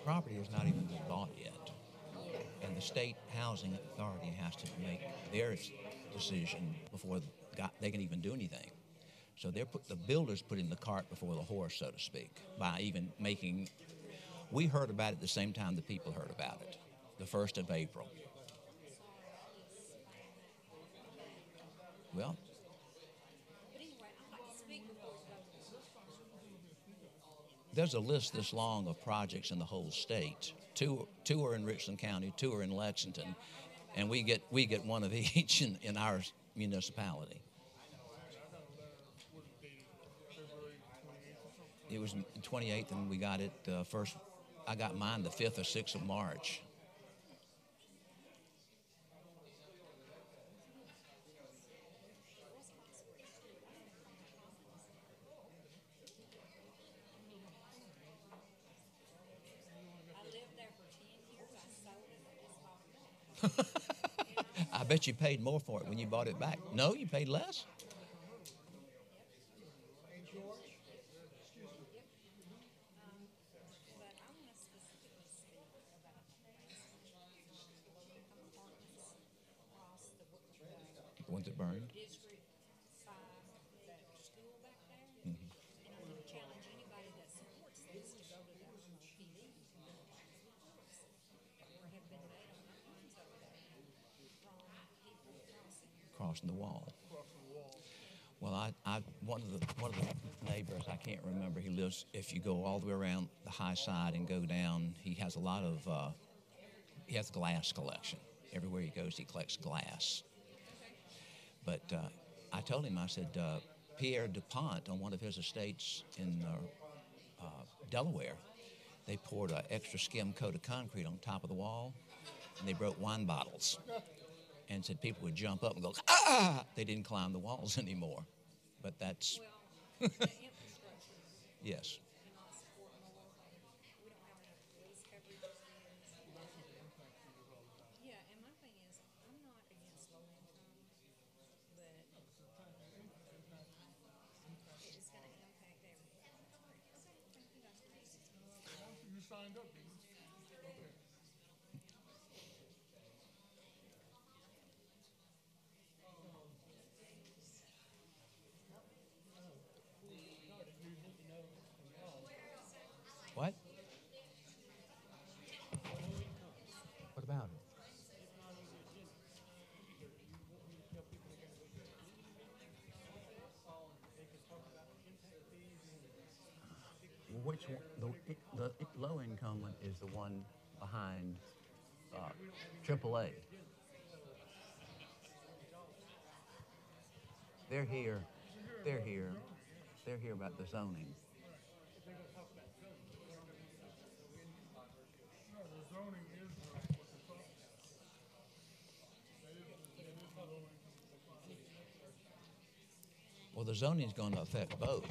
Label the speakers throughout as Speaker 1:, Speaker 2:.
Speaker 1: property has not even been bought yet. And the state housing authority has to make their decision before they can even do anything. So the builders putting the cart before the horse, so to speak, by even making. We heard about it the same time the people heard about it, the 1st of April. Well, there's a list this long of projects in the whole state. Two are in Richland County, 2 are in Lexington, and we get one of each in our municipality. It was 28th, and we got it first. I got mine the 5th or 6th of March. I bet you paid more for it when you bought it back. No, you paid less? The ones that burned? Crossing the wall. Well, one of the neighbors, I can't remember. He lives. If you go all the way around the high side and go down, he has a lot of. He has glass collection. Everywhere he goes, he collects glass. But I told him, I said, Pierre DuPont on one of his estates in Delaware, they poured an extra skim coat of concrete on top of the wall, and they broke wine bottles. And said people would jump up and go, ah! They didn't climb the walls anymore. But that's, yes.
Speaker 2: You signed up, didn't you?
Speaker 1: What? What about it? Well, which one? The low-income one is the one behind AAA. They're here. They're here. They're here about the zoning. Well, the zoning is going to affect both.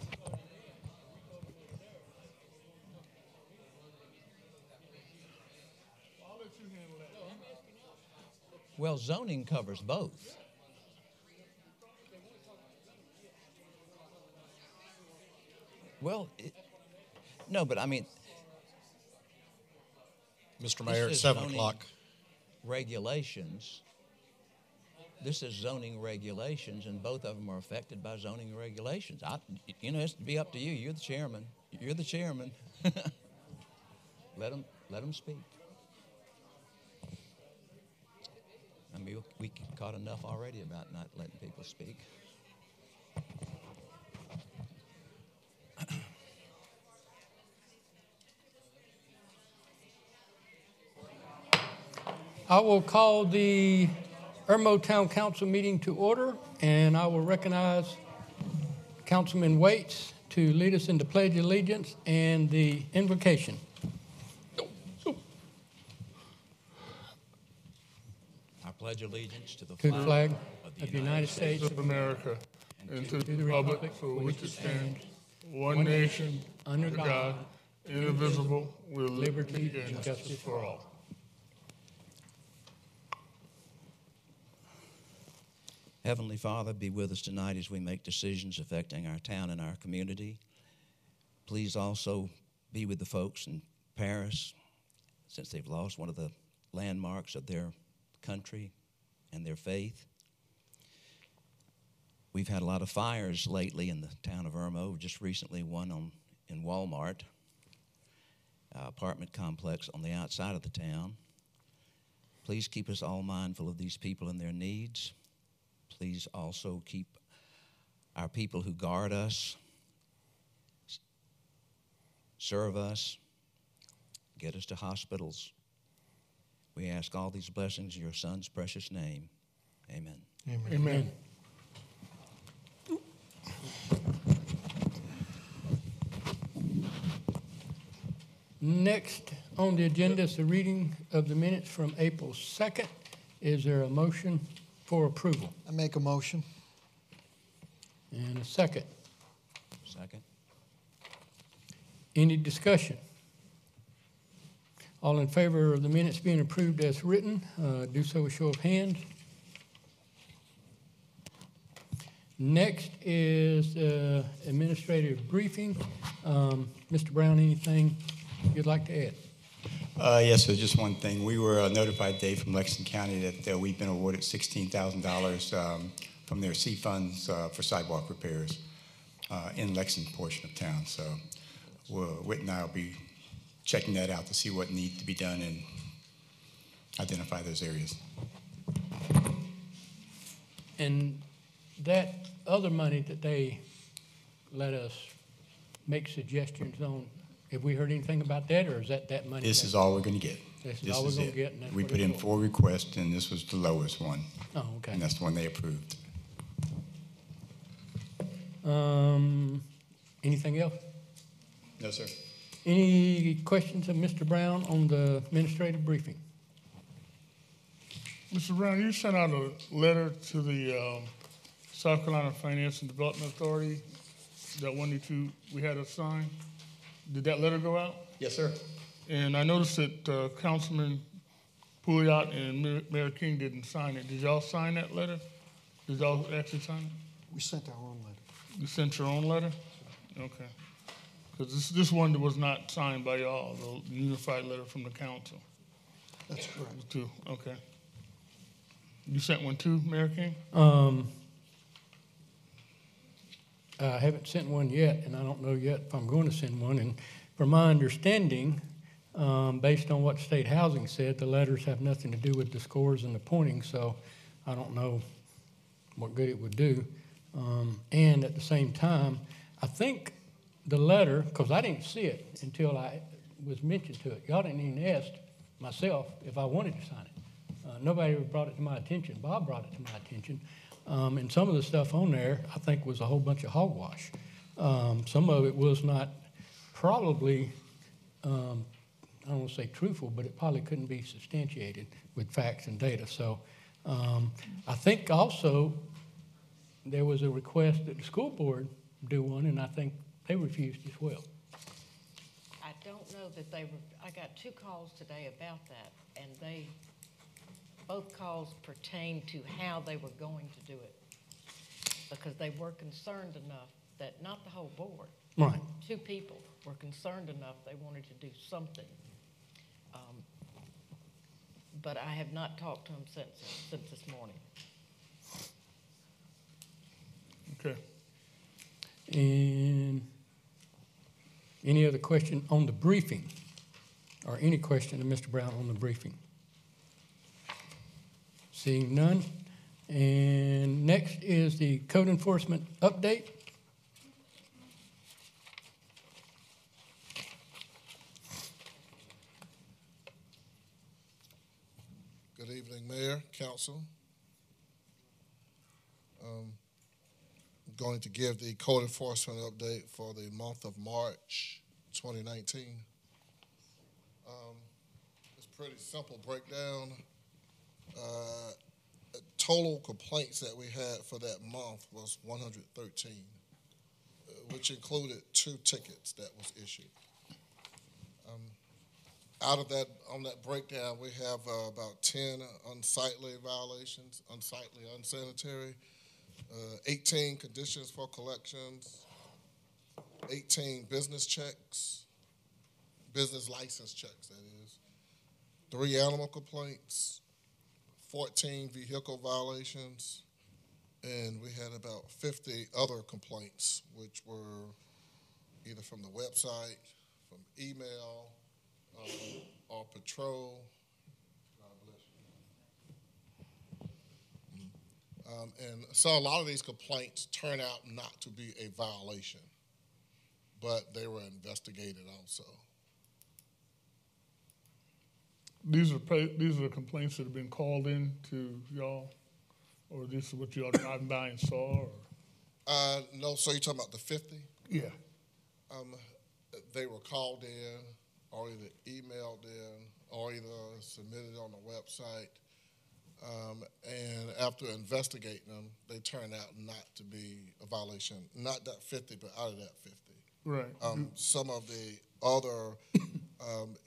Speaker 1: Well, zoning covers both. Well, no, but I mean,
Speaker 2: Mr. Mayor, it's 7 o'clock.
Speaker 1: Regulations. This is zoning regulations, and both of them are affected by zoning regulations. It's to be up to you. You're the chairman. You're the chairman. Let them speak. I mean, we caught enough already about not letting people speak.
Speaker 3: I will call the Irmo Town Council meeting to order, and I will recognize Councilman Waits to lead us in the Pledge of Allegiance and the invocation.
Speaker 1: I pledge allegiance to the
Speaker 3: flag of the United States
Speaker 2: of America and to the republic for which it stands, one nation, under God, indivisible, with liberty and justice for all.
Speaker 1: Heavenly Father, be with us tonight as we make decisions affecting our town and our community. Please also be with the folks in Paris, since they've lost one of the landmarks of their country and their faith. We've had a lot of fires lately in the town of Irmo. Just recently, one in Walmart, apartment complex on the outside of the town. Please keep us all mindful of these people and their needs. Please also keep our people who guard us, serve us, get us to hospitals. We ask all these blessings in your Son's precious name. Amen.
Speaker 2: Amen. Amen.
Speaker 3: Next on the agenda is the reading of the minutes from April 2nd. Is there a motion for approval?
Speaker 4: I make a motion.
Speaker 3: And a second.
Speaker 1: Second.
Speaker 3: Any discussion? All in favor of the minutes being approved as written, do so with show of hands. Next is administrative briefing. Mr. Brown, anything you'd like to add?
Speaker 5: Yes, so just one thing. We were notified today from Lexington County that we've been awarded $16,000 from their C funds for sidewalk repairs in Lexington portion of town. So Whit and I will be checking that out to see what needs to be done and identify those areas.
Speaker 3: And that other money that they let us make suggestions on, have we heard anything about that, or is that money?
Speaker 5: This is all we're going to get.
Speaker 3: This is all we're going to get? And that's
Speaker 5: We
Speaker 3: what
Speaker 5: put
Speaker 3: it's
Speaker 5: in
Speaker 3: for.
Speaker 5: 4 requests, and this was the lowest one.
Speaker 3: Oh, okay.
Speaker 5: And that's the one they approved.
Speaker 3: Anything else?
Speaker 5: No, sir.
Speaker 3: Any questions of Mr. Brown on the administrative briefing?
Speaker 2: Mr. Brown, you sent out a letter to the South Carolina Finance and Development Authority that we had to sign. Did that letter go out?
Speaker 5: Yes, sir.
Speaker 2: And I noticed that Councilman Pouliot and Mayor King didn't sign it. Did y'all sign that letter? Did y'all actually sign it?
Speaker 4: We sent our own letter.
Speaker 2: You sent your own letter? Okay. Because this one was not signed by y'all, the unified letter from the council.
Speaker 4: That's correct.
Speaker 2: Two, okay. You sent one too, Mayor King?
Speaker 3: I haven't sent one yet, and I don't know yet if I'm going to send one. And from my understanding, based on what State Housing said, the letters have nothing to do with the scores and the pointing, so I don't know what good it would do. And at the same time, I think the letter, because I didn't see it until I was mentioned to it. Y'all didn't even ask myself if I wanted to sign it. Nobody ever brought it to my attention. Bob brought it to my attention. And some of the stuff on there, I think, was a whole bunch of hogwash. Some of it was not probably, I don't want to say truthful, but it probably couldn't be substantiated with facts and data. So I think also there was a request that the school board do one, and I think they refused as well.
Speaker 6: I don't know that I got 2 calls today about that, and both calls pertain to how they were going to do it, because they were concerned enough that, not the whole board,
Speaker 3: Right.
Speaker 6: 2 people were concerned enough they wanted to do something. But I have not talked to them since this morning.
Speaker 2: Okay.
Speaker 3: And any other question on the briefing, or any question to Mr. Brown on the briefing? Seeing none. And next is the code enforcement update.
Speaker 7: Good evening, Mayor, Council. I'm going to give the code enforcement update for the month of March 2019. It's a pretty simple breakdown. Total complaints that we had for that month was 113, which included 2 tickets that was issued. Out of that, on that breakdown, we have about 10 unsightly violations, unsightly, unsanitary, 18 conditions for collections, 18 business checks, business license checks, that is, 3 animal complaints, 14 vehicle violations, and we had about 50 other complaints, which were either from the website, from email, or patrol. God bless you. And so a lot of these complaints turn out not to be a violation, but they were investigated also.
Speaker 2: These are complaints that have been called in to y'all, or this is what y'all driving by and saw? Or?
Speaker 7: No, so you're talking about the 50?
Speaker 2: Yeah.
Speaker 7: They were called in, or either emailed in, or either submitted on the website. And after investigating them, they turned out not to be a violation. Not that 50, but out of that 50.
Speaker 2: Right.
Speaker 7: Some of the other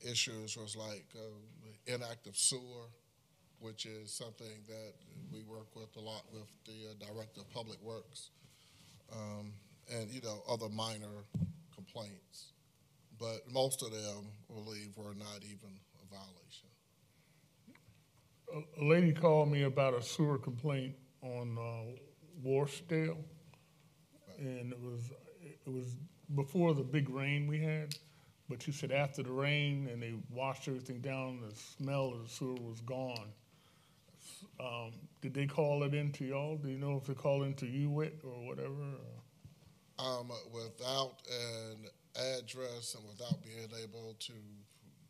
Speaker 7: issues was like inactive sewer, which is something that we work with a lot with the Director of Public Works, and, other minor complaints. But most of them, I believe, were not even a violation.
Speaker 2: A lady called me about a sewer complaint on Warsdale, and it was before the big rain we had. But she said after the rain and they washed everything down, the smell of the sewer was gone. Did they call it into y'all? Do you know if they called into UWIT or whatever?
Speaker 7: Without an address and without being able to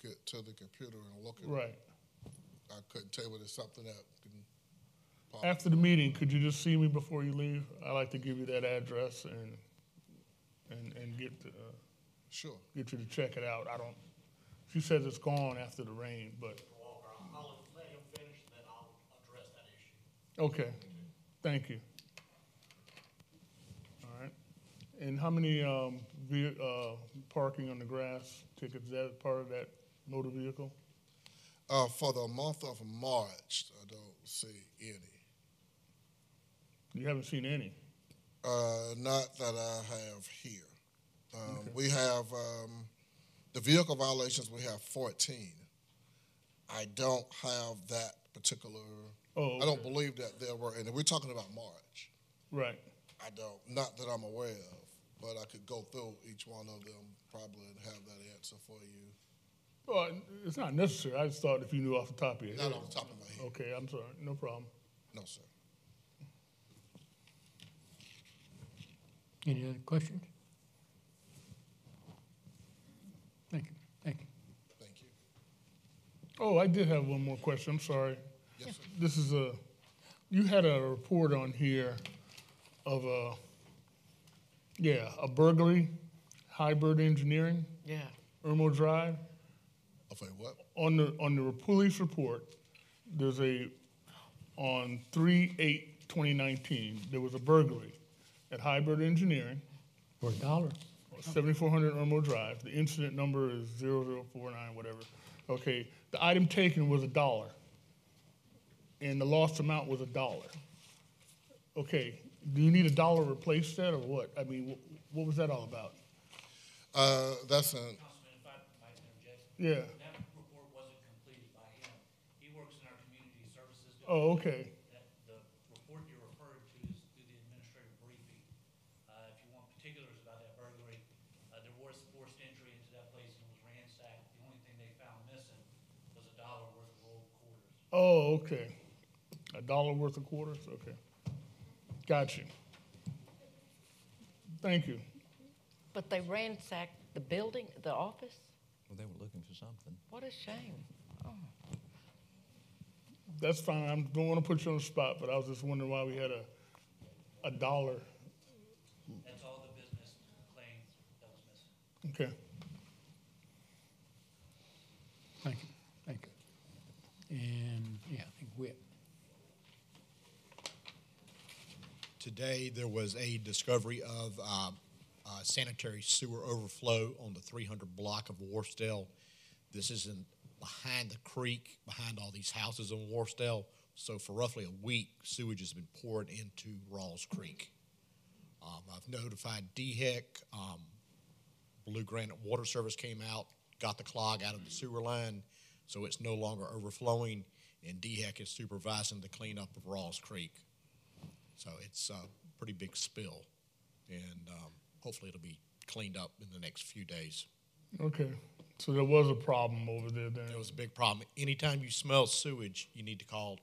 Speaker 7: get to the computer and look at it, I couldn't tell you whether it's something that can pop.
Speaker 2: After the meeting, could you just see me before you leave? I'd like to give you that address and get
Speaker 7: Sure.
Speaker 2: Get you to check it out. She says it's gone after the rain, but.
Speaker 8: I'll let him finish, and then I'll address that issue.
Speaker 2: Okay, thank you. All right. And how many parking on the grass tickets, is that part of that motor vehicle?
Speaker 7: For the month of March, I don't see any.
Speaker 2: You haven't seen any?
Speaker 7: Not that I have here.
Speaker 2: Okay.
Speaker 7: We have the vehicle violations. We have 14. I don't have that particular.
Speaker 2: Oh, okay.
Speaker 7: I don't believe that there were, and we're talking about March.
Speaker 2: Right.
Speaker 7: I don't, not that I'm aware of, but I could go through each one of them probably and have that answer for you.
Speaker 2: Well, it's not necessary. I just thought if you knew off the top of your head.
Speaker 7: Not off the top of my head.
Speaker 2: Okay, I'm sorry. No problem.
Speaker 7: No, sir.
Speaker 3: Any other questions? Thank you. Thank you.
Speaker 7: Thank you.
Speaker 2: Oh, I did have one more question. I'm sorry.
Speaker 7: Yes, sir.
Speaker 2: This is you had a report on here of a burglary, hybrid engineering,
Speaker 6: Yeah.
Speaker 2: Irmo Drive.
Speaker 7: Okay, what?
Speaker 2: On the police report, there's on 3/8/2019, there was a burglary at Hybrid Engineering,
Speaker 3: For $1.
Speaker 2: 7400 Irmo Drive. The incident number is 0049, whatever. Okay, the item taken was $1, and the lost amount was $1. Okay, do you need $1 to replace that, or what? I mean, what was that all about?
Speaker 7: That's an.
Speaker 8: Councilman, if I might interject.
Speaker 2: Yeah.
Speaker 8: That report wasn't completed by him. He works in our community services division.
Speaker 2: Oh, okay.
Speaker 8: The report you're referring to is through the administrative briefing. If you want particulars about that burglary, there was forced entry into that place and it was ransacked. The only thing they found missing was $1 worth of old quarters.
Speaker 2: Oh, okay. $1 worth of quarters? Okay. Got you. Thank you.
Speaker 6: But they ransacked the building, the office?
Speaker 1: Well, they were looking for something.
Speaker 6: What a shame. Oh.
Speaker 2: That's fine. I don't want to put you on the spot, but I was just wondering why we had a $1.
Speaker 8: That's all the business claims that was missing.
Speaker 2: Okay.
Speaker 3: Thank you. Thank you. And, I think Whit.
Speaker 9: Today, there was a discovery of sanitary sewer overflow on the 300 block of Warsdale. This is behind the creek, behind all these houses on Warsdale. So for roughly a week, sewage has been poured into Rawls Creek. I've notified DHEC. Blue Granite Water Service came out, got the clog out of the sewer line. so it's no longer overflowing, and DHEC is supervising the cleanup of Rawls Creek. So it's a pretty big spill, and hopefully it'll be cleaned up in the next few days.
Speaker 2: Okay, so there was a problem over there then?
Speaker 9: There was a big problem. Anytime you smell sewage, you need to call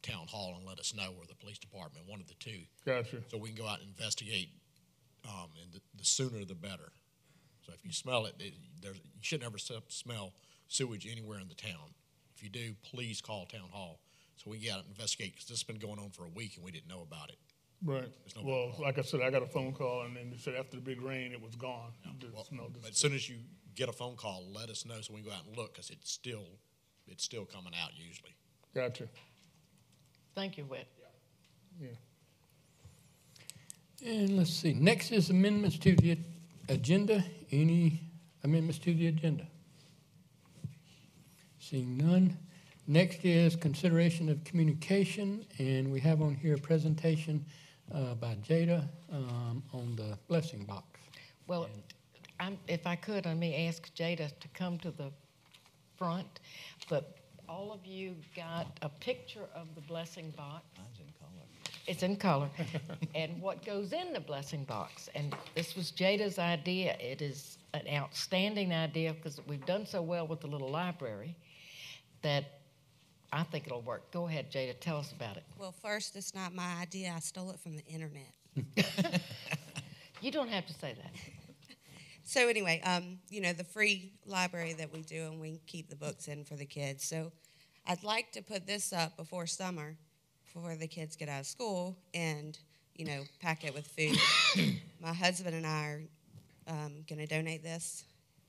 Speaker 9: Town Hall and let us know, or the police department, one of the two.
Speaker 2: Gotcha.
Speaker 9: So we can go out and investigate, and the sooner the better. So if you smell it, you should never smell sewage anywhere in the town. If you do, please call Town Hall so we can get out and investigate, because this has been going on for a week and we didn't know about it.
Speaker 2: Right.
Speaker 9: No
Speaker 2: Well, like I said, I got a phone call, and then they said after the big rain, it was gone. The smell
Speaker 9: But as soon as you get a phone call, let us know so we can go out and look, because it's still coming out usually.
Speaker 2: Gotcha.
Speaker 6: Thank you, Whit.
Speaker 2: Yeah.
Speaker 3: And let's see, next is amendments to the agenda. Any amendments to the agenda? Seeing none. Next is consideration of communication, and we have on here a presentation by Jada on the blessing box.
Speaker 6: Well, if I could, let me ask Jada to come to the front, but all of you got a picture of the blessing box.
Speaker 1: Mine's in color.
Speaker 6: It's in color. And what goes in the blessing box. And this was Jada's idea. It is an outstanding idea because we've done so well with the little library that I think it'll work. Go ahead, Jada, tell us about it.
Speaker 10: Well, first, it's not my idea. I stole it from the internet.
Speaker 6: You don't have to say that.
Speaker 10: So anyway, you know, the free library that we do, and we keep the books in for the kids. So I'd like to put this up before summer, before the kids get out of school, and, you know, pack it with food. My husband and I are going to donate this,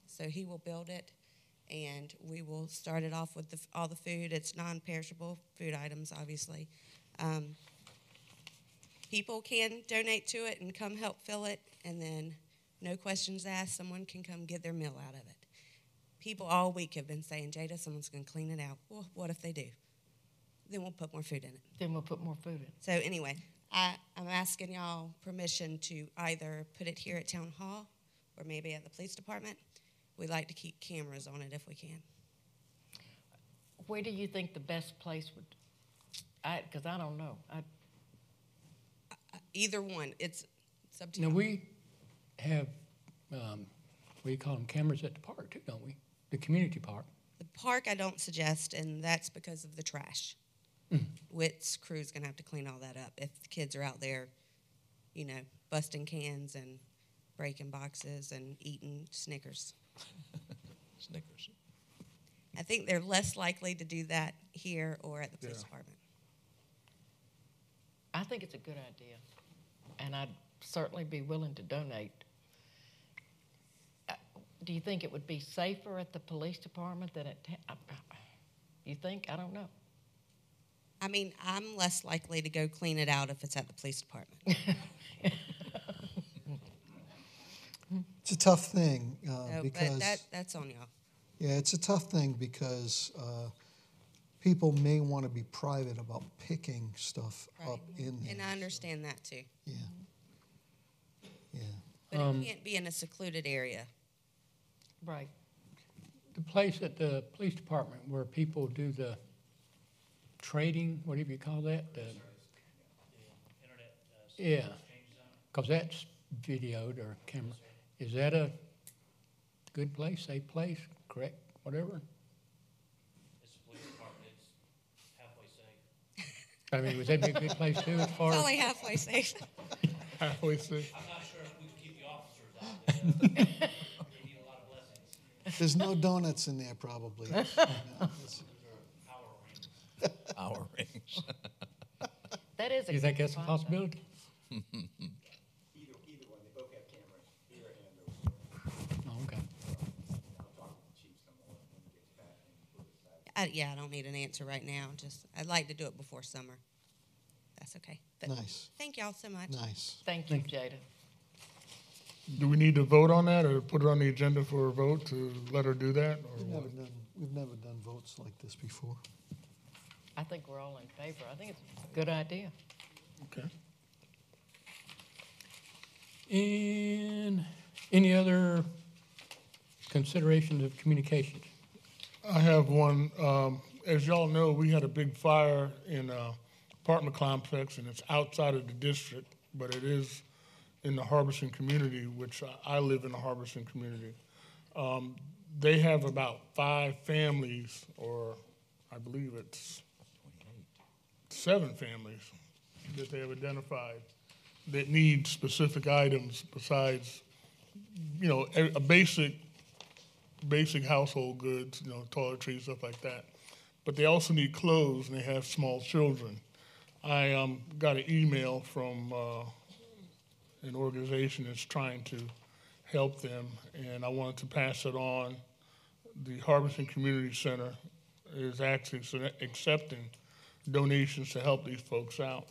Speaker 10: so he will build it, and we will start it off with all the food. It's non-perishable food items, obviously. People can donate to it and come help fill it, and then no questions asked, someone can come get their meal out of it. People all week have been saying, Jada, someone's going to clean it out. Well, what if they do? Then we'll put more food in it.
Speaker 6: Then we'll put more food in.
Speaker 10: So anyway, I'm asking y'all permission to either put it here at Town Hall or maybe at the police department. We like to keep cameras on it if we can.
Speaker 6: Where do you think the best place would, because I don't know.
Speaker 10: Either one, it's up to
Speaker 3: Now,
Speaker 10: you.
Speaker 3: we have, what do you call them, cameras at the park too, don't we? The community park.
Speaker 10: The park I don't suggest, and that's because of the trash. Witt's crew's going to have to clean all that up if the kids are out there, you know, busting cans and breaking boxes and eating Snickers.
Speaker 1: Snickers.
Speaker 10: I think they're less likely to do that here or at the police department.
Speaker 6: I think it's a good idea, and I'd certainly be willing to donate. Do you think it would be safer at the police department than at you think? I don't know.
Speaker 10: I mean, I'm less likely to go clean it out if it's at the police department.
Speaker 4: It's a tough thing
Speaker 10: But that's on y'all.
Speaker 4: yeah, it's a tough thing because people may want to be private about picking stuff up in there.
Speaker 10: And I understand that too.
Speaker 4: Yeah. Yeah.
Speaker 10: But it can't be in a secluded area.
Speaker 6: Right.
Speaker 3: The place at the police department where people do the trading, whatever you call that? Yeah, because that's videoed or camera. Is that a good place, safe place, correct, whatever?
Speaker 8: It's a police department, it's halfway safe.
Speaker 3: I mean, would that be a good place too as far
Speaker 10: It's
Speaker 3: as?
Speaker 10: only halfway safe.
Speaker 2: Halfway safe.
Speaker 8: I'm not sure if we can keep the officers out there. They need a lot of blessings.
Speaker 4: There's no donuts in there probably.
Speaker 1: Our rings.
Speaker 6: That is a
Speaker 3: Do you think
Speaker 6: good
Speaker 3: that's a
Speaker 6: spot,
Speaker 3: possibility?
Speaker 5: Either one, they both have cameras here and over there.
Speaker 3: Oh, okay.
Speaker 5: I'll talk to the chief some more when he gets back and we'll decide.
Speaker 10: Yeah, I don't need an answer right now. I'd like to do it before summer. That's okay. But
Speaker 4: Nice.
Speaker 10: thank y'all so much.
Speaker 4: Nice.
Speaker 6: Thank you, Jada.
Speaker 2: Do we need to vote on that or put it on the agenda for a vote to let her do that? Or what?
Speaker 4: We've never done votes like this before.
Speaker 6: I think we're all in favor. I think it's a good idea.
Speaker 2: Okay.
Speaker 3: And any other considerations of communications?
Speaker 2: I have one. As y'all know, we had a big fire in an apartment complex, and it's outside of the district, but it is in the Harbison community, which I live in the Harbison community. They have about 5 families, or I believe it's 7 families that they have identified that need specific items besides, you know, a basic household goods, you know, toiletries, stuff like that. But they also need clothes, and they have small children. I got an email from an organization that's trying to help them, and I wanted to pass it on. The Harbison Community Center is actually accepting donations to help these folks out.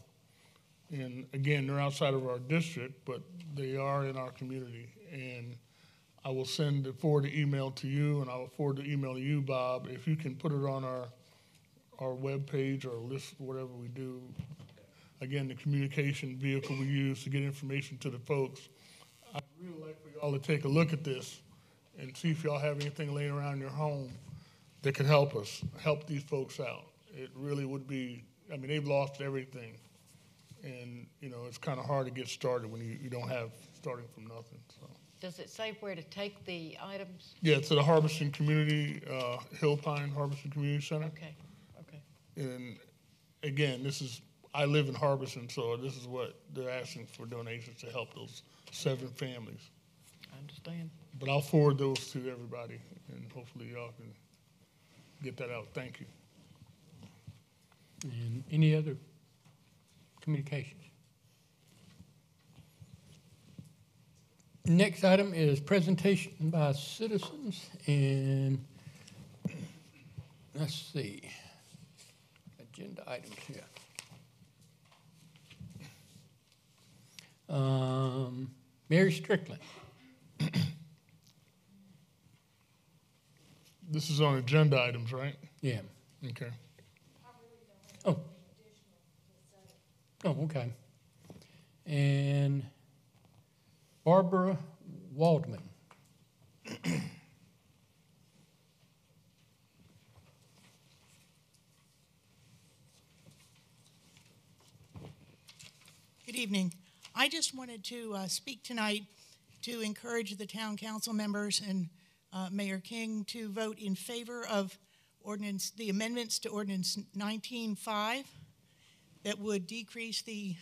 Speaker 2: And again, they're outside of our district, but they are in our community. And I will forward the email to you, and I will forward the email to you, Bob. If you can put it on our webpage or list, whatever we do. Again, the communication vehicle we use to get information to the folks. I'd really like for y'all to take a look at this and see if y'all have anything laying around in your home that could help these folks out. It really would be, I mean, they've lost everything. And, you know, it's kind of hard to get started when you don't have starting from nothing. So.
Speaker 6: Does it say where to take the items?
Speaker 2: Yeah, to the Harbison Community, Hillpine Harbison Community Center.
Speaker 6: Okay.
Speaker 2: And again, I live in Harbison, so this is what they're asking for donations to help those 7 families.
Speaker 6: I understand.
Speaker 2: But I'll forward those to everybody, and hopefully y'all can get that out. Thank you.
Speaker 3: And any other communications? Next item is presentation by citizens, and let's see, agenda items here. Mary Strickland.
Speaker 2: This is on agenda items, right?
Speaker 3: Yeah.
Speaker 2: Okay.
Speaker 3: Oh. Oh, okay. And Barbara Waldman.
Speaker 11: Good evening. I just wanted to speak tonight to encourage the town council members and Mayor King to vote in favor of the amendments to Ordinance 19.5 that would decrease the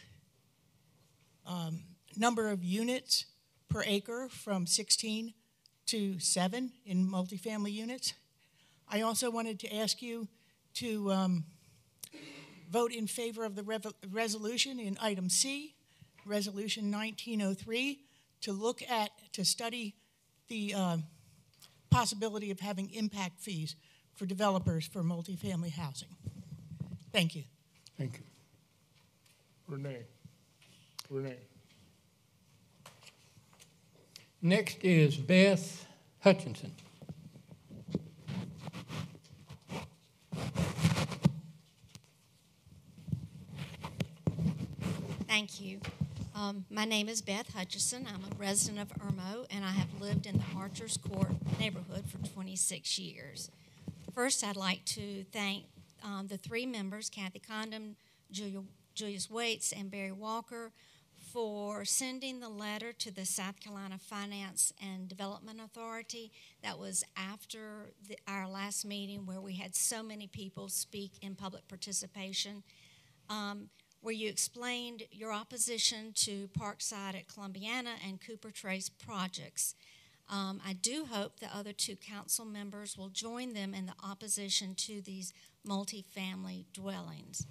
Speaker 11: number of units per acre from 16 to 7 in multifamily units. I also wanted to ask you to vote in favor of the resolution in item C, resolution 1903, to study the possibility of having impact fees for developers for multifamily housing. Thank you.
Speaker 3: Thank you.
Speaker 2: Renee.
Speaker 3: Next is Beth Hutchinson.
Speaker 12: Thank you. My name is Beth Hutchison. I'm a resident of Irmo, and I have lived in the Archers Court neighborhood for 26 years. First, I'd like to thank the 3 members, Kathy Condon, Julius Waits, and Barry Walker, for sending the letter to the South Carolina Finance and Development Authority. That was after our last meeting where we had so many people speak in public participation, where you explained your opposition to Parkside at Columbiana and Cooper Trace projects. I do hope the other 2 council members will join them in the opposition to these multifamily dwellings.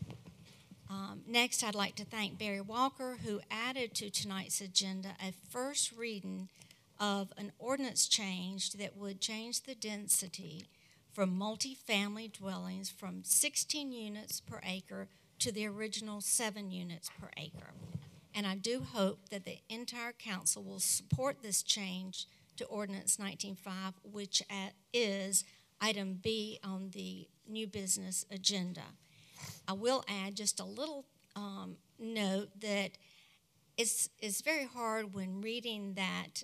Speaker 12: Next, I'd like to thank Barry Walker, who added to tonight's agenda a first reading of an ordinance change that would change the density for multifamily dwellings from 16 units per acre to the original 7 units per acre. And I do hope that the entire council will support this change to Ordinance 19.5, which is item B on the new business agenda. I will add just a little note that it's very hard when reading that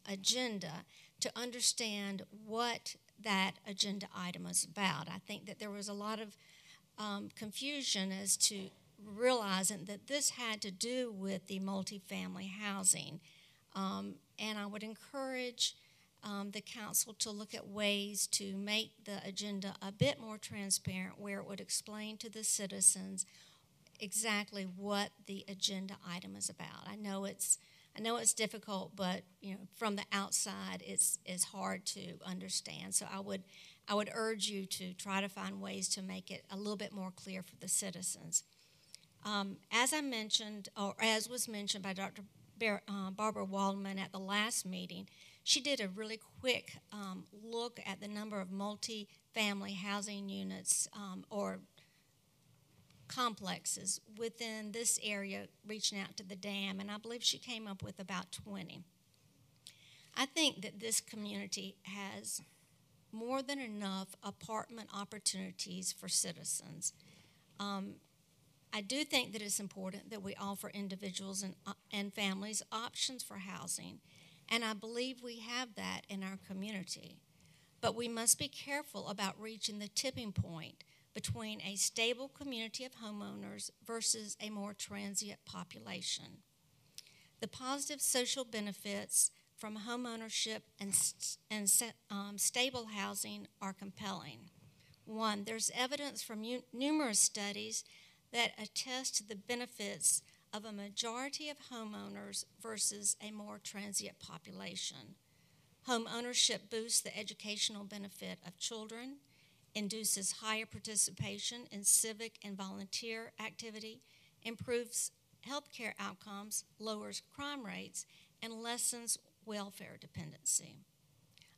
Speaker 12: agenda to understand what that agenda item is about. I think that there was a lot of confusion as to realizing that this had to do with the multifamily housing. And I would encourage the council to look at ways to make the agenda a bit more transparent, where it would explain to the citizens exactly what the agenda item is about. I know it's difficult, but from the outside, it's hard to understand. So I would urge you to try to find ways to make it a little bit more clear for the citizens. As I mentioned, or as was mentioned by Dr. Barbara Waldman at the last meeting, she did a really quick look at the number of multi-family housing units or complexes within this area reaching out to the dam, and I believe she came up with about 20. I think that this community has more than enough apartment opportunities for citizens. I do think that it's important that we offer individuals and families options for housing, and I believe we have that in our community. But we must be careful about reaching the tipping point between a stable community of homeowners versus a more transient population. The positive social benefits from home ownership and stable housing are compelling. One, there's evidence from numerous studies that attest to the benefits of a majority of homeowners versus a more transient population. Home ownership boosts the educational benefit of children, induces higher participation in civic and volunteer activity, improves healthcare outcomes, lowers crime rates, and lessens welfare dependency.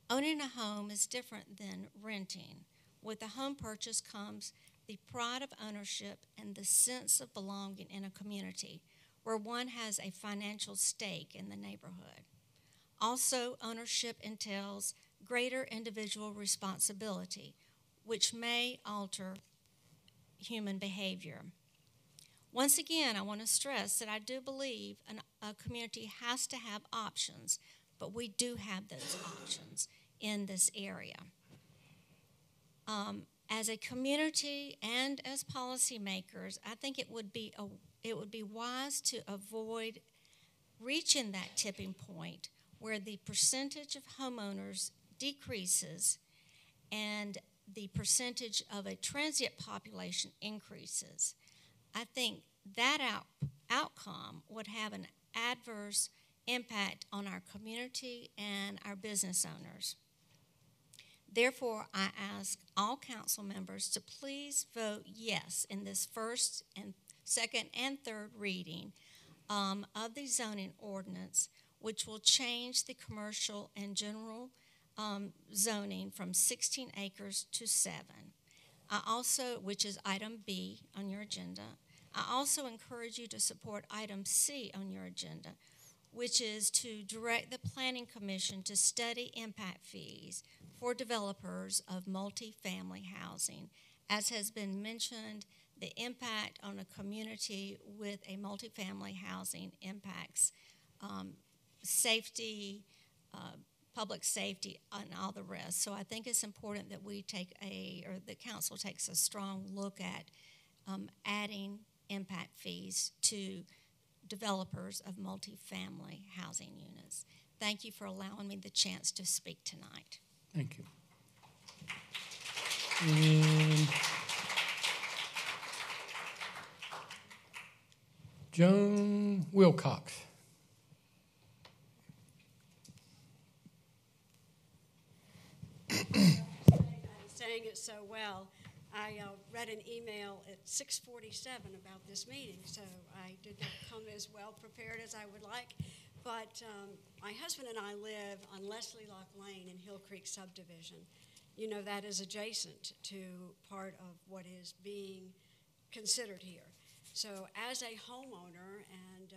Speaker 12: Owning a home is different than renting. With a home purchase comes the pride of ownership and the sense of belonging in a community where one has a financial stake in the neighborhood. Also, ownership entails greater individual responsibility, which may alter human behavior. Once again, I want to stress that I do believe a community has to have options, but we do have those options in this area. As a community and as policymakers, I think it would be wise to avoid reaching that tipping point where the percentage of homeowners decreases and the percentage of a transient population increases. I think that outcome would have an adverse impact on our community and our business owners. Therefore, I ask all council members to please vote yes in this first and second and third reading of the zoning ordinance, which will change the commercial and general zoning from 16 acres to 7. Which is item B on your agenda. I also encourage you to support item C on your agenda, which is to direct the Planning Commission to study impact fees for developers of multifamily housing. As has been mentioned, the impact on a community with a multifamily housing impacts safety, public safety, and all the rest. So I think it's important that we the council takes a strong look at adding impact fees to developers of multifamily housing units. Thank you for allowing me the chance to speak tonight.
Speaker 3: Thank you. And Joan Wilcox.
Speaker 13: Saying it so well. I read an email at 6:47 about this meeting, so I did not come as well prepared as I would like. But my husband and I live on Leslie Lock Lane in Hill Creek subdivision. You know, that is adjacent to part of what is being considered here. So as a homeowner, and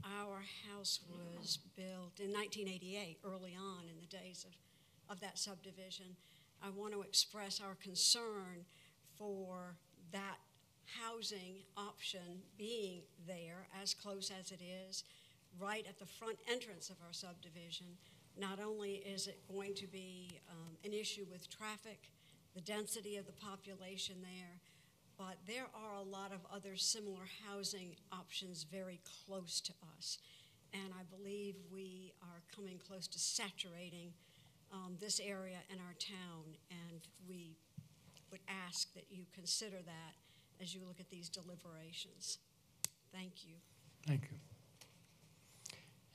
Speaker 13: our house was built in 1988, early on in the days of that subdivision, I want to express our concern for that housing option being there as close as it is, right at the front entrance of our subdivision, not only is it going to be an issue with traffic, the density of the population there, but there are a lot of other similar housing options very close to us. And I believe we are coming close to saturating this area in our town, and we would ask that you consider that as you look at these deliberations. Thank you.
Speaker 3: Thank you.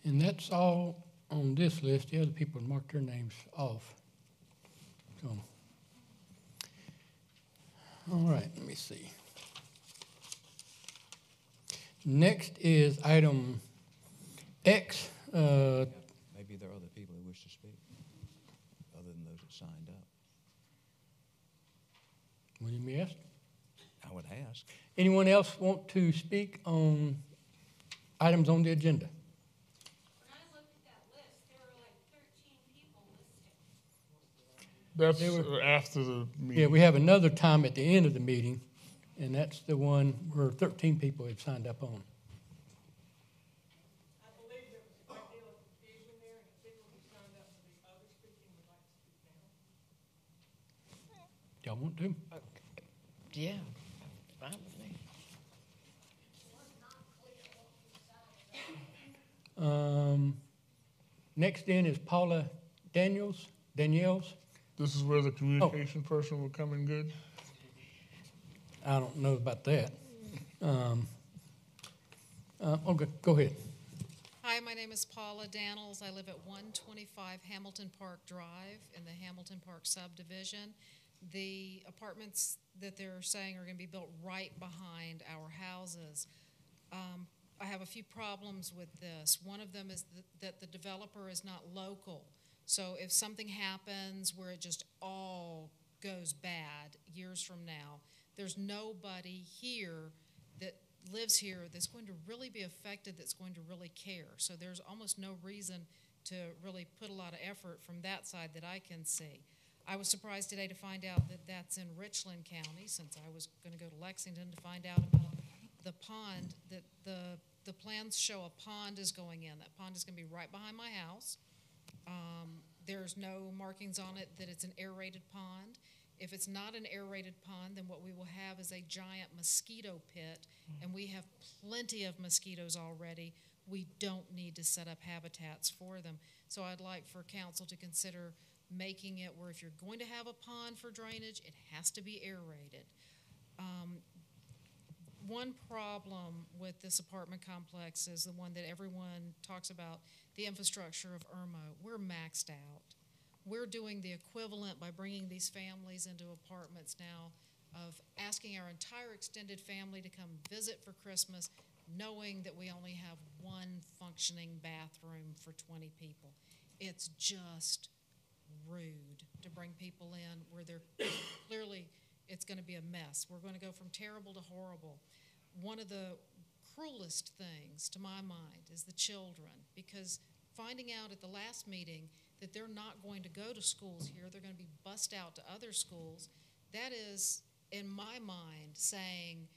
Speaker 3: And that's all on this list. The other people marked their names off. So, all right, let me see. Next is item X.
Speaker 1: Maybe there are other people who wish to speak, other than those that signed up.
Speaker 3: Will you be asked?
Speaker 1: I would ask.
Speaker 3: Anyone else want to speak on items on the agenda?
Speaker 12: When I looked at that list, there were like 13 people listed.
Speaker 2: That's after the meeting.
Speaker 3: Yeah, we have another time at the end of the meeting, and that's the one where 13 people have signed up on.
Speaker 14: I believe there was a great deal of confusion there, and people who signed up for the other speaking would like to speak now.
Speaker 3: Y'all want to?
Speaker 6: Yeah, fine with me.
Speaker 3: Next in is Paula Daniels.
Speaker 2: This is where the communication person will come in good?
Speaker 3: I don't know about that. Okay, go ahead.
Speaker 15: Hi, my name is Paula Daniels. I live at 125 Hamilton Park Drive in the Hamilton Park subdivision. The apartments that they're saying are going to be built right behind our houses. I have a few problems with this. One of them is that the developer is not local. So if something happens where it just all goes bad years from now, there's nobody here that lives here that's going to really be affected, that's going to really care. So there's almost no reason to really put a lot of effort from that side that I can see. I was surprised today to find out that that's in Richland County, since I was going to go to Lexington to find out about the pond, that the plans show a pond is going in. That pond is going to be right behind my house. There's no markings on it that it's an aerated pond. If it's not an aerated pond, then what we will have is a giant mosquito pit, and we have plenty of mosquitoes already. We don't need to set up habitats for them. So I'd like for council to consider making it where if you're going to have a pond for drainage, it has to be aerated. One problem with this apartment complex is the one that everyone talks about, the infrastructure of Irmo. We're maxed out. We're doing the equivalent by bringing these families into apartments now of asking our entire extended family to come visit for Christmas, knowing that we only have one functioning bathroom for 20 people. It's just rude to bring people in where they're clearly it's going to be a mess. We're going to go from terrible to horrible. One of the cruelest things to my mind is the children, because finding out at the last meeting that they're not going to go to schools here, they're going to be bussed out to other schools, that is, in my mind, saying,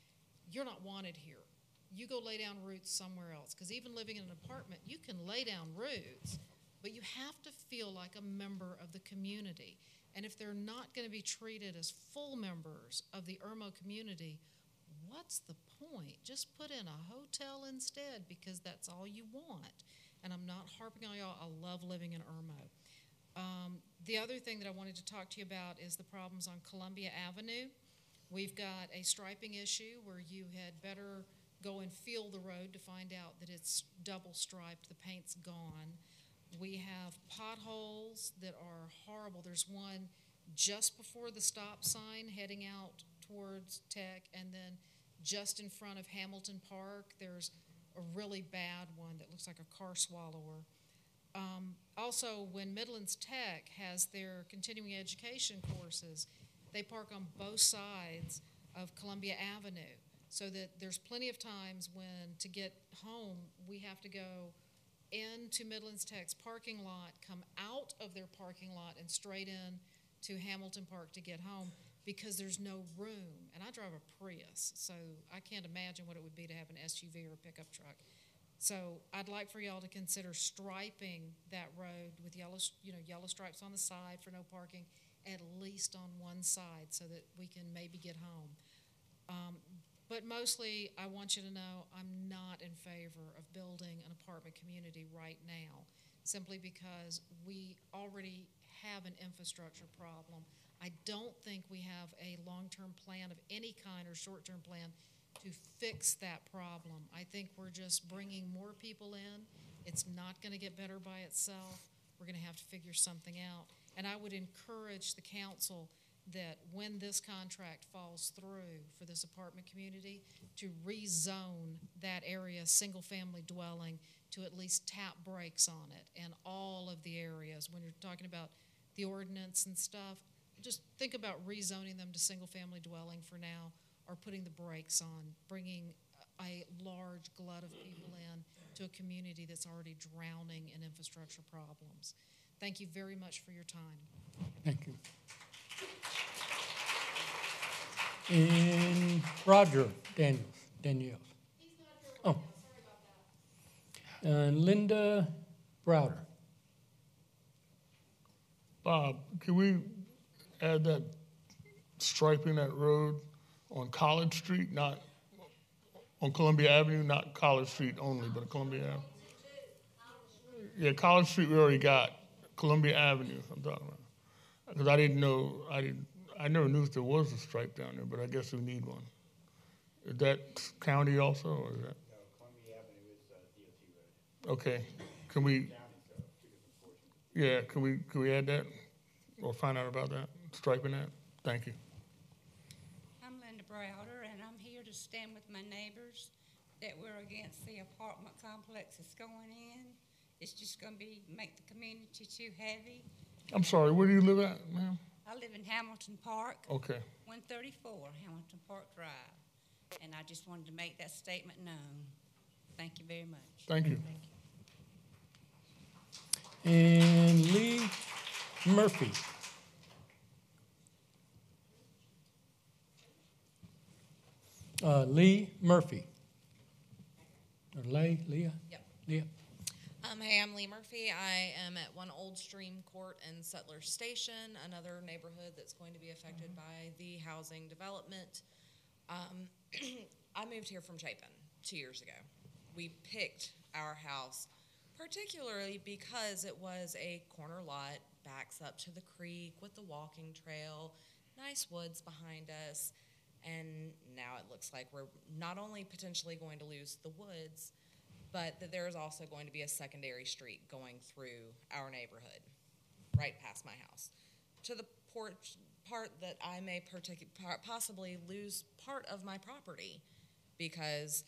Speaker 15: you're not wanted here. You go lay down roots somewhere else, because even living in an apartment, you can lay down roots, but you have to feel like a member of the community. And if they're not going to be treated as full members of the Irmo community, what's the point? Just put in a hotel instead, because that's all you want. And I'm not harping on y'all. I love living in Irmo. The other thing that I wanted to talk to you about is the problems on Columbia Avenue. We've got a striping issue where you had better go and feel the road to find out that it's double striped, the paint's gone. We have potholes that are horrible. There's one just before the stop sign heading out towards Tech, and then just in front of Hamilton Park, there's a really bad one that looks like a car swallower. Also, when Midlands Tech has their continuing education courses, they park on both sides of Columbia Avenue, so that there's plenty of times when to get home we have to go into Midlands Tech's parking lot, come out of their parking lot and straight in to Hamilton Park to get home, because there's no room. And I drive a Prius, so I can't imagine what it would be to have an SUV or a pickup truck. So I'd like for y'all to consider striping that road with yellow stripes on the side for no parking, at least on one side, so that we can maybe get home. But mostly, I want you to know I'm not in favor of building an apartment community right now, simply because we already have an infrastructure problem. I don't think we have a long-term plan of any kind or short-term plan to fix that problem. I think we're just bringing more people in. It's not going to get better by itself. We're going to have to figure something out. And I would encourage the council that when this contract falls through for this apartment community, to rezone that area, single-family dwelling, to at least tap brakes on it and all of the areas. When you're talking about the ordinance and stuff, just think about rezoning them to single-family dwelling for now, or putting the brakes on, bringing a large glut of people in to a community that's already drowning in infrastructure problems. Thank you very much for your time.
Speaker 3: Thank you. And Roger Daniels. Oh. And Linda Browder.
Speaker 2: Bob, can we add that striping that road on College Street, not on Columbia Avenue, not College Street only, but Columbia Avenue? Yeah, College Street we already got. Columbia Avenue, I'm talking about. Because I didn't know, I never knew if there was a stripe down there, but I guess we need one. Is that county also, or is that?
Speaker 5: No, Columbia Avenue is DOT road.
Speaker 2: Okay, can we? Yeah, can we add that, or find out about that, striping that? Thank you.
Speaker 16: I'm Linda Browder, and I'm here to stand with my neighbors that we're against the apartment complex that's going in. It's just going to make the community too heavy.
Speaker 2: I'm sorry, where do you live at, ma'am?
Speaker 16: I live in Hamilton Park.
Speaker 2: Okay.
Speaker 16: 134 Hamilton Park Drive. And I just wanted to make that statement known. Thank you very much.
Speaker 2: Thank you.
Speaker 3: And Lee Murphy. Lee Murphy. Or Leah?
Speaker 17: Yep.
Speaker 3: Leah.
Speaker 17: Hey, I'm Lee Murphy. I am at 1 Old Stream Court and Settler Station, another neighborhood that's going to be affected by the housing development. I moved here from Chapin 2 years ago. We picked our house particularly because it was a corner lot, backs up to the creek with the walking trail, nice woods behind us, and now it looks like we're not only potentially going to lose the woods, but that there is also going to be a secondary street going through our neighborhood, right past my house, to the part that I may possibly lose part of my property because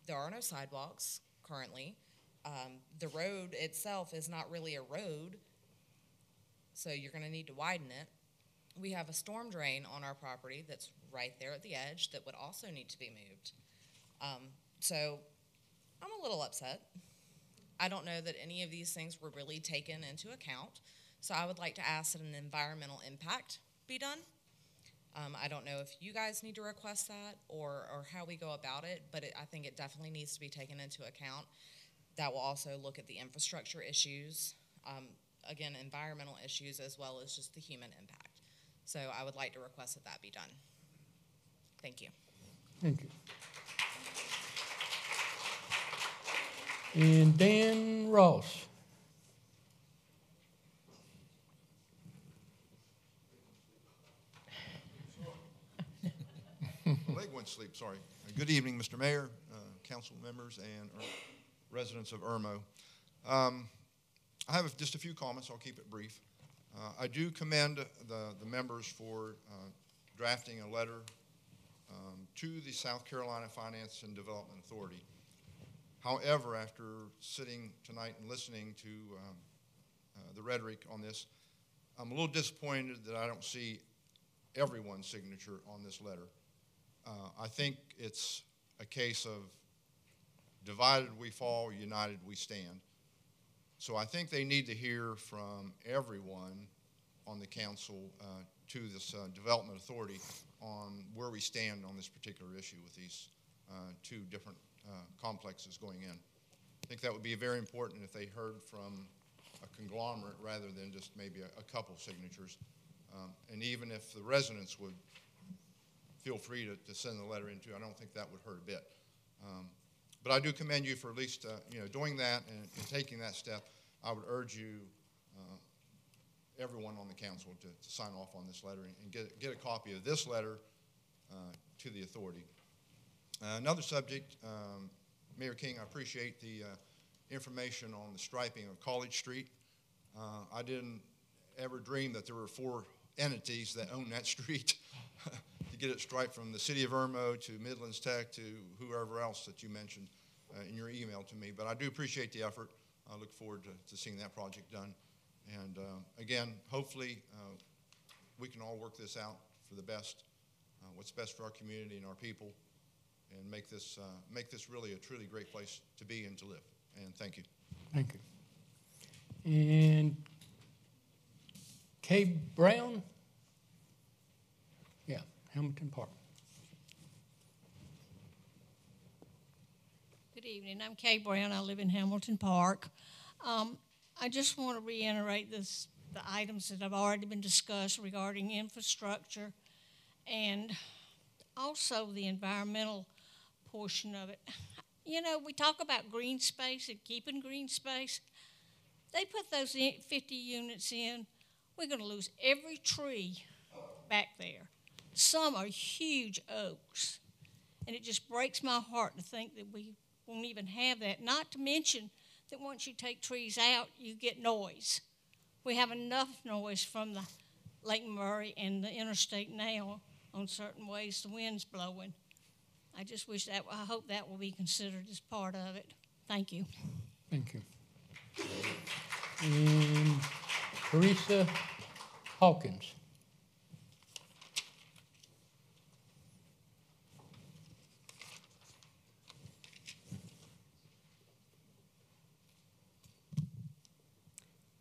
Speaker 17: there are no sidewalks currently. The road itself is not really a road, so you're going to need to widen it. We have a storm drain on our property that's right there at the edge that would also need to be moved. So I'm a little upset. I don't know that any of these things were really taken into account, so I would like to ask that an environmental impact be done. I don't know if you guys need to request that or how we go about it, but I think it definitely needs to be taken into account. That will also look at the infrastructure issues, again, environmental issues, as well as just the human impact. So I would like to request that that be done. Thank you.
Speaker 3: Thank you. And Dan Ross.
Speaker 18: Leg went to sleep, sorry. Good evening, Mr. Mayor, council members, and residents of Irmo. I have just a few comments. I'll keep it brief. I do commend the members for drafting a letter to the South Carolina Finance and Development Authority. However, after sitting tonight and listening to the rhetoric on this, I'm a little disappointed that I don't see everyone's signature on this letter. I think it's a case of divided we fall, united we stand. So I think they need to hear from everyone on the council to this development authority on where we stand on this particular issue with these two different complexes going in. think that would be very important if they heard from a conglomerate rather than just maybe a couple signatures. And even if the residents would feel free to send the letter in too, I don't think that would hurt a bit. But I do commend you for at least doing that and taking that step. I would urge you, everyone on the council, to sign off on this letter and get a copy of this letter to the authority. Another subject, Mayor King, I appreciate the information on the striping of College Street. I didn't ever dream that there were 4 entities that own that street to get it striped, from the city of Irmo to Midlands Tech to whoever else that you mentioned in your email to me. But I do appreciate the effort. I look forward to seeing that project done. And again, hopefully we can all work this out for the best, what's best for our community and our people, and make this really a truly great place to be and to live. And thank you.
Speaker 3: Thank you. And Kay Brown? Yeah, Hamilton Park.
Speaker 19: Good evening. I'm Kay Brown. I live in Hamilton Park. I just want to reiterate the items that have already been discussed regarding infrastructure and also the environmental portion of it. You know, we talk about green space and keeping green space. They put those 50 units in, we're going to lose every tree back there. Some are huge oaks, and it just breaks my heart to think that we won't even have that. Not to mention that once you take trees out, you get noise. We have enough noise from the Lake Murray and the interstate now on certain ways the wind's blowing. I just wish that, I hope that will be considered as part of it. Thank you.
Speaker 3: Thank you. And Teresa Hawkins.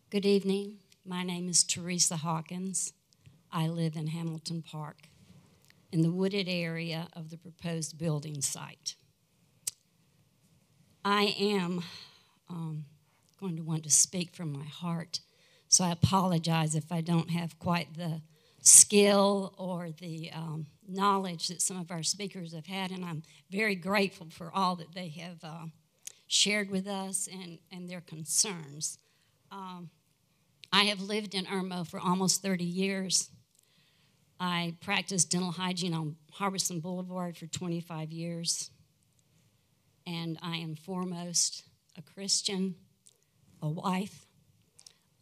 Speaker 20: Good evening. My name is Teresa Hawkins. I live in Hamilton Park, in the wooded area of the proposed building site. I am going to want to speak from my heart, so I apologize if I don't have quite the skill or the knowledge that some of our speakers have had, and I'm very grateful for all that they have shared with us and their concerns. I have lived in Irmo for almost 30 years. I practiced dental hygiene on Harbison Boulevard for 25 years. And I am foremost a Christian, a wife,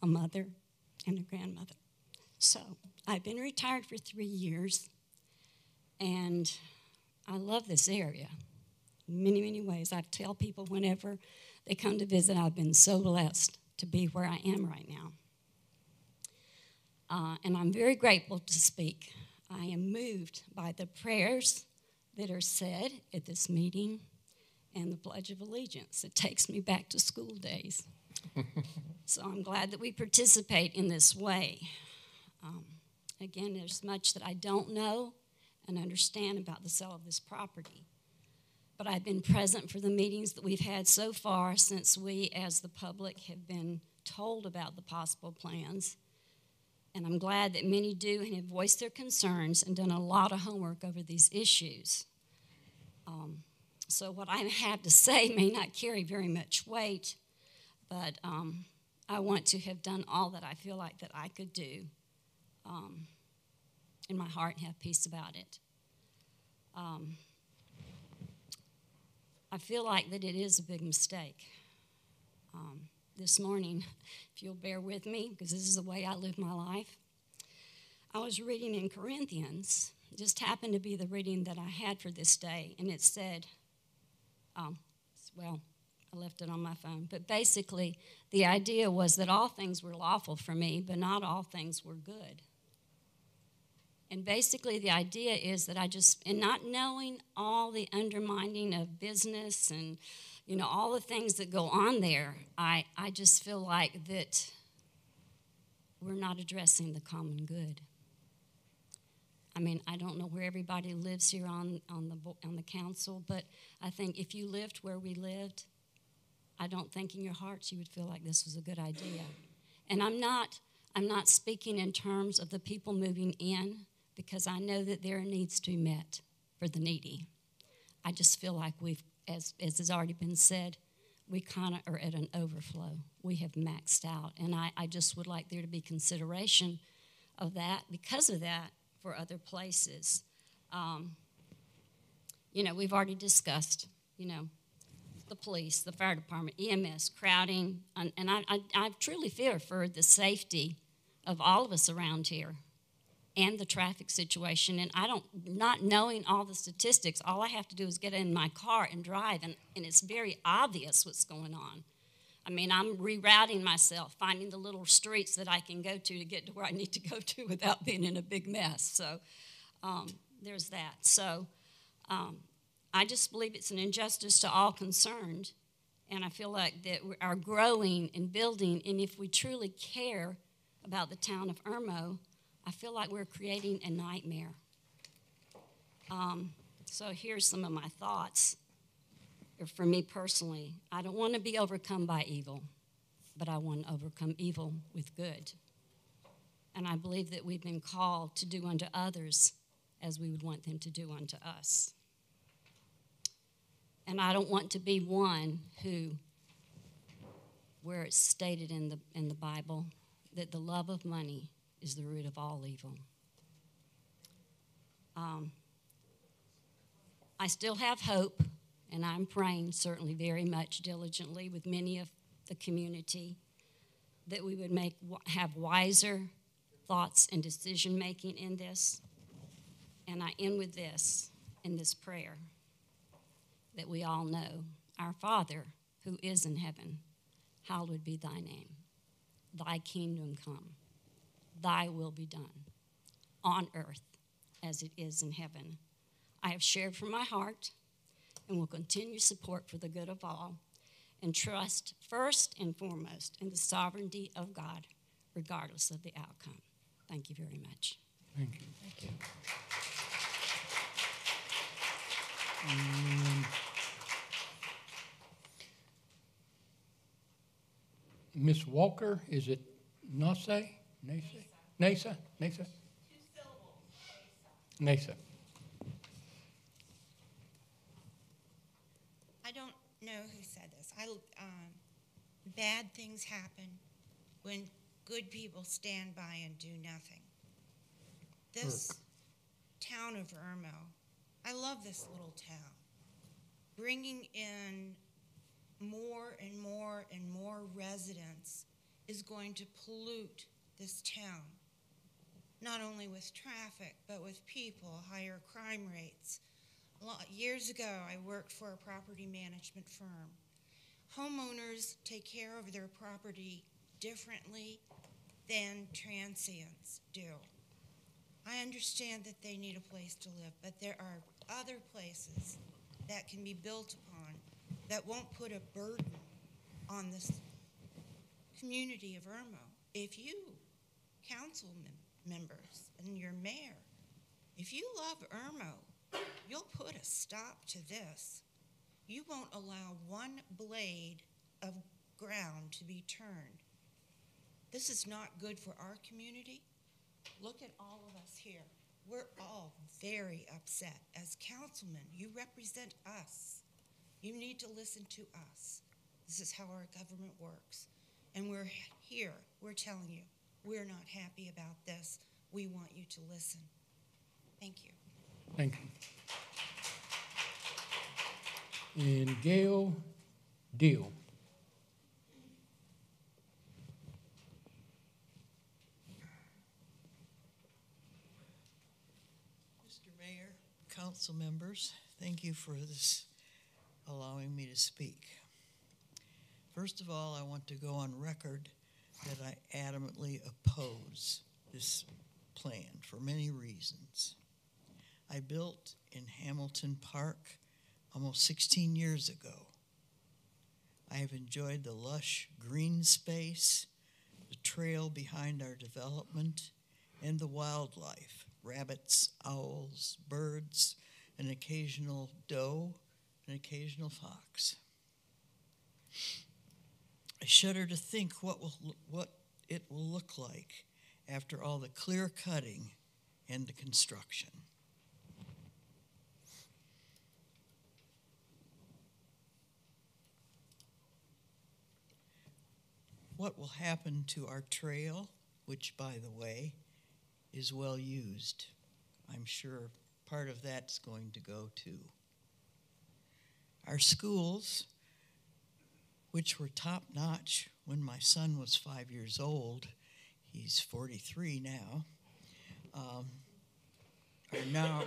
Speaker 20: a mother, and a grandmother. So I've been retired for 3 years, and I love this area in many, many ways. I tell people whenever they come to visit, I've been so blessed to be where I am right now. And I'm very grateful to speak. I am moved by the prayers that are said at this meeting and the Pledge of Allegiance. It takes me back to school days. So I'm glad that we participate in this way. Again, there's much that I don't know and understand about the sale of this property. But I've been present for the meetings that we've had so far since we, as the public, have been told about the possible plans. And I'm glad that many do and have voiced their concerns and done a lot of homework over these issues. So what I have to say may not carry very much weight, but I want to have done all that I feel like that I could do in my heart and have peace about it. I feel like that it is a big mistake. This morning, if you'll bear with me, because this is the way I live my life, I was reading in Corinthians. It just happened to be the reading that I had for this day, and it said, well, I left it on my phone, but basically the idea was that all things were lawful for me, but not all things were good. And basically the idea is that and not knowing all the undermining of business and all the things that go on there, I just feel like that we're not addressing the common good. I mean, I don't know where everybody lives here on the council, but I think if you lived where we lived, I don't think in your hearts you would feel like this was a good idea. And I'm not speaking in terms of the people moving in, because I know that there are needs to be met for the needy. I just feel like we've, as has already been said, we kind of are at an overflow. We have maxed out. And I just would like there to be consideration of that, because of that, for other places. We've already discussed, the police, the fire department, EMS, crowding, and I truly fear for the safety of all of us around here and the traffic situation. And not knowing all the statistics, all I have to do is get in my car and drive, and it's very obvious what's going on. I mean, I'm rerouting myself, finding the little streets that I can go to get to where I need to go to without being in a big mess. So there's that. So I just believe it's an injustice to all concerned, and I feel like that we are growing and building, and if we truly care about the town of Irmo, I feel like we're creating a nightmare. So here's some of my thoughts. For me personally, I don't want to be overcome by evil, but I want to overcome evil with good. And I believe that we've been called to do unto others as we would want them to do unto us. And I don't want to be one who, where it's stated in the Bible, that the love of money is the root of all evil. I still have hope, and I'm praying certainly very much diligently with many of the community that we would have wiser thoughts and decision-making in this. And I end with this, in this prayer, that we all know. Our Father, who is in heaven, hallowed be thy name. Thy kingdom come. Thy will be done on earth as it is in heaven. I have shared from my heart and will continue support for the good of all, and trust first and foremost in the sovereignty of God, regardless of the outcome. Thank you very much.
Speaker 3: Thank you.
Speaker 6: Thank you.
Speaker 3: Miss Walker, is it Nasa? Nasa? Nasa.
Speaker 21: I don't know who said this. Bad things happen when good people stand by and do nothing. This town of Irmo, I love this little town. Bringing in more and more and more residents is going to pollute this town, not only with traffic, but with people, higher crime rates. Years ago, I worked for a property management firm. Homeowners take care of their property differently than transients do. I understand that they need a place to live, but there are other places that can be built upon that won't put a burden on this community of Irmo. If you, council members and your mayor, if you love Irmo, you'll put a stop to this. You won't allow one blade of ground to be turned. This is not good for our community. Look at all of us here. We're all very upset. As councilmen, you represent us. You need to listen to us. This is how our government works. And we're here. We're telling you, we're not happy about this. We want you to listen. Thank you.
Speaker 3: Thank you. And Gail Deal.
Speaker 22: Mr. Mayor, council members, thank you for this, allowing me to speak. First of all, I want to go on record that I adamantly oppose this plan for many reasons. I built in Hamilton Park almost 16 years ago. I have enjoyed the lush green space, the trail behind our development, and the wildlife, rabbits, owls, birds, an occasional doe, an occasional fox. I shudder to think what it will look like after all the clear cutting and the construction. What will happen to our trail, which, by the way, is well used? I'm sure part of that's going to go too. Our schools, which were top-notch when my son was 5 years old, he's 43 now, are now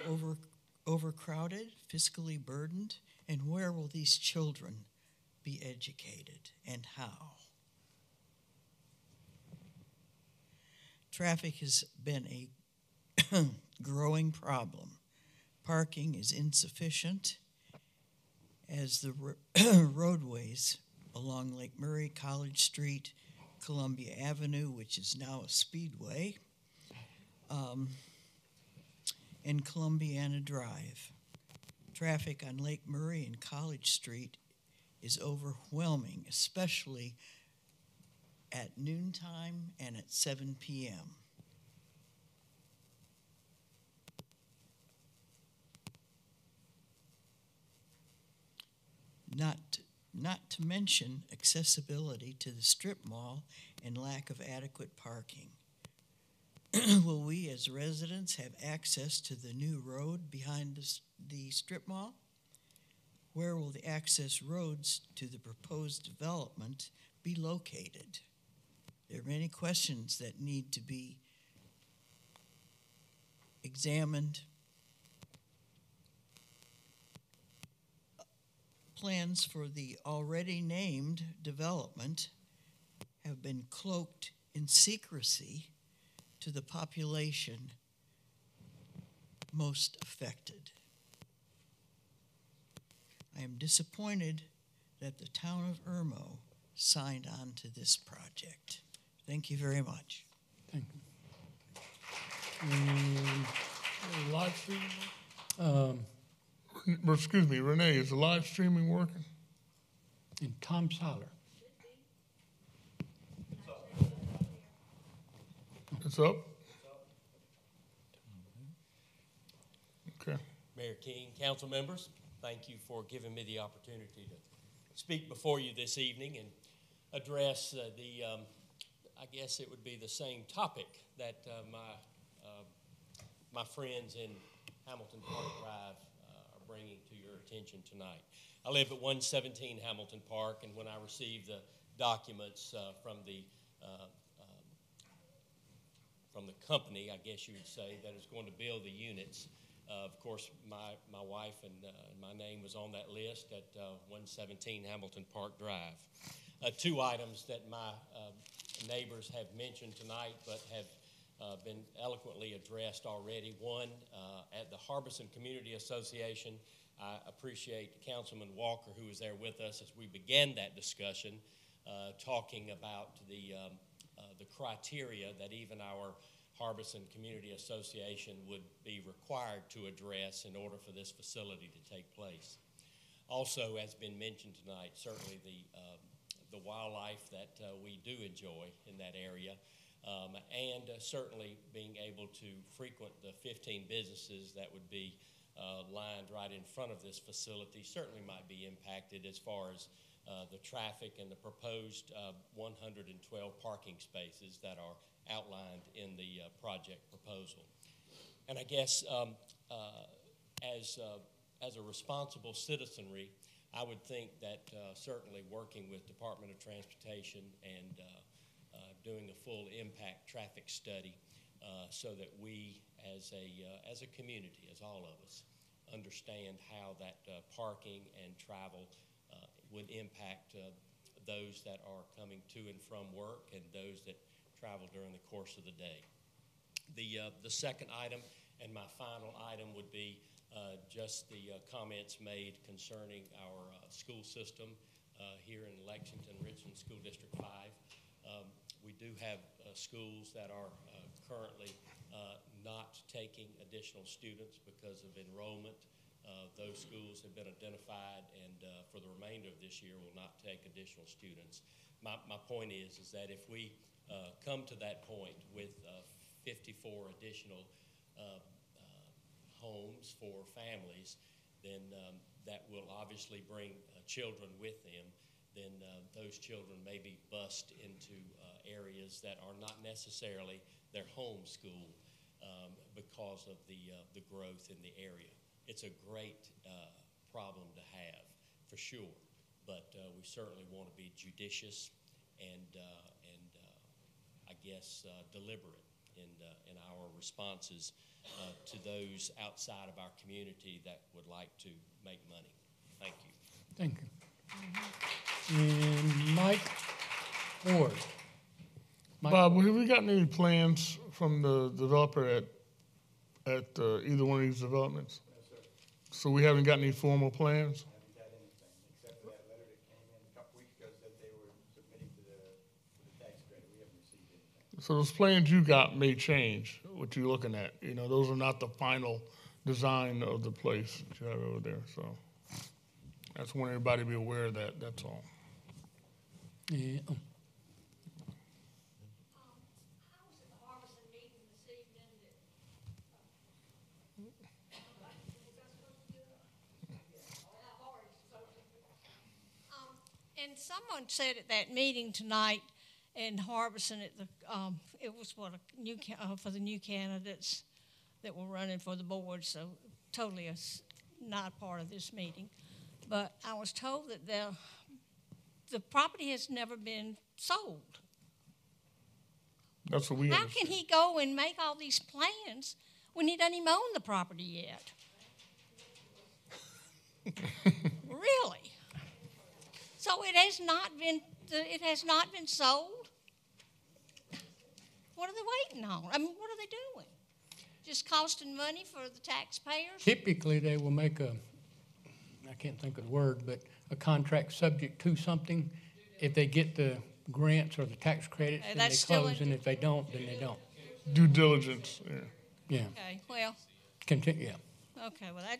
Speaker 22: overcrowded, fiscally burdened, and where will these children be educated and how? Traffic has been a growing problem. Parking is insufficient as the roadways along Lake Murray, College Street, Columbia Avenue, which is now a speedway, and Columbiana Drive. Traffic on Lake Murray and College Street is overwhelming, especially at noontime and at 7 p.m. Not to mention accessibility to the strip mall and lack of adequate parking. Will we as residents have access to the new road behind the strip mall? Where will the access roads to the proposed development be located? There are many questions that need to be examined. Plans for the already named development have been cloaked in secrecy to the population most affected. I am disappointed that the town of Irmo signed on to this project. Thank you very much.
Speaker 3: Thank you.
Speaker 2: Live streaming? Excuse me, Renee, is the live streaming working?
Speaker 3: And Tom Siler.
Speaker 2: It's up? Okay.
Speaker 7: Mayor King, council members, thank you for giving me the opportunity to speak before you this evening and address I guess it would be the same topic that my friends in Hamilton Park Drive are bringing to your attention tonight. I live at 117 Hamilton Park, and when I received the documents from the company, I guess you would say, that is going to build the units, of course, my wife and my name was on that list at 117 Hamilton Park Drive. Two items that my neighbors have mentioned tonight but have been eloquently addressed already. One, at the Harbison Community Association, I appreciate Councilman Walker, who was there with us as we began that discussion, talking about the criteria that even our Harbison Community Association would be required to address in order for this facility to take place. Also, as been mentioned tonight, certainly the wildlife that we do enjoy in that area, and certainly being able to frequent the 15 businesses that would be lined right in front of this facility certainly might be impacted as far as the traffic and the proposed 112 parking spaces that are outlined in the project proposal. And I guess as a responsible citizenry, I would think that certainly working with Department of Transportation and doing a full impact traffic study so that we as a community, as all of us, understand how that parking and travel would impact those that are coming to and from work and those that travel during the course of the day. The second item and my final item would be just the comments made concerning our school system here in Lexington, Richland School District 5. We do have schools that are currently not taking additional students because of enrollment Those schools have been identified, and for the remainder of this year will not take additional students. My point is that if we come to that point with 54 additional homes for families, then that will obviously bring children with them. Then those children may be bused into areas that are not necessarily their home school because of the growth in the area. It's a great problem to have, for sure, but we certainly want to be judicious and I guess deliberate in our responses to those outside of our community that would like to make money. Thank you.
Speaker 3: Thank you. And Mike Ward.
Speaker 2: Bob, have we gotten any plans from the developer at either one of these developments?
Speaker 5: No, sir.
Speaker 2: So we haven't got any formal plans?
Speaker 5: Haven't got anything, except for that letter that came in a couple weeks ago that they were submitting for the tax credit. We haven't received anything.
Speaker 2: So those plans you got may change, what you're looking at. You know, those are not the final design of the place that you have over there. So I just want everybody to be aware of that, that's all.
Speaker 3: Yeah.
Speaker 19: And someone said at that meeting tonight in Harbison, at the, it was what for the new candidates that were running for the board. So totally not part of this meeting. But I was told that the property has never been sold.
Speaker 2: That's what we
Speaker 19: How can he go and make all these plans when he doesn't even own the property yet? Really? So it has not been sold? What are they waiting on? I mean, what are they doing? Just costing money for the taxpayers?
Speaker 3: Typically, they will make I can't think of the word, but a contract subject to something. If they get the grants or the tax credits, then they close, and if they don't, then they don't.
Speaker 2: Due diligence, yeah.
Speaker 3: Yeah.
Speaker 19: Okay, well.
Speaker 3: Continue, yeah.
Speaker 19: Okay, well, that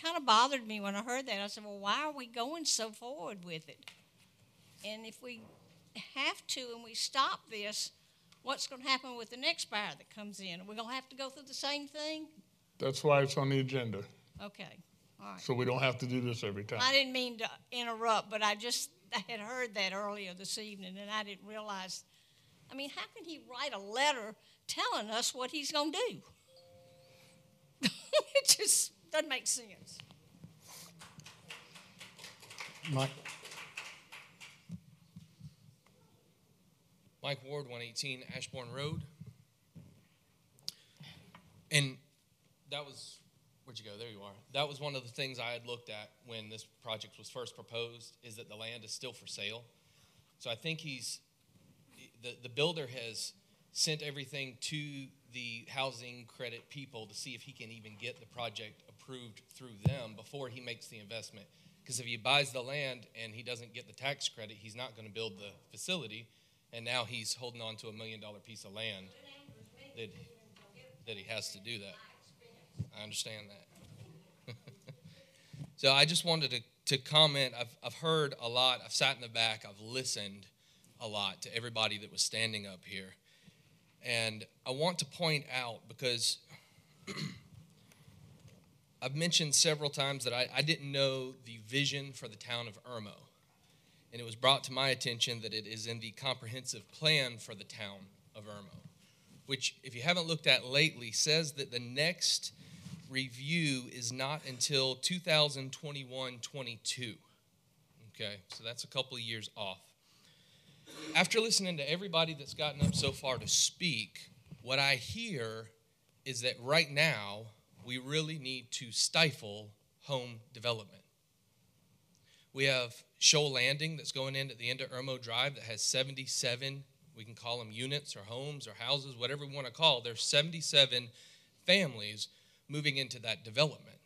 Speaker 19: kind of bothered me when I heard that. I said, well, why are we going so forward with it? And if we have to and we stop this, what's going to happen with the next buyer that comes in? Are we going to have to go through the same thing?
Speaker 2: That's why it's on the agenda.
Speaker 19: Okay, all right.
Speaker 2: So we don't have to do this every time.
Speaker 19: I didn't mean to interrupt, but I had heard that earlier this evening, and I didn't realize. I mean, how can he write a letter telling us what he's going to do? It just doesn't make sense.
Speaker 3: Mike.
Speaker 8: Mike Ward, 118 Ashbourne Road. And that was, where'd you go? There you are. That was one of the things I had looked at when this project was first proposed, is that the land is still for sale. So I think the builder has sent everything to the housing credit people to see if he can even get the project approved through them before he makes the investment. Because if he buys the land and he doesn't get the tax credit, he's not going to build the facility. And now he's holding on to $1 million piece of land that he has to do that. I understand that. So I just wanted to comment. I've heard a lot. I've sat in the back. I've listened a lot to everybody that was standing up here. And I want to point out, because I've mentioned several times that I didn't know the vision for the town of Irmo. And it was brought to my attention that it is in the comprehensive plan for the town of Irmo, which, if you haven't looked at lately, says that the next review is not until 2021-22. Okay, so that's a couple of years off. After listening to everybody that's gotten up so far to speak, what I hear is that right now we really need to stifle home development. We have Shoal Landing that's going in at the end of Irmo Drive that has 77, we can call them units or homes or houses, whatever we want to call it. There's 77 families moving into that development.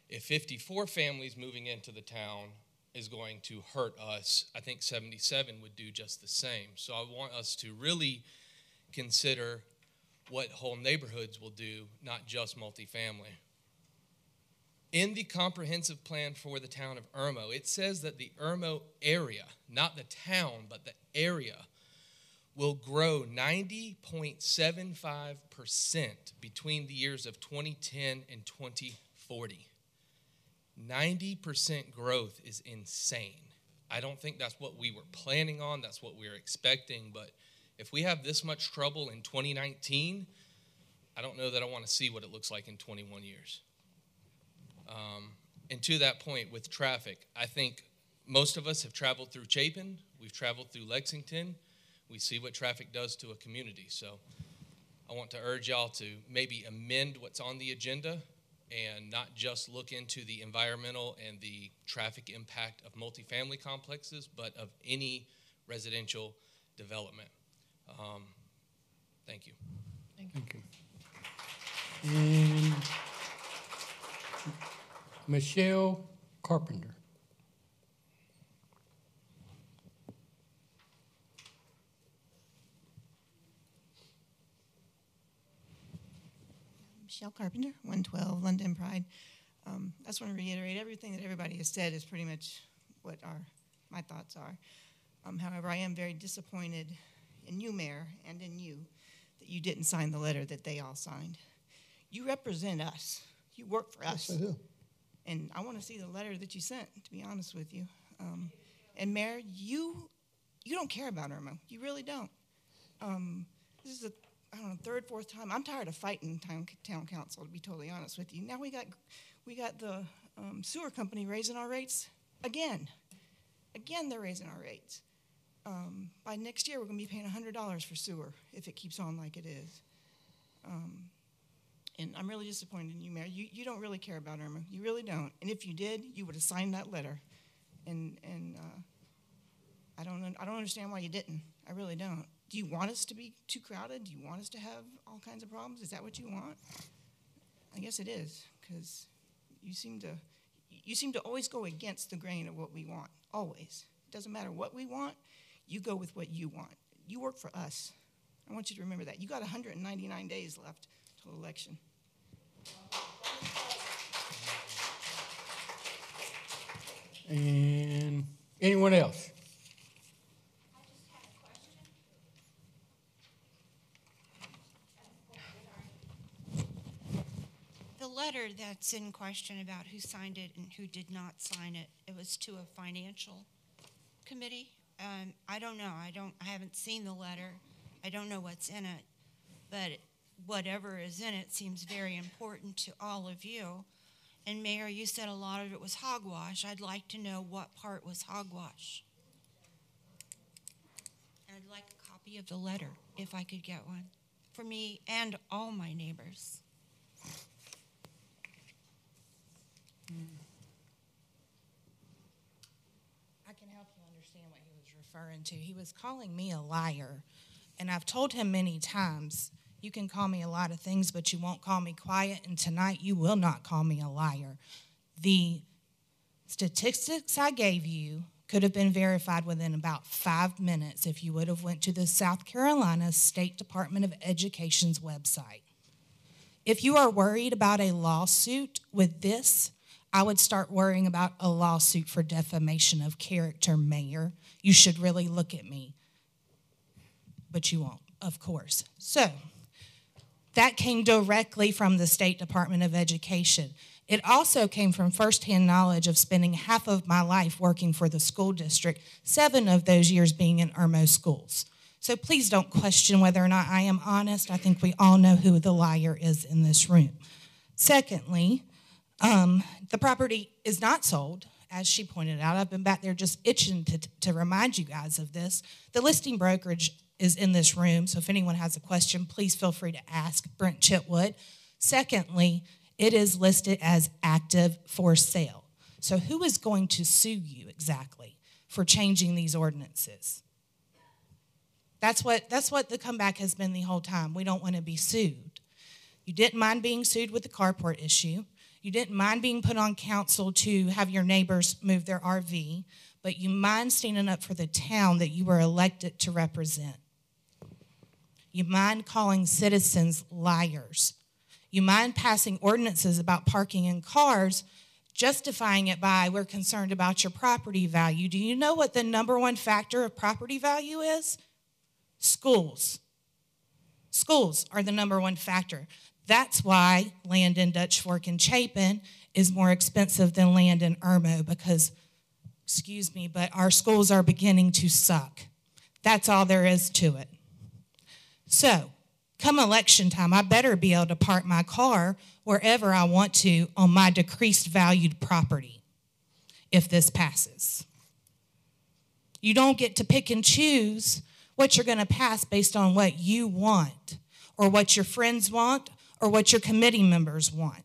Speaker 8: If 54 families moving into the town is going to hurt us, I think 77 would do just the same. So I want us to really consider what whole neighborhoods will do, not just multifamily. in the comprehensive plan for the town of Irmo, it says that the Irmo area, not the town, but the area, will grow 90.75% between the years of 2010 and 2040. 90% growth is insane. I don't think that's what we were planning on. That's what we were expecting. But if we have this much trouble in 2019, I don't know that I want to see what it looks like in 21 years. And to that point with traffic, I think most of us have traveled through Chapin. We've traveled through Lexington. We see what traffic does to a community. So I want to urge y'all to maybe amend what's on the agenda and not just look into the environmental and the traffic impact of multifamily complexes, but of any residential development. Thank you.
Speaker 3: Thank you. And Michelle Carpenter.
Speaker 9: Michelle Carpenter, 112 London Pride. I just want to reiterate everything that everybody has said is pretty much what my thoughts are. However, I am very disappointed in you, Mayor, and in you, that you didn't sign the letter that they all signed. You represent us. You work for us.
Speaker 4: Yes, I do.
Speaker 9: And I want to see the letter that you sent, to be honest with you. And Mayor, you don't care about Irmo. You really don't. This is the third, fourth time. I'm tired of fighting town council, to be totally honest with you. Now we got the sewer company raising our rates again. Again, they're raising our rates. By next year, we're going to be paying $100 for sewer if it keeps on like it is. And I'm really disappointed in you, Mayor. You don't really care about Irmo. You really don't. And if you did, you would have signed that letter. And I don't understand why you didn't. I really don't. Do you want us to be too crowded? Do you want us to have all kinds of problems? Is that what you want? I guess it is, because you seem to always go against the grain of what we want. Always. It doesn't matter what we want. You go with what you want. You work for us. I want you to remember that. You got 199 days left till election.
Speaker 3: And anyone else?
Speaker 21: The letter that's in question about who signed it and who did not sign it, it was to a financial committee. I don't know. I haven't seen the letter. I don't know what's in it. But whatever is in it seems very important to all of you. And Mayor, you said a lot of it was hogwash. I'd like to know what part was hogwash. And I'd like a copy of the letter, if I could get one, for me and all my neighbors.
Speaker 10: I can help you understand what he was referring to. He was calling me a liar, and I've told him many times, you can call me a lot of things, but you won't call me quiet, and tonight you will not call me a liar. The statistics I gave you could have been verified within about 5 minutes if you would have went to the South Carolina State Department of Education's website. If you are worried about a lawsuit with this, I would start worrying about a lawsuit for defamation of character, Mayor. You should really look at me. But you won't, of course. So, that came directly from the State Department of Education. It also came from firsthand knowledge of spending half of my life working for the school district, 7 of those years being in Irmo schools. So please don't question whether or not I am honest. I think we all know who the liar is in this room. Secondly, the property is not sold, as she pointed out. I've been back there just itching to remind you guys of this. The listing brokerage is in this room, so if anyone has a question, please feel free to ask Brent Chitwood. Secondly, it is listed as active for sale. So who is going to sue you exactly for changing these ordinances? That's what the comeback has been the whole time. We don't want to be sued. You didn't mind being sued with the carport issue. You didn't mind being put on council to have your neighbors move their RV, but you mind standing up for the town that you were elected to represent. You mind calling citizens liars. You mind passing ordinances about parking in cars, justifying it by, we're concerned about your property value. Do you know what the number one factor of property value is? Schools. Schools are the number one factor. That's why land in Dutch Fork and Chapin is more expensive than land in Irmo, because, excuse me, but our schools are beginning to suck. That's all there is to it. So, come election time, I better be able to park my car wherever I want to on my decreased valued property if this passes. You don't get to pick and choose what you're going to pass based on what you want or what your friends want or what your committee members want.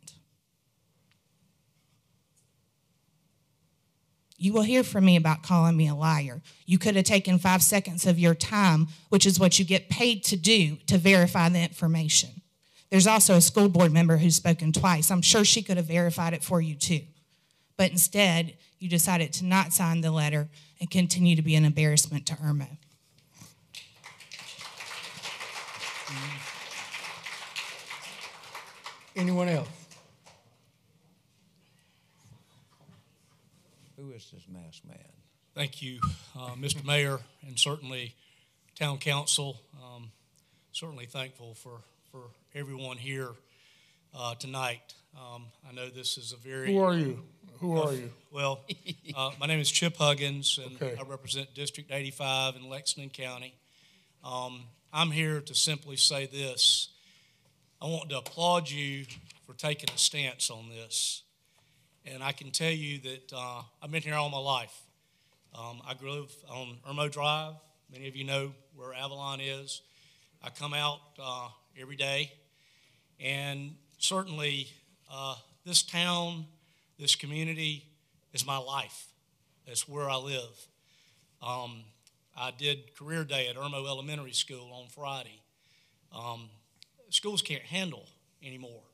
Speaker 10: You will hear from me about calling me a liar. You could have taken 5 seconds of your time, which is what you get paid to do, to verify the information. There's also a school board member who's spoken twice. I'm sure she could have verified it for you too. But instead, you decided to not sign the letter and continue to be an embarrassment to Irmo.
Speaker 3: Anyone else?
Speaker 1: Who is this masked man?
Speaker 11: Thank you, Mr. Mayor, and certainly Town Council. Certainly thankful for everyone here tonight. I know this is a very...
Speaker 2: Who are you? Who are you?
Speaker 11: Well, my name is Chip Huggins, and
Speaker 2: Okay.
Speaker 11: I represent District 85 in Lexington County. I'm here to simply say this. I want to applaud you for taking a stance on this. And I can tell you that I've been here all my life. I grew up on Irmo Drive. Many of you know where Avalon is. I come out every day. And certainly this town, this community is my life. It's where I live. I did career day at Irmo Elementary School on Friday. Schools can't handle anymore.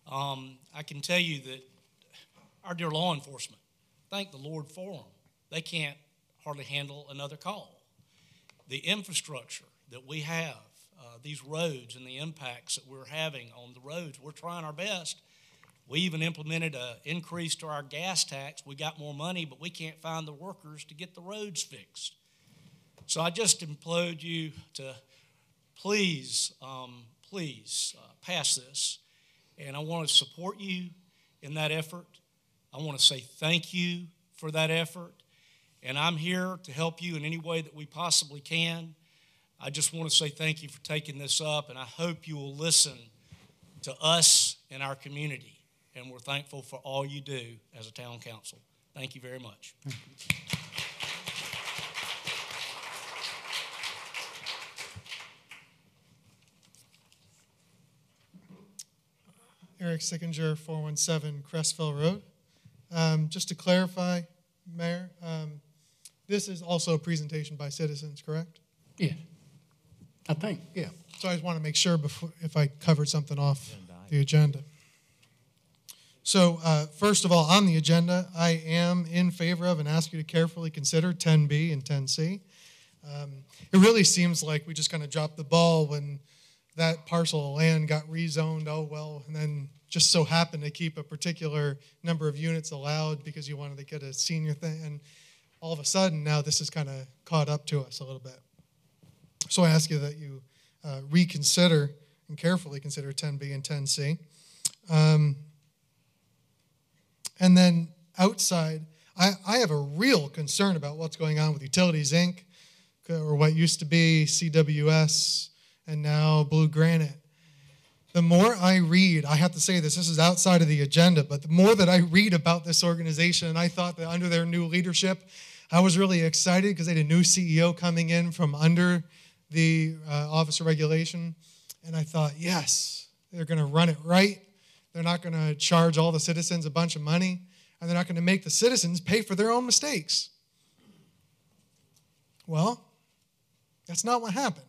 Speaker 11: I can tell you that our dear law enforcement, thank the Lord for them. They can't hardly handle another call. The infrastructure that we have, these roads and the impacts that we're having on the roads, we're trying our best. We even implemented an increase to our gas tax. We got more money, but we can't find the workers to get the roads fixed. So I just implode you to please pass this. And I want to support you in that effort. I want to say thank you for that effort, and I'm here to help you in any way that we possibly can. I just want to say thank you for taking this up, and I hope you will listen to us and our community, and we're thankful for all you do as a town council. Thank you very much.
Speaker 13: Eric Sickinger, 417 Crestville Road. Just to clarify, Mayor, this is also a presentation by citizens, correct?
Speaker 3: Yeah, I think, yeah.
Speaker 13: So I just want to make sure before, if I covered something off the agenda. So first of all, on the agenda, I am in favor of and ask you to carefully consider 10B and 10C. It really seems like we just kind of dropped the ball when that parcel of land got rezoned, oh well, and then just so happened to keep a particular number of units allowed because you wanted to get a senior thing, and all of a sudden now this is kind of caught up to us a little bit. So I ask you that you reconsider and carefully consider 10B and 10C. And then outside, I have a real concern about what's going on with Utilities, Inc., or what used to be CWS, and now Blue Granite. The more I read, I have to say this is outside of the agenda, but the more that I read about this organization, and I thought that under their new leadership, I was really excited because they had a new CEO coming in from under the Office of Regulation, and I thought, yes, they're going to run it right. They're not going to charge all the citizens a bunch of money, and they're not going to make the citizens pay for their own mistakes. Well, that's not what happened.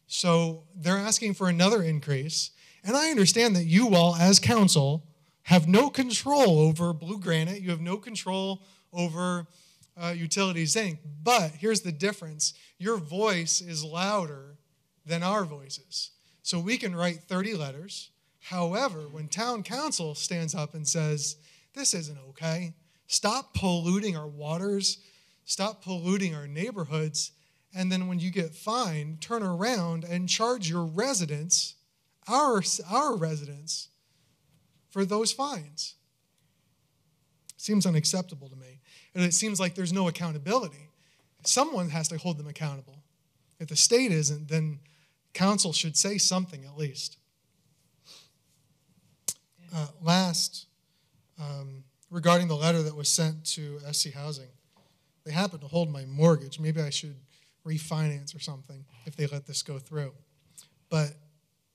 Speaker 13: So they're asking for another increase. And I understand that you all, as council, have no control over Blue Granite. You have no control over Utilities, Inc. But here's the difference. Your voice is louder than our voices. So we can write 30 letters. However, when town council stands up and says, this isn't okay. Stop polluting our waters. Stop polluting our neighborhoods. And then when you get fined, turn around and charge your residents, our residents, for those fines. Seems unacceptable to me. And it seems like there's no accountability. Someone has to hold them accountable. If the state isn't, then council should say something at least. Last, regarding the letter that was sent to SC Housing, they happen to hold my mortgage. Maybe I should refinance or something if they let this go through. But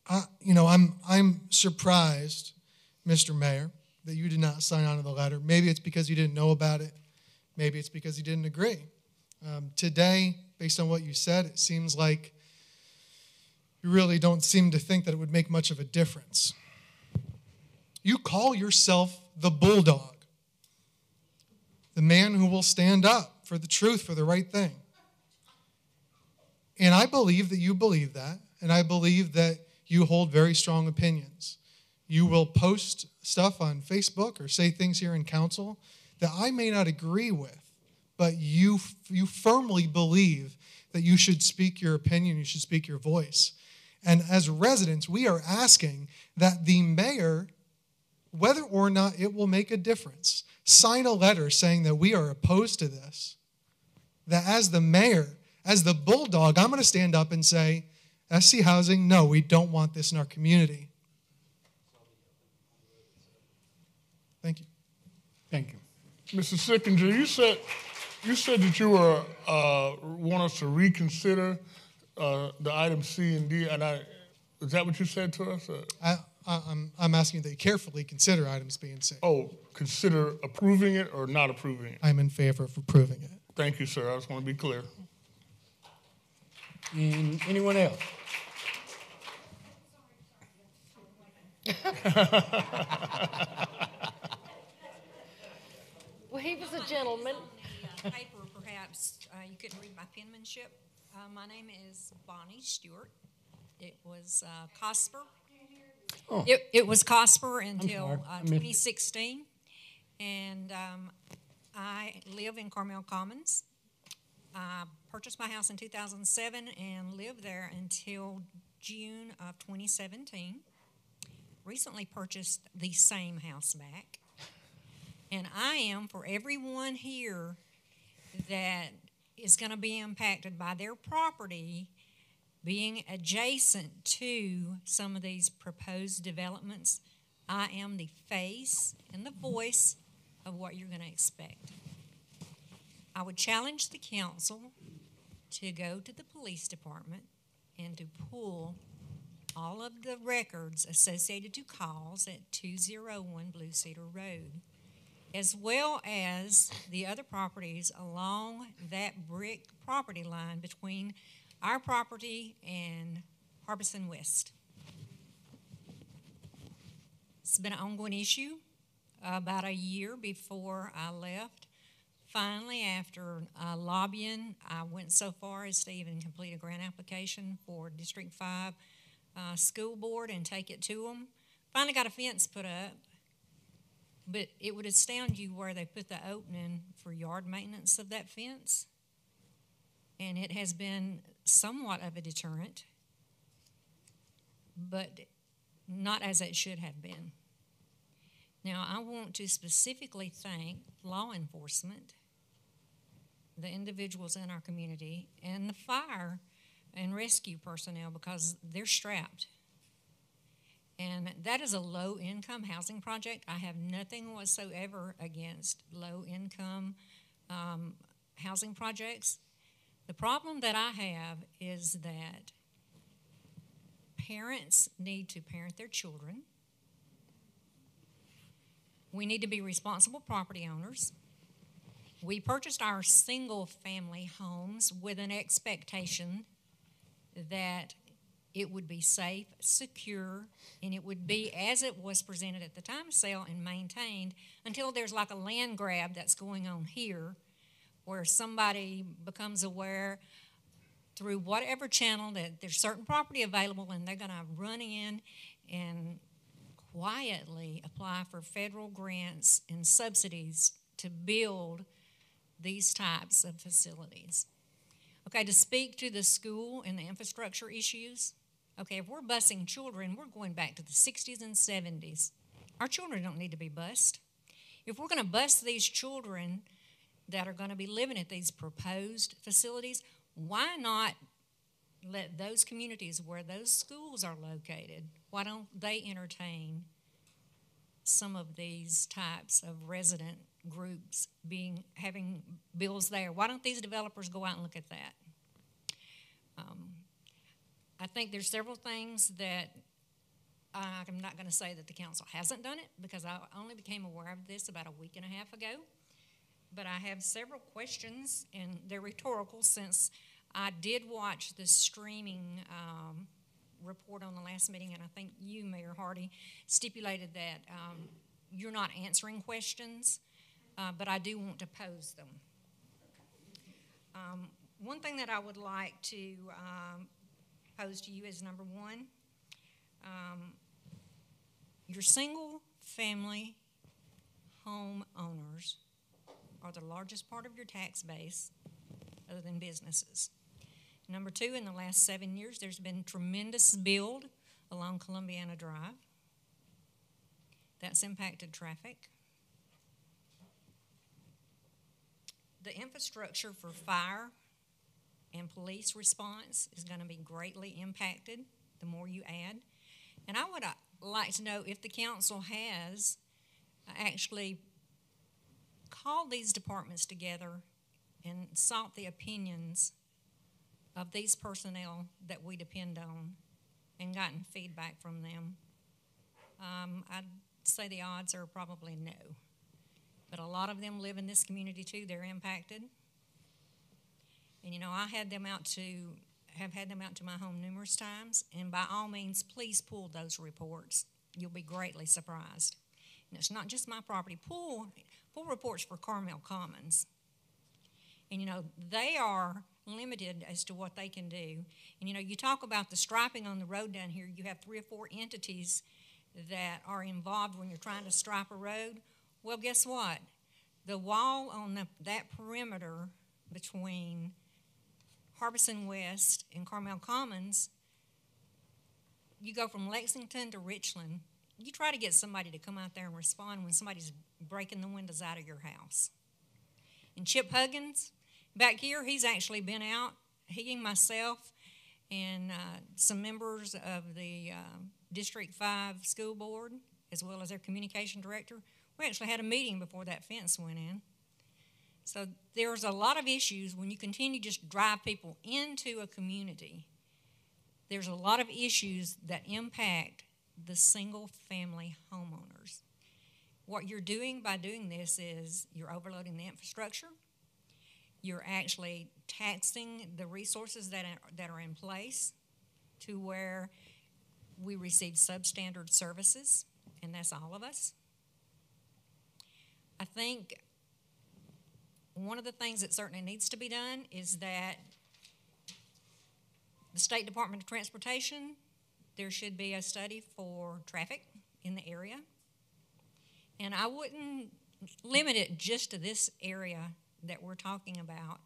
Speaker 13: I'm surprised, Mr. Mayor, that you did not sign on to the letter. Maybe it's because you didn't know about it. Maybe it's because you didn't agree. Today, based on what you said, it seems like you really don't seem to think that it would make much of a difference. You call yourself the bulldog, the man who will stand up for the truth, for the right thing. And I believe that you believe that, and I believe that you hold very strong opinions. You will post stuff on Facebook or say things here in council that I may not agree with, but you firmly believe that you should speak your opinion, you should speak your voice. And as residents, we are asking that the mayor, whether or not it will make a difference, sign a letter saying that we are opposed to this. That as the mayor, as the bulldog, I'm going to stand up and say, SC Housing, no, we don't want this in our community. Thank you.
Speaker 3: Thank you.
Speaker 2: Mr. Sickinger, you said that you were want us to reconsider the item C and D, and is that what you said to us?
Speaker 13: I'm asking that you carefully consider items B and C.
Speaker 2: Oh, consider approving it or not approving it?
Speaker 13: I'm in favor of approving it.
Speaker 2: Thank you, sir. I just want to be clear.
Speaker 3: And anyone else?
Speaker 6: Well, he was a gentleman.
Speaker 12: Paper, perhaps you couldn't read my penmanship. My name is Bonnie Stewart. It was Cosper.
Speaker 3: Oh.
Speaker 12: It was Cosper until
Speaker 3: 2016,
Speaker 12: and I live in Carmel Commons. I purchased my house in 2007 and lived there until June of 2017. Recently purchased the same house back. And I am, for everyone here that is going to be impacted by their property being adjacent to some of these proposed developments, I am the face and the voice of what you're going to expect. I would challenge the council to go to the police department and to pull all of the records associated to calls at 201 Blue Cedar Road, as well as the other properties along that brick property line between our property and Harbison West. It's been an ongoing issue. About a year before I left, finally, after lobbying, I went so far as to even complete a grant application for District 5 school board and take it to them. Finally got a fence put up, but it would astound you where they put the opening for yard maintenance of that fence. And it has been somewhat of a deterrent, but not as it should have been. Now, I want to specifically thank law enforcement, the individuals in our community, and the fire and rescue personnel, because they're strapped. And that is a low-income housing project. I have nothing whatsoever against low-income housing projects. The problem that I have is that parents need to parent their children. We need to be responsible property owners. We purchased our single-family homes with an expectation that it would be safe, secure, and it would be as it was presented at the time of sale and maintained until there's like a land grab that's going on here where somebody becomes aware through whatever channel that there's certain property available and they're going to run in and quietly apply for federal grants and subsidies to build these types of facilities. Okay, to speak to the school and the infrastructure issues, okay, if we're busing children, we're going back to the 60s and 70s. Our children don't need to be bused. If we're going to bus these children that are going to be living at these proposed facilities, why not let those communities where those schools are located, why don't they entertain some of these types of resident groups having bills there? Why don't these developers go out and look at that? I think there's several things that I'm not going to say that the council hasn't done it, because I only became aware of this about a week and a half ago. But I have several questions, and they're rhetorical, since I did watch the streaming report on the last meeting, and I think you, Mayor Hardy, stipulated that you're not answering questions, but I do want to pose them. One thing that I would like to pose to you is, number one, your single-family home owners are the largest part of your tax base, other than businesses. Number two, in the last 7 years, there's been tremendous build along Columbiana Drive. That's impacted traffic. The infrastructure for fire and police response is going to be greatly impacted the more you add. And I would like to know if the council has actually called these departments together and sought the opinions of these personnel that we depend on and gotten feedback from them. I'd say the odds are probably no. But a lot of them live in this community too. They're impacted. And you know, I have had them out to my home numerous times, and by all means, please pull those reports. You'll be greatly surprised. And it's not just my property. Pull reports for Carmel Commons. And you know, they are limited as to what they can do. And you know, you talk about the striping on the road down here. You have 3 or 4 entities that are involved when you're trying to stripe a road. Well, guess what? The wall on that perimeter between Harbison West and Carmel Commons, you go from Lexington to Richland, you try to get somebody to come out there and respond when somebody's breaking the windows out of your house. And Chip Huggins, back here, he's actually been out. He and myself and some members of the District 5 School Board, as well as their communication director, we actually had a meeting before that fence went in. So there's a lot of issues when you continue to just drive people into a community. There's a lot of issues that impact the single-family homeowners. What you're doing by doing this is you're overloading the infrastructure. You're actually taxing the resources that are in place to where we receive substandard services, and that's all of us. I think one of the things that certainly needs to be done is that the State Department of Transportation, there should be a study for traffic in the area. And I wouldn't limit it just to this area that we're talking about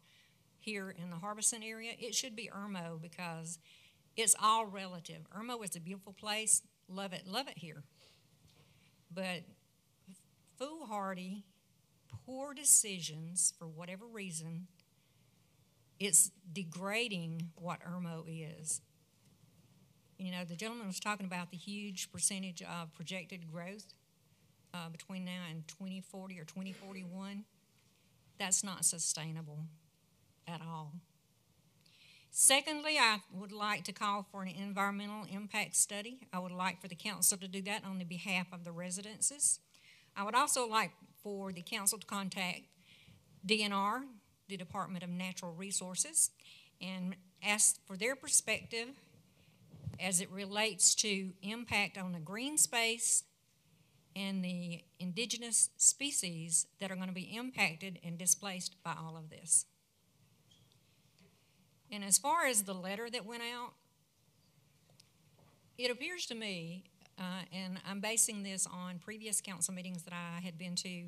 Speaker 12: here in the Harbison area. It should be Irmo, because it's all relative. Irmo is a beautiful place. Love it here. But foolhardy, poor decisions, for whatever reason, it's degrading what Irmo is. You know, the gentleman was talking about the huge percentage of projected growth between now and 2040 or 2041. That's not sustainable at all. Secondly, I would like to call for an environmental impact study. I would like for the council to do that on the behalf of the residences. I would also like for the council to contact DNR, the Department of Natural Resources, and ask for their perspective as it relates to impact on the green space and the indigenous species that are going to be impacted and displaced by all of this. And as far as the letter that went out, it appears to me and I'm basing this on previous council meetings that I had been to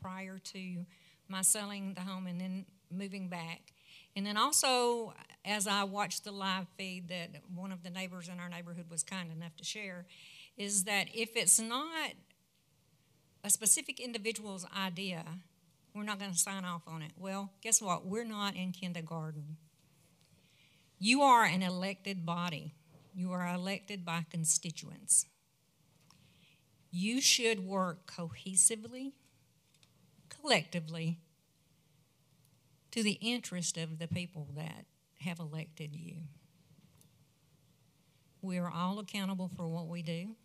Speaker 12: prior to my selling the home and then moving back. And then also, as I watched the live feed that one of the neighbors in our neighborhood was kind enough to share, is that if it's not a specific individual's idea, we're not going to sign off on it. Well, guess what? We're not in kindergarten. You are an elected body. You are elected by constituents. You should work cohesively, collectively, to the interest of the people that have elected you. We are all accountable for what we do,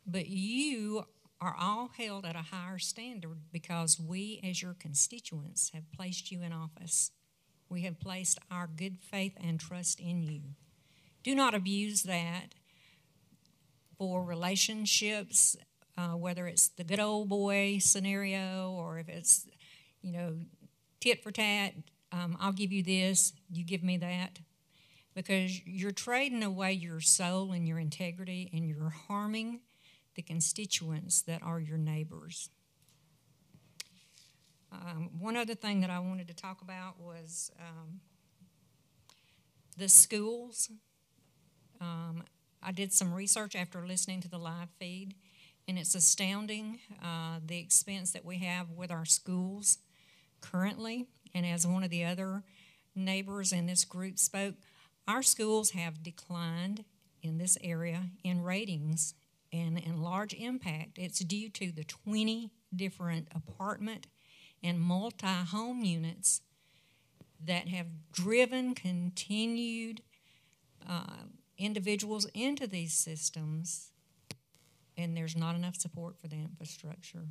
Speaker 12: but you are all held at a higher standard because we, as your constituents, have placed you in office. We have placed our good faith and trust in you. Do not abuse that for relationships, whether it's the good old boy scenario or if it's, tit for tat. I'll give you this, you give me that. Because you're trading away your soul and your integrity, and you're harming the constituents that are your neighbors. One other thing that I wanted to talk about was the schools. I did some research after listening to the live feed, and it's astounding the expense that we have with our schools currently. And as one of the other neighbors in this group spoke, our schools have declined in this area in ratings and in large impact. It's due to the 20 different apartment and multi-home units that have driven continued individuals into these systems, and there's not enough support for the infrastructure.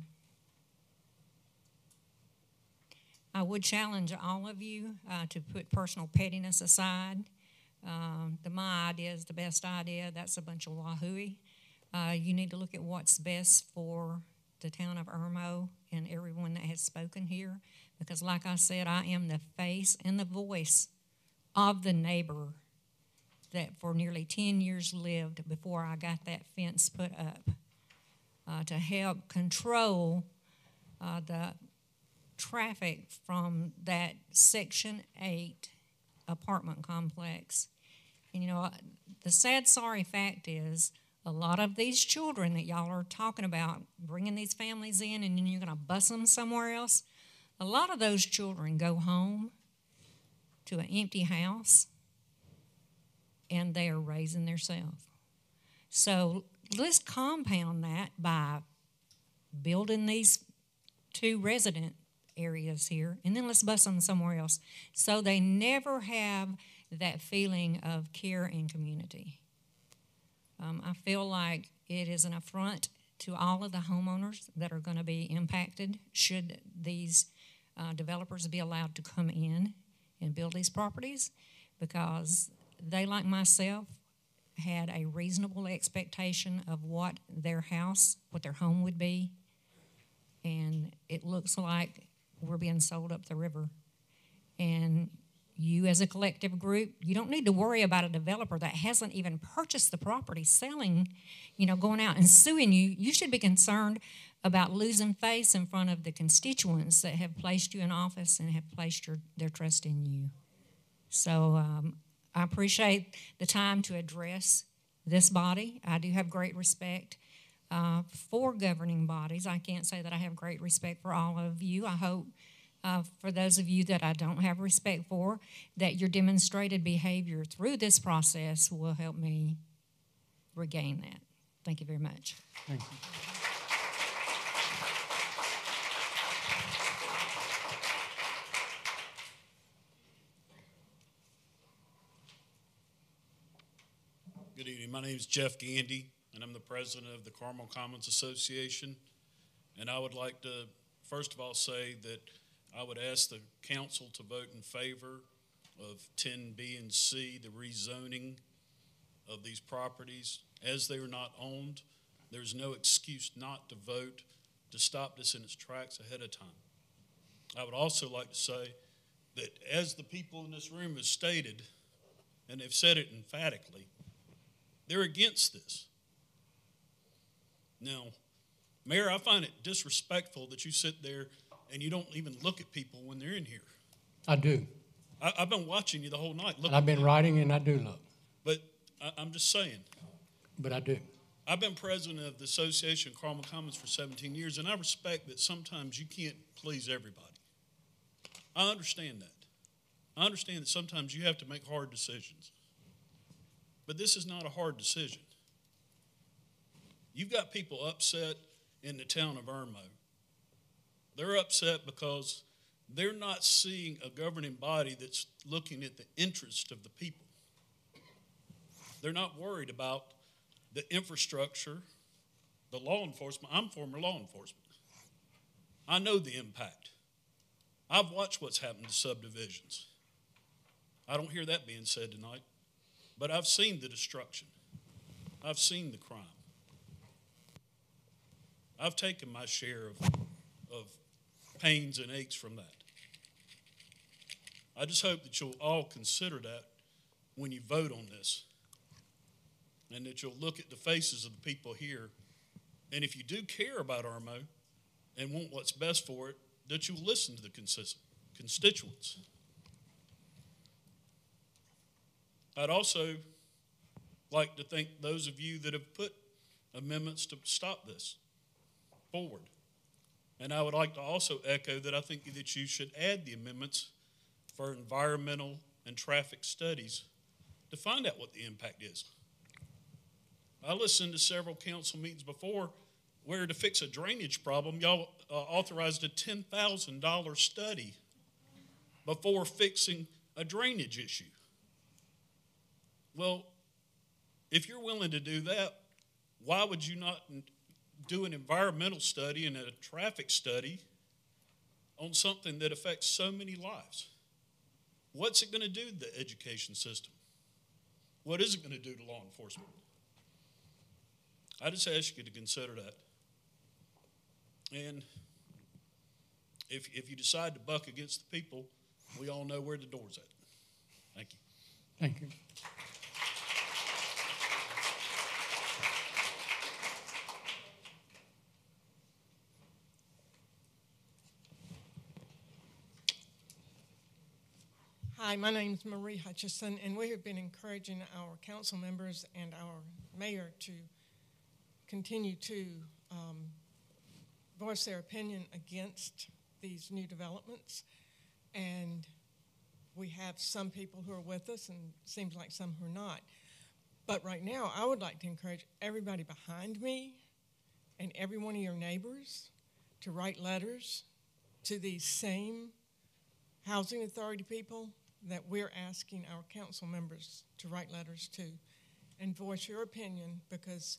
Speaker 12: I would challenge all of you to put personal pettiness aside. My idea is the best idea. That's a bunch of wahooey. You need to look at what's best for the town of Irmo and everyone that has spoken here, because like I said, I am the face and the voice of the neighbor that for nearly 10 years lived before I got that fence put up to help control the traffic from that Section 8 apartment complex. And the sad, sorry fact is a lot of these children that y'all are talking about, bringing these families in and then you're going to bus them somewhere else, a lot of those children go home to an empty house and they are raising themselves. So let's compound that by building these 2 resident areas here, and then let's bus them somewhere else so they never have that feeling of care and community. I feel like it is an affront to all of the homeowners that are going to be impacted should these developers be allowed to come in and build these properties, because they, like myself, had a reasonable expectation of what their house, what their home would be, and it looks like we're being sold up the river. And you as a collective group, you don't need to worry about a developer that hasn't even purchased the property selling, going out and suing you. You should be concerned about losing face in front of the constituents that have placed you in office and have placed their trust in you. So I appreciate the time to address this body. I do have great respect for governing bodies. I can't say that I have great respect for all of you. I hope for those of you that I don't have respect for, that your demonstrated behavior through this process will help me regain that. Thank you very much.
Speaker 2: Thank you.
Speaker 14: Good evening. My name is Jeff Gandy, and I'm the president of the Carmel Commons Association. And I would like to, first of all, say that I would ask the council to vote in favor of 10B and C, the rezoning of these properties. As they are not owned, there's no excuse not to vote to stop this in its tracks ahead of time. I would also like to say that as the people in this room have stated, and they've said it emphatically, they're against this. Now, Mayor, I find it disrespectful that you sit there and you don't even look at people when they're in here.
Speaker 3: I do.
Speaker 14: I've been watching you the whole night.
Speaker 3: And I've been writing and I do look.
Speaker 14: But I'm just saying.
Speaker 3: But I do.
Speaker 14: I've been president of the Association of Carmel Commons for 17 years, and I respect that sometimes you can't please everybody. I understand that. I understand that sometimes you have to make hard decisions. But this is not a hard decision. You've got people upset in the town of Irmo. They're upset because they're not seeing a governing body that's looking at the interest of the people. They're not worried about the infrastructure, the law enforcement. I'm former law enforcement. I know the impact. I've watched what's happened to subdivisions. I don't hear that being said tonight, but I've seen the destruction. I've seen the crime. I've taken my share of pains and aches from that. I just hope that you'll all consider that when you vote on this, and that you'll look at the faces of the people here, and if you do care about Irmo and want what's best for it, that you'll listen to the constituents. I'd also like to thank those of you that have put amendments to stop this forward. And I would like to also echo that I think that you should add the amendments for environmental and traffic studies to find out what the impact is. I listened to several council meetings before where to fix a drainage problem, y'all authorized a $10,000 study before fixing a drainage issue. Well, if you're willing to do that, why would you not do an environmental study and a traffic study on something that affects so many lives? What's it going to do to the education system? What is it going to do to law enforcement? I just ask you to consider that. And if you decide to buck against the people, we all know where the door's at. Thank you.
Speaker 3: Thank you.
Speaker 15: Hi, my name is Marie Hutchison, and we have been encouraging our council members and our mayor to continue to voice their opinion against these new developments. And we have some people who are with us, and it seems like some who are not. But right now, I would like to encourage everybody behind me and every one of your neighbors to write letters to these same housing authority people that we're asking our council members to write letters to and voice your opinion, because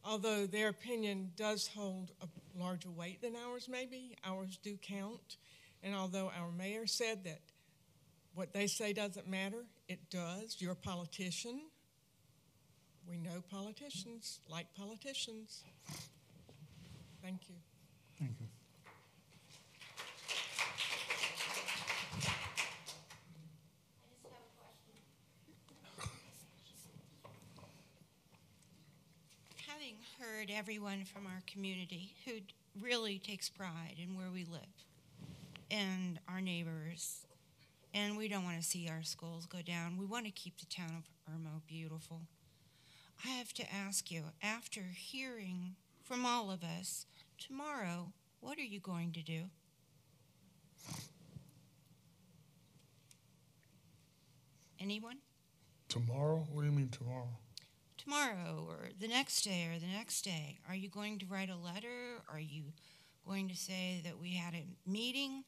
Speaker 15: although their opinion does hold a larger weight than ours maybe, ours do count. And although our mayor said that what they say doesn't matter, it does. You're a politician. We know politicians like politicians. Thank you.
Speaker 2: Thank you.
Speaker 21: Having heard everyone from our community who really takes pride in where we live and our neighbors, and we don't want to see our schools go down. We want to keep the town of Irmo beautiful. I have to ask you, after hearing from all of us, tomorrow, what are you going to do? Anyone?
Speaker 2: Tomorrow? What do you mean tomorrow?
Speaker 21: Tomorrow or the next day or the next day. Are you going to write a letter? Are you going to say that we had a meeting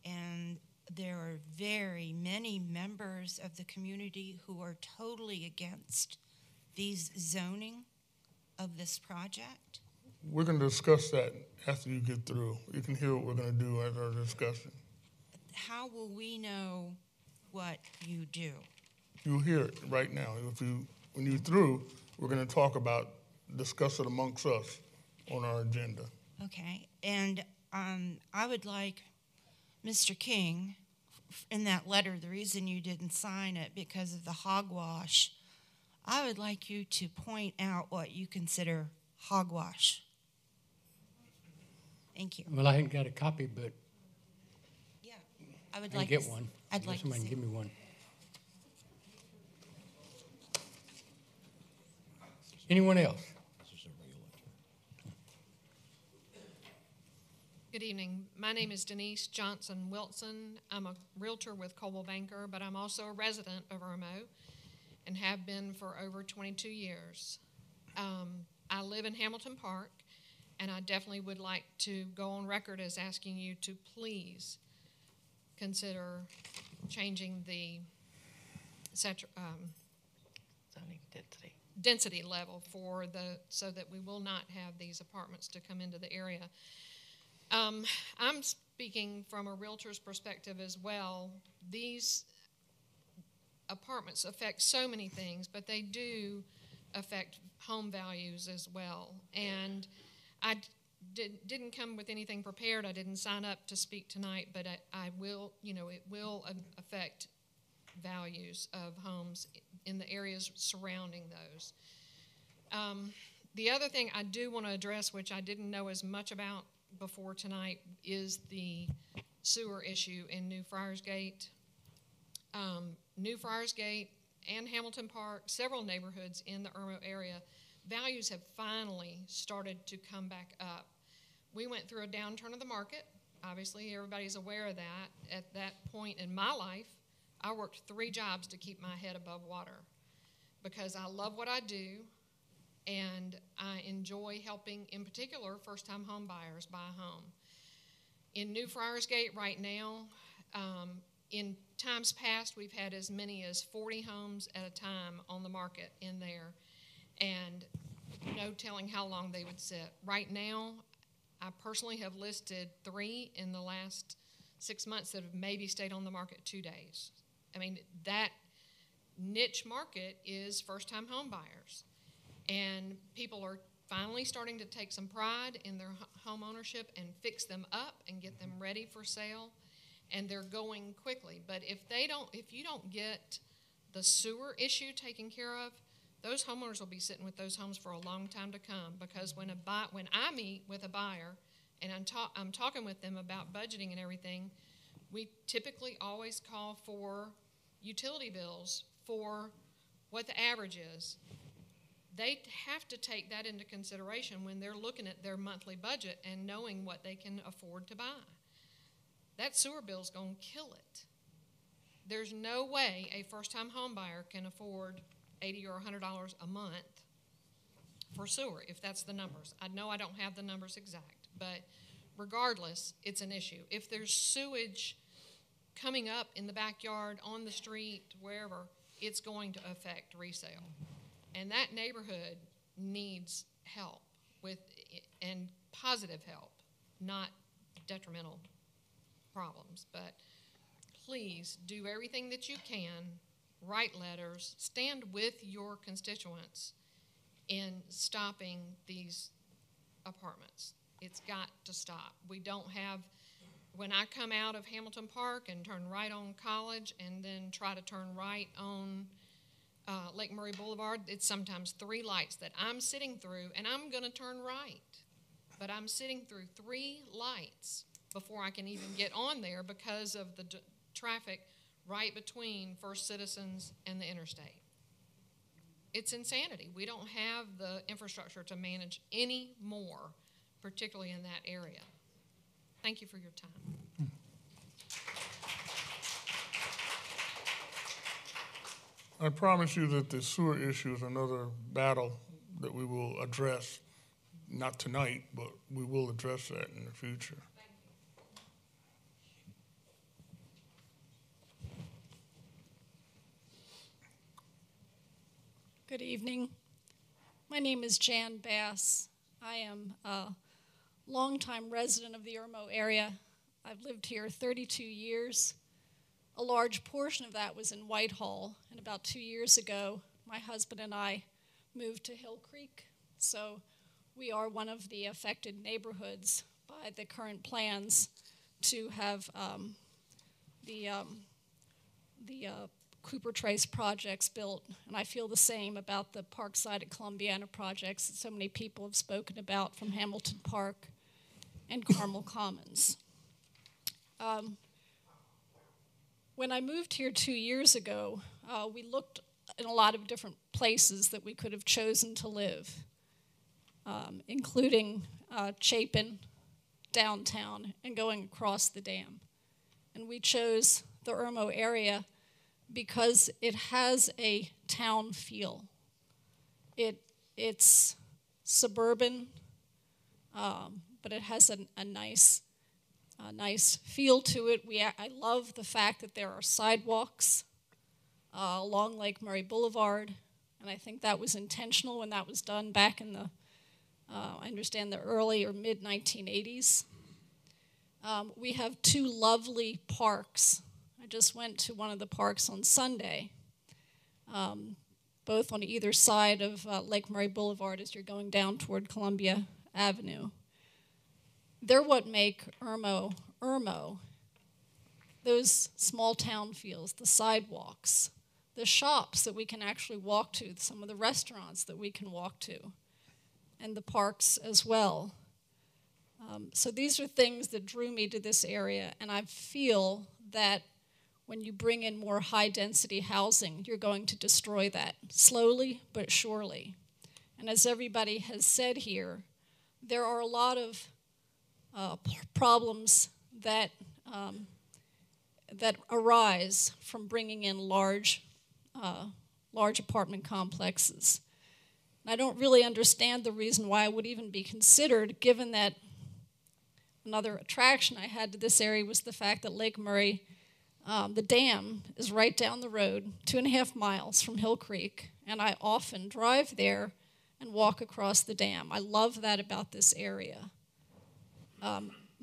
Speaker 21: and there are very many members of the community who are totally against these zoning of this project?
Speaker 2: We're going to discuss that after you get through. You can hear what we're going to do at our discussion.
Speaker 21: How will we know what you do?
Speaker 2: You'll hear it right now. When you're through, we're going to talk about, discuss it amongst us on our agenda.
Speaker 21: Okay, and I would like Mr. King, in that letter, the reason you didn't sign it because of the hogwash, I would like you to point out what you consider
Speaker 9: hogwash. Thank you.
Speaker 3: Well, I hadn't got a copy, but
Speaker 9: Yeah, I would
Speaker 3: I
Speaker 9: like
Speaker 3: can
Speaker 9: to
Speaker 3: get one.
Speaker 9: I'd like to
Speaker 3: Somebody
Speaker 9: see.
Speaker 3: can give me one. Anyone else?
Speaker 16: Good evening. My name is Denise Johnson Wilson. I'm a realtor with Coldwell Banker, but I'm also a resident of Irmo and have been for over 22 years. I live in Hamilton Park, and I definitely would like to go on record as asking you to please consider changing the density level for so that we will not have these apartments to come into the area. I'm speaking from a realtor's perspective as well. These apartments affect so many things, but they do affect home values as well. And I didn't come with anything prepared. I didn't sign up to speak tonight, but I will, it will affect values of homes in the areas surrounding those. The other thing I do want to address, which I didn't know as much about before tonight, is the sewer issue in New Friarsgate. New Friarsgate and Hamilton Park, several neighborhoods in the Irmo area, values have finally started to come back up. We went through a downturn of the market. Obviously, everybody's aware of that. At that point in my life, I worked 3 jobs to keep my head above water because I love what I do, and I enjoy helping, in particular, first-time home buyers buy a home. In New Friarsgate right now, in times past, we've had as many as 40 homes at a time on the market in there, and no telling how long they would sit. Right now, I personally have listed 3 in the last 6 months that have maybe stayed on the market 2 days. I mean, that niche market is first-time home buyers. And people are finally starting to take some pride in their home ownership and fix them up and get them ready for sale. And they're going quickly. But if you don't get the sewer issue taken care of, those homeowners will be sitting with those homes for a long time to come. Because when I meet with a buyer and I'm talking with them about budgeting and everything, we typically always call for utility bills for what the average is. They have to take that into consideration when they're looking at their monthly budget and knowing what they can afford to buy. That sewer bill's going to kill it. There's no way a first-time home buyer can afford $80 or $100 a month for sewer, if that's the numbers. I know I don't have the numbers exact, but regardless, it's an issue. If there's sewage coming up in the backyard, on the street, wherever, it's going to affect resale. And that neighborhood needs help and positive help, not detrimental problems. But please do everything that you can, write letters, stand with your constituents in stopping these apartments. It's got to stop. We don't have, when I come out of Hamilton Park and turn right on College and then try to turn right on Lake Murray Boulevard, it's sometimes 3 lights that I'm sitting through, and I'm going to turn right. But I'm sitting through 3 lights before I can even get on there because of the traffic right between First Citizens and the interstate. It's insanity. We don't have the infrastructure to manage any more, particularly in that area. Thank you for your time.
Speaker 2: I promise you that the sewer issue is another battle that we will address, not tonight, but we will address that in the future.
Speaker 17: Good evening. My name is Jan Bass. I am a longtime resident of the Irmo area. I've lived here 32 years. A large portion of that was in Whitehall, and about 2 years ago, my husband and I moved to Hill Creek. So we are one of the affected neighborhoods by the current plans to have the Cooper Trace projects built, and I feel the same about the Parkside at Columbiana projects that so many people have spoken about from Hamilton Park and Carmel Commons. When I moved here 2 years ago, we looked in a lot of different places that we could have chosen to live, including Chapin, downtown, and going across the dam. And we chose the Irmo area because it has a town feel. It's suburban, but it has a nice feel to it. I love the fact that there are sidewalks along Lake Murray Boulevard, and I think that was intentional when that was done back in the, I understand, the early or mid-1980s. We have 2 lovely parks. I just went to one of the parks on Sunday, both on either side of Lake Murray Boulevard as you're going down toward Columbia Avenue. They're what make Irmo, Irmo. Those small town feels, the sidewalks, the shops that we can actually walk to, some of the restaurants that we can walk to, and the parks as well. So these are things that drew me to this area, and I feel that when you bring in more high-density housing, you're going to destroy that, slowly but surely. And as everybody has said here, there are a lot of problems that arise from bringing in large apartment complexes. And I don't really understand the reason why it would even be considered, given that another attraction I had to this area was the fact that Lake Murray, the dam, is right down the road, 2.5 miles from Hill Creek, and I often drive there and walk across the dam. I love that about this area.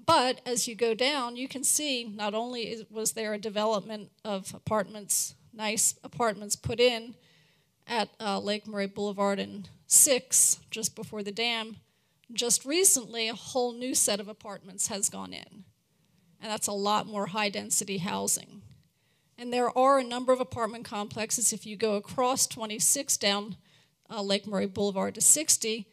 Speaker 17: But as you go down, you can see not only was there a development of apartments, nice apartments put in at Lake Murray Boulevard and 6, just before the dam, just recently a whole new set of apartments has gone in. And that's a lot more high-density housing. And there are a number of apartment complexes. If you go across 26 down Lake Murray Boulevard to 60,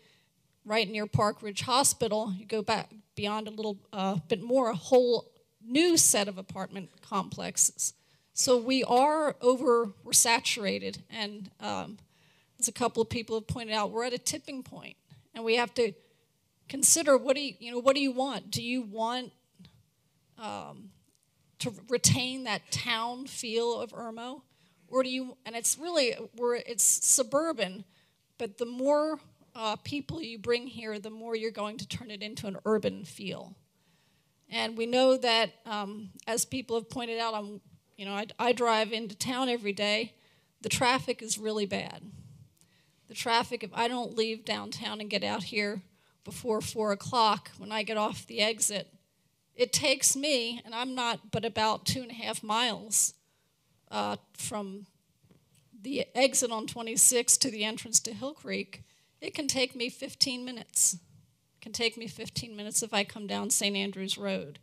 Speaker 17: right near Park Ridge Hospital, you go back beyond a little bit more, a whole new set of apartment complexes. So we're saturated, and as a couple of people have pointed out, we're at a tipping point, and we have to consider what do you want? Do you want to retain that town feel of Irmo, or do you? And it's really it's suburban, but the more people you bring here, the more you're going to turn it into an urban feel. And we know that, as people have pointed out, I drive into town every day. The traffic is really bad. The traffic, if I don't leave downtown and get out here before 4 o'clock, when I get off the exit, it takes me, and I'm not but about 2.5 miles from the exit on 26 to the entrance to Hill Creek. It can take me 15 minutes. It can take me 15 minutes if I come down St. Andrews Road.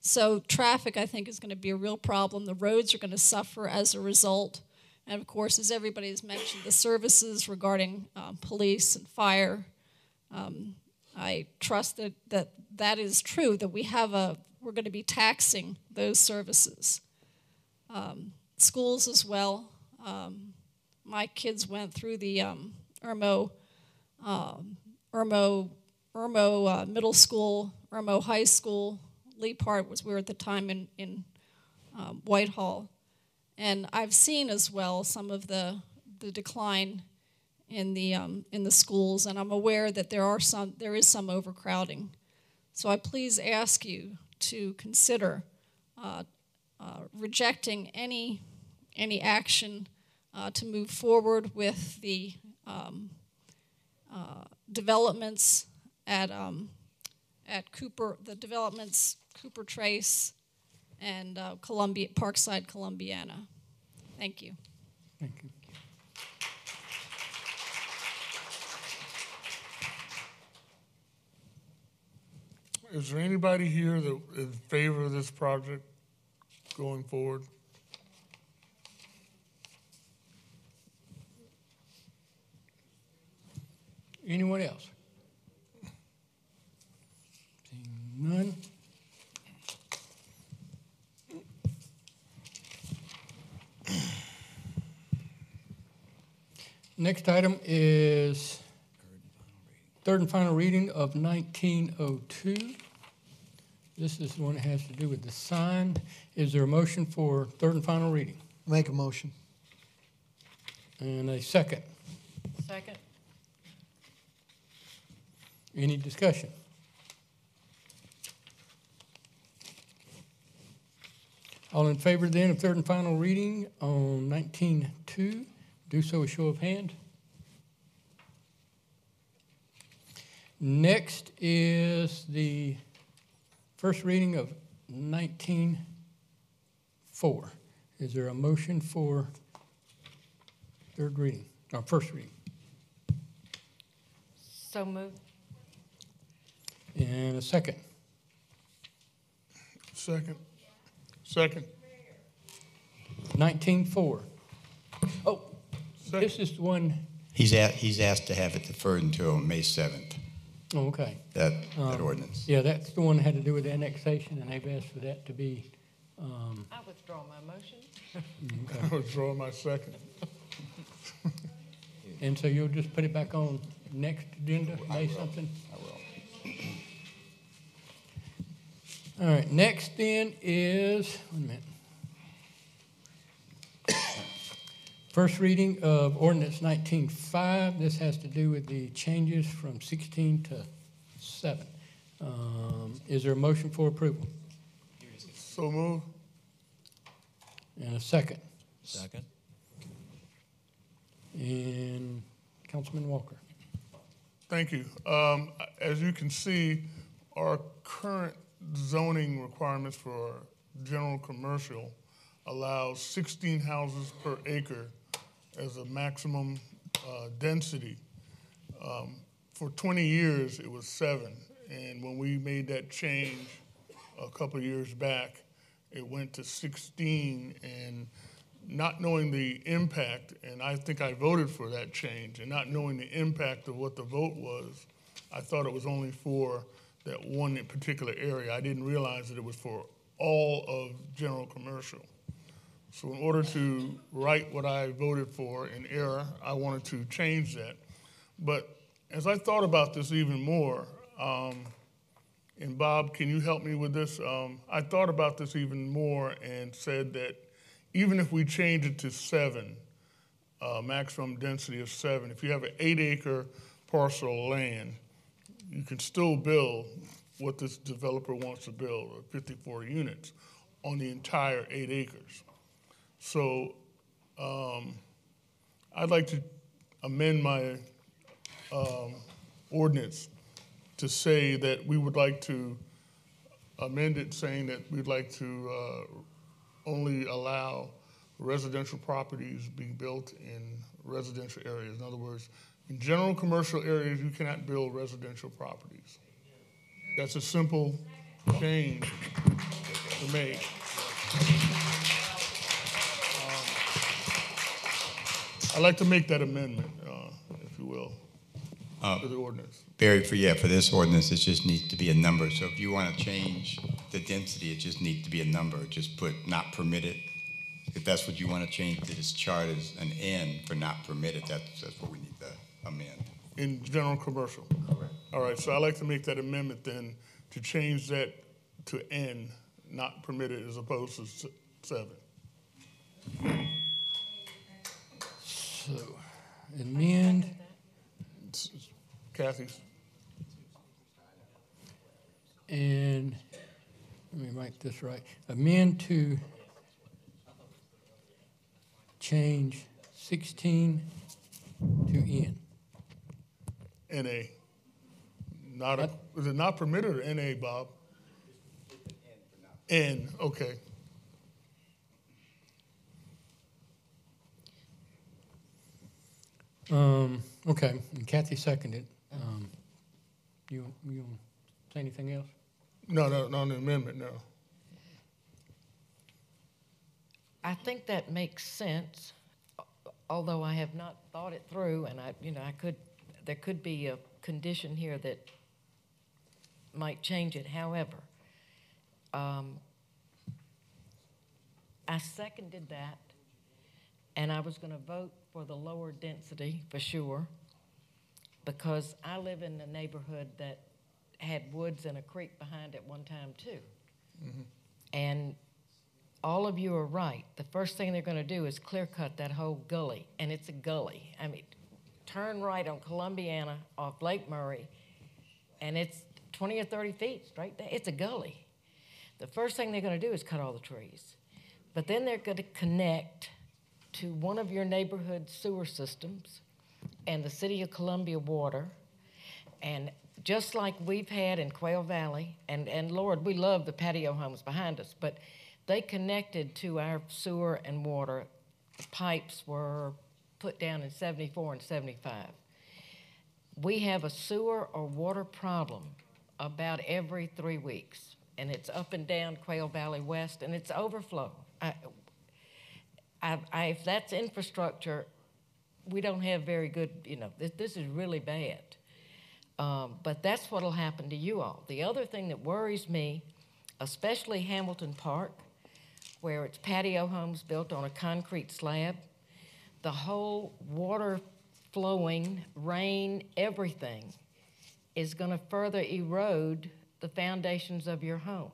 Speaker 17: So traffic, I think, is going to be a real problem. The roads are going to suffer as a result. And of course, as everybody has mentioned, the services regarding police and fire, I trust that is true, that we're going to be taxing those services. Schools as well. My kids went through the Irmo Middle School, Irmo High School. Lee Part we were at the time in Whitehall. And I've seen as well some of the decline in the schools, and I'm aware that there is some overcrowding. So I please ask you to consider rejecting any action to move forward with the developments at Cooper, Cooper Trace and Parkside Columbiana. Thank you.
Speaker 2: Thank you. Is there anybody here that is in favor of this project going forward?
Speaker 3: Anyone else? Seeing none. Next item is third and final reading of 1902. This is the one that has to do with the sign. Is there a motion for third and final reading?
Speaker 4: Make a motion.
Speaker 3: And a second.
Speaker 6: Second.
Speaker 3: Any discussion? All in favor then of third and final reading on 19.2, do so a show of hands. Next is the first reading of 19.4. Is there a motion for third reading, or first reading?
Speaker 6: So moved.
Speaker 3: And a second.
Speaker 2: Second. Second.
Speaker 3: 19.4. Oh, this is the one.
Speaker 5: He's asked to have it deferred until May 7th.
Speaker 3: Oh, okay.
Speaker 5: That ordinance.
Speaker 3: Yeah, that's the one that had to do with annexation, and they've asked for that to be.
Speaker 6: I withdraw my motion.
Speaker 3: Okay.
Speaker 2: I withdraw my second.
Speaker 3: And so you'll just put it back on next agenda, May something?
Speaker 5: I will.
Speaker 3: All right, next then is, wait a minute. First reading of ordinance 19.5. This has to do with the changes from 16 to 7. Is there a motion for approval?
Speaker 2: So moved.
Speaker 3: And a second.
Speaker 1: Second.
Speaker 3: And Councilman Walker.
Speaker 2: Thank you. As you can see, our current zoning requirements for general commercial allows 16 houses per acre as a maximum density. For 20 years, it was 7. And when we made that change a couple of years back, it went to 16. And not knowing the impact, and I think I voted for that change, and not knowing the impact of what the vote was, I thought it was only for that one particular area. I didn't realize that it was for all of general commercial. So in order to right what I voted for in error, I wanted to change that. But as I thought about this even more, and Bob, can you help me with this? I thought about this even more and said that even if we change it to 7, maximum density of 7, if you have an 8-acre parcel of land, you can still build what this developer wants to build, 54 units, on the entire 8 acres. So I'd like to amend my ordinance to say that we would like to amend it saying that we'd like to only allow residential properties being built in residential areas. In other words, in general commercial areas, you cannot build residential properties. That's a simple change to make. I'd like to make that amendment, if you will, to the ordinance.
Speaker 5: Barry, for this ordinance, it just needs to be a number. So if you want to change the density, it just needs to be a number. Just put not permitted. If that's what you want to change to this chart as an N for not permitted, that's what we need to amend.
Speaker 2: In general commercial?
Speaker 5: Correct.
Speaker 2: All right, so I'd like to make that amendment then to change that to N, not permitted, as opposed to 7.
Speaker 3: So, amend.
Speaker 2: Kathy's.
Speaker 3: And let me write this right. Amend to change 16 to N.
Speaker 2: NA. Is it not permitted or NA, Bob? N, okay.
Speaker 3: Okay, and Kathy seconded. You want to say anything else?
Speaker 2: No, on the amendment, no.
Speaker 6: I think that makes sense, although I have not thought it through, and I could there could be a condition here that might change it. However, I seconded that, and I was going to vote for the lower density for sure, because I live in a neighborhood that had woods and a creek behind it one time too.
Speaker 4: Mm-hmm.
Speaker 6: And all of you are right. The first thing they're going to do is clear cut that whole gully, and it's a gully. I mean, turn right on Columbiana off Lake Murray, and it's 20 or 30 feet straight down. It's a gully. The first thing they're going to do is cut all the trees. But then they're going to connect to one of your neighborhood sewer systems and the City of Columbia water. And just like we've had in Quail Valley, and Lord, we love the patio homes behind us, but they connected to our sewer and water. The pipes were put down in 74 and 75. We have a sewer or water problem about every 3 weeks, and it's up and down Quail Valley West, and it's overflow. If that's infrastructure, we don't have very good, this is really bad. But that's what will happen to you all. The other thing that worries me, especially Hamilton Park, where it's patio homes built on a concrete slab, the whole water flowing, rain, everything is going to further erode the foundations of your home.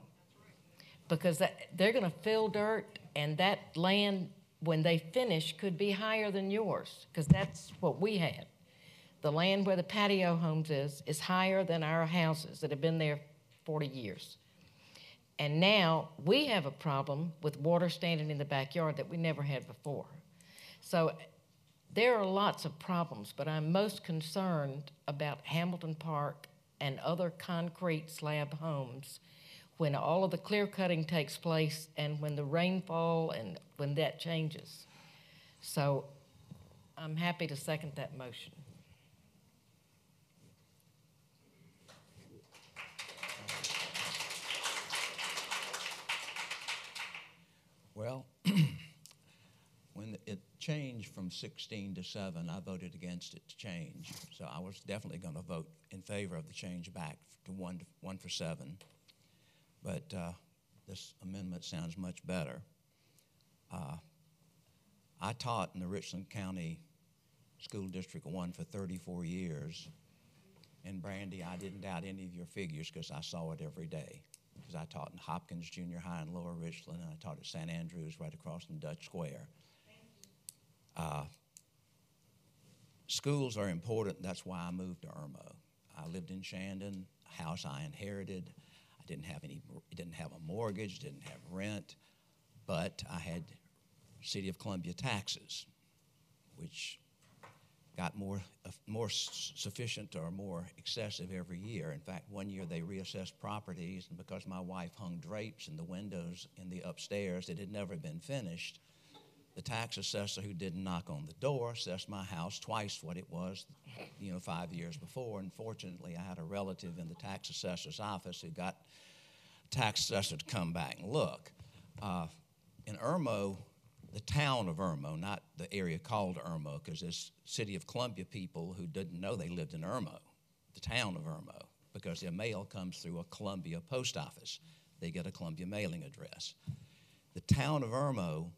Speaker 6: Because they're going to fill dirt, and that land, when they finish, could be higher than yours, because that's what we had. The land where the patio homes is higher than our houses that have been there 40 years. And now we have a problem with water standing in the backyard that we never had before. So there are lots of problems, but I'm most concerned about Hamilton Park and other concrete slab homes when all of the clear cutting takes place and when the rainfall and when that changes. So I'm happy to second that motion.
Speaker 1: Well, when it changed from 16 to 7, I voted against it to change. So I was definitely going to vote in favor of the change back to one for 7. But this amendment sounds much better. I taught in the Richland County School District 1 for 34 years. And Brandy, I didn't doubt any of your figures because I saw it every day. Because I taught in Hopkins Junior High in Lower Richland, and I taught at St. Andrews right across from Dutch Square. Schools are important. That's why I moved to Irmo. I lived in Shandon, a house I inherited. I didn't have a mortgage, didn't have rent, but I had City of Columbia taxes, which got more sufficient or more excessive every year. In fact, one year they reassessed properties, and because my wife hung drapes in the windows in the upstairs that had never been finished, the tax assessor who didn't knock on the door assessed my house twice what it was, 5 years before. And fortunately, I had a relative in the tax assessor's office who got the tax assessor to come back and look. In Irmo, the town of Irmo, not the area called Irmo, because there's City of Columbia people who didn't know they lived in Irmo, the town of Irmo, because their mail comes through a Columbia post office. They get a Columbia mailing address. The town of Irmo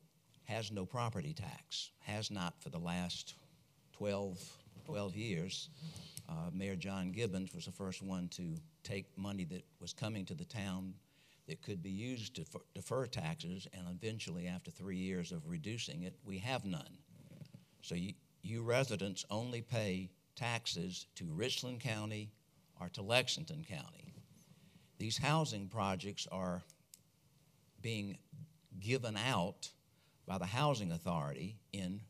Speaker 1: has no property tax, has not for the last 12 years. Mayor John Gibbons was the first one to take money that was coming to the town that could be used to defer taxes, and eventually, after 3 years of reducing it, we have none. So you residents only pay taxes to Richland County or to Lexington County. These housing projects are being given out by the Housing Authority in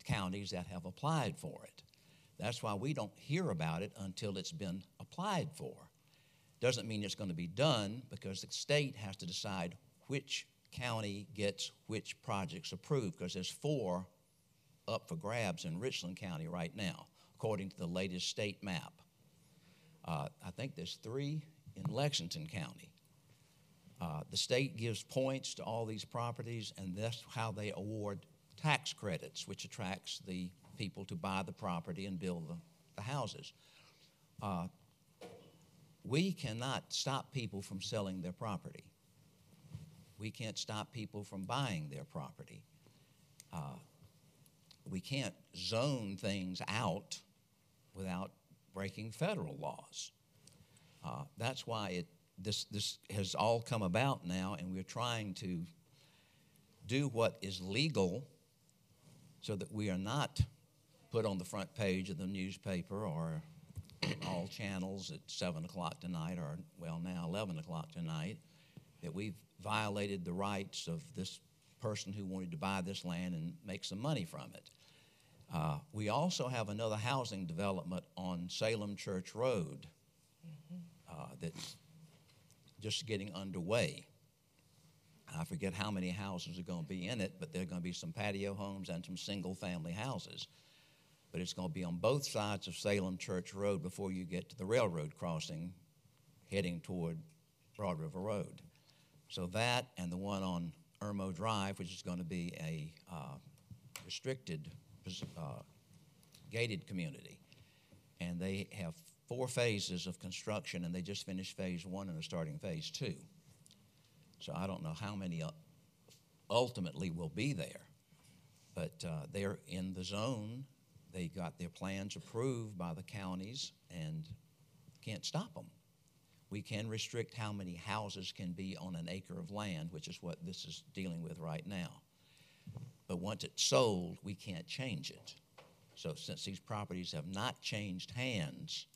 Speaker 1: counties that have applied for it. That's why we don't hear about it until it's been applied for. Doesn't mean it's going to be done, because the state has to decide which county gets which projects approved, because there's 4 up for grabs in Richland County right now, according to the latest state map. I think there's 3 in Lexington County. The state gives points to all these properties, and that's how they award tax credits, which attracts the people to buy the property and build the houses. We cannot stop people from selling their property. We can't stop people from buying their property. We can't zone things out without breaking federal laws. That's why this has all come about now, and we're trying to do what is legal so that we are not put on the front page of the newspaper or all channels at 7 o'clock tonight, or, well, now 11 o'clock tonight, that we've violated the rights of this person who wanted to buy this land and make some money from it. We also have another housing development on Salem Church Road that's just getting underway. I forget how many houses are going to be in it, but there are going to be some patio homes and some single-family houses. But it's going to be on both sides of Salem Church Road before you get to the railroad crossing heading toward Broad River Road. So that and the one on Irmo Drive, which is going to be a restricted, gated community. And they have 4 phases of construction, and they just finished phase 1 and are starting phase 2. So I don't know how many ultimately will be there, but they're in the zone. They got their plans approved by the counties and can't stop them. We can restrict how many houses can be on an acre of land, which is what this is dealing with right now. But once it's sold, we can't change it. So since these properties have not changed hands,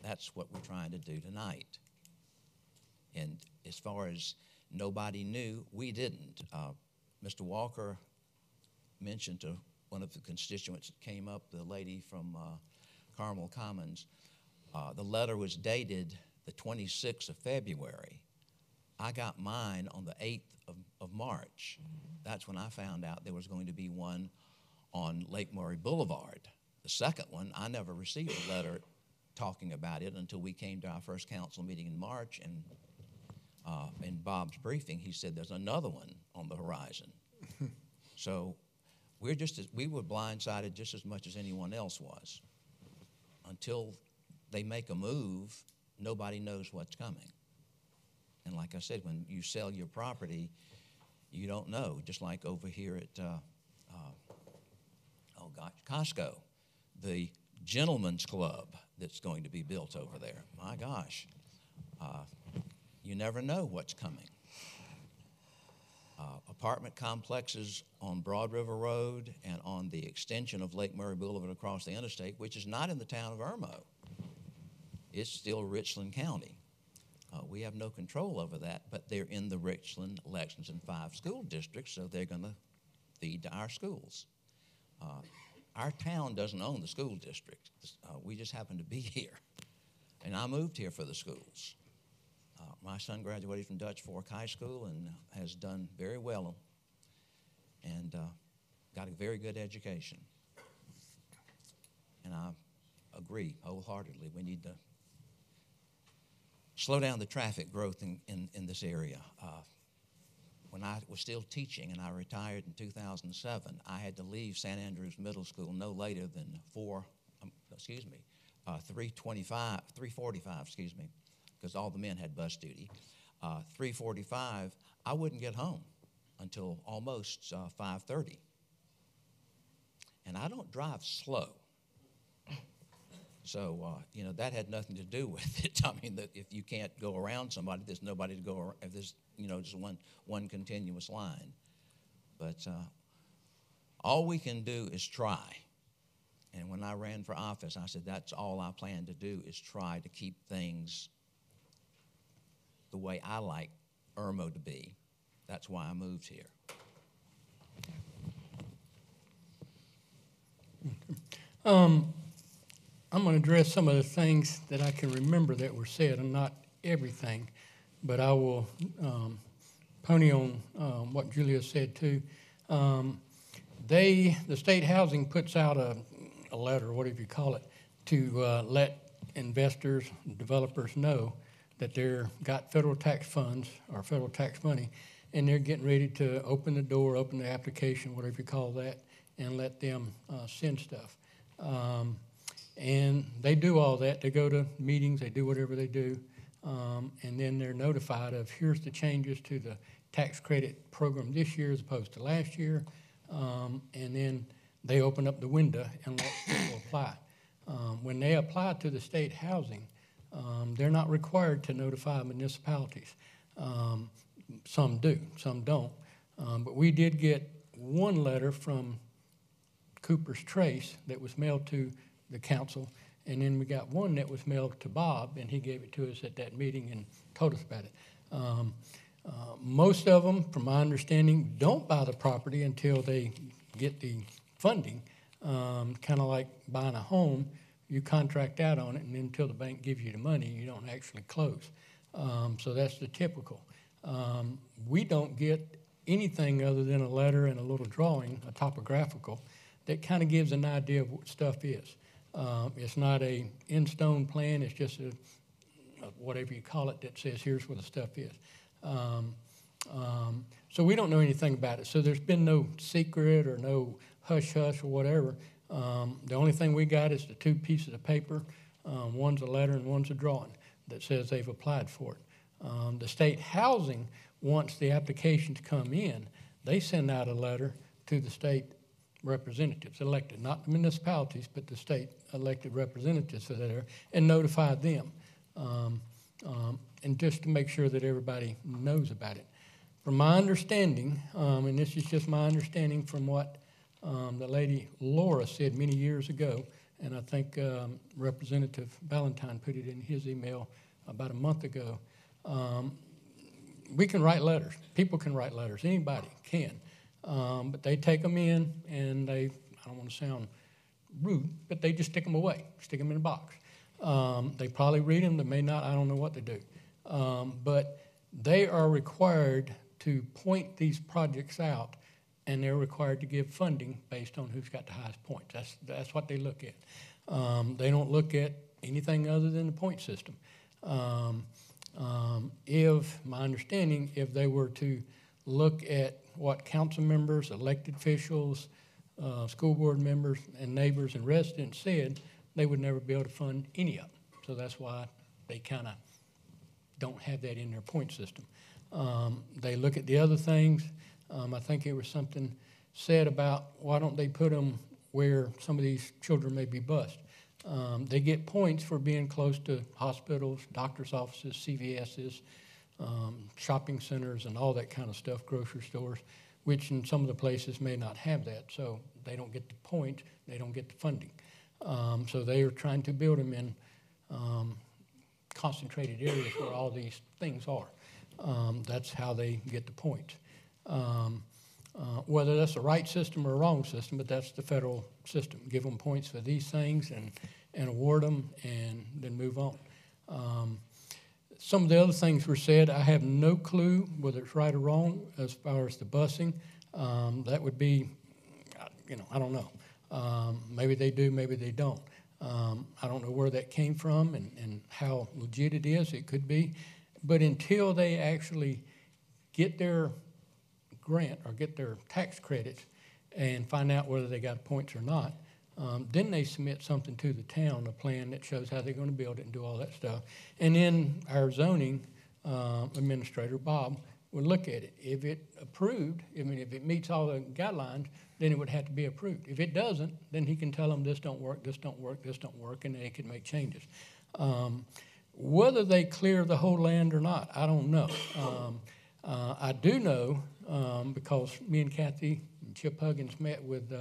Speaker 1: that's what we're trying to do tonight. And as far as nobody knew, we didn't. Mr. Walker mentioned to one of the constituents that came up, the lady from Carmel Commons, the letter was dated the 26th of February. I got mine on the 8th of March. That's when I found out there was going to be one on Lake Murray Boulevard. The second one, I never received a letter talking about it until we came to our first council meeting in March, and in Bob's briefing, he said there's another one on the horizon. So we were blindsided just as much as anyone else was. Until they make a move, nobody knows what's coming. And like I said, when you sell your property, you don't know. Just like over here at, Costco, the Gentlemen's Club that's going to be built over there. My gosh, you never know what's coming. Apartment complexes on Broad River Road and on the extension of Lake Murray Boulevard across the interstate, which is not in the town of Irmo. It's still Richland County. We have no control over that, but they're in the Richland, Lexington 5 school districts, so they're going to feed to our schools. Our town doesn't own the school district. We just happen to be here. And I moved here for the schools. My son graduated from Dutch Fork High School and has done very well and got a very good education. And I agree wholeheartedly. We need to slow down the traffic growth in this area. When I was still teaching and I retired in 2007, I had to leave St. Andrews Middle School no later than 3:45, because all the men had bus duty. 3:45, I wouldn't get home until almost 5:30. And I don't drive slow. So, that had nothing to do with it. I mean, that if you can't go around somebody, there's nobody to go around, if there's, just one continuous line. But all we can do is try. And when I ran for office, I said, that's all I plan to do is try to keep things the way I like Irmo to be. That's why I moved here.
Speaker 3: I'm going to address some of the things that I can remember that were said, and not everything, but I will pony on what Julia said too. The state housing puts out a letter, whatever you call it, to let investors, developers know that they're got federal tax funds or federal tax money, and they're getting ready to open the door, open the application, whatever you call that, and let them send stuff. And they do all that. They go to meetings, they do whatever they do, and then they're notified of, here's the changes to the tax credit program this year as opposed to last year, and then they open up the window and let people apply. When they apply to the state housing, they're not required to notify municipalities. Some do, some don't. But we did get one letter from Cooper's Trace that was mailed to the council, and then we got one that was mailed to Bob, and he gave it to us at that meeting and told us about it. Most of them, from my understanding, don't buy the property until they get the funding. Kind of like buying a home, you contract out on it, and until the bank gives you the money, you don't actually close. So that's the typical. We don't get anything other than a letter and a little drawing, a topographical, that kind of gives an idea of what stuff is. It's not a in-stone plan, it's just a whatever you call it that says here's where the stuff is. So we don't know anything about it. So there's been no secret or no hush-hush or whatever. The only thing we got is the two pieces of paper. One's a letter and one's a drawing that says they've applied for it. The state housing, once the applications come in, they send out a letter to the state representatives elected, not the municipalities, but the state elected representatives that are there, and notify them. And just to make sure that everybody knows about it. From my understanding, and this is just my understanding from what the lady Laura said many years ago, and I think Representative Valentine put it in his email about a month ago, we can write letters. People can write letters. Anybody can. But they take them in, and they, I don't want to sound rude, but they just stick them away, stick them in a box. They probably read them, they may not, I don't know what they do. But they are required to point these projects out, and they're required to give funding based on who's got the highest points. That's what they look at. They don't look at anything other than the point system. If, my understanding, if they were to look at what council members, elected officials, school board members, and neighbors and residents said, they would never be able to fund any of them. So that's why they kind of don't have that in their point system. They look at the other things. I think there was something said about why don't they put them where some of these children may be bused. They get points for being close to hospitals, doctor's offices, CVS's, shopping centers, and all that kind of stuff, grocery stores, which in some of the places may not have that. So they don't get the point, they don't get the funding. So they are trying to build them in concentrated areas where all these things are. That's how they get the points. Whether that's the right system or a wrong system, but that's the federal system. Give them points for these things and award them and then move on. Some of the other things were said. I have no clue whether it's right or wrong as far as the busing. That would be, I don't know. Maybe they do, maybe they don't. I don't know where that came from and how legit it is. It could be. But until they actually get their grant or get their tax credits and find out whether they got points or not, then they submit something to the town, a plan that shows how they're going to build it and do all that stuff. And then our zoning administrator, Bob, would look at it. If it approved, if it meets all the guidelines, then it would have to be approved. If it doesn't, then he can tell them this don't work, this don't work, this don't work, and they can make changes. Whether they clear the whole land or not, I don't know. I do know, because me and Kathy and Chip Huggins met with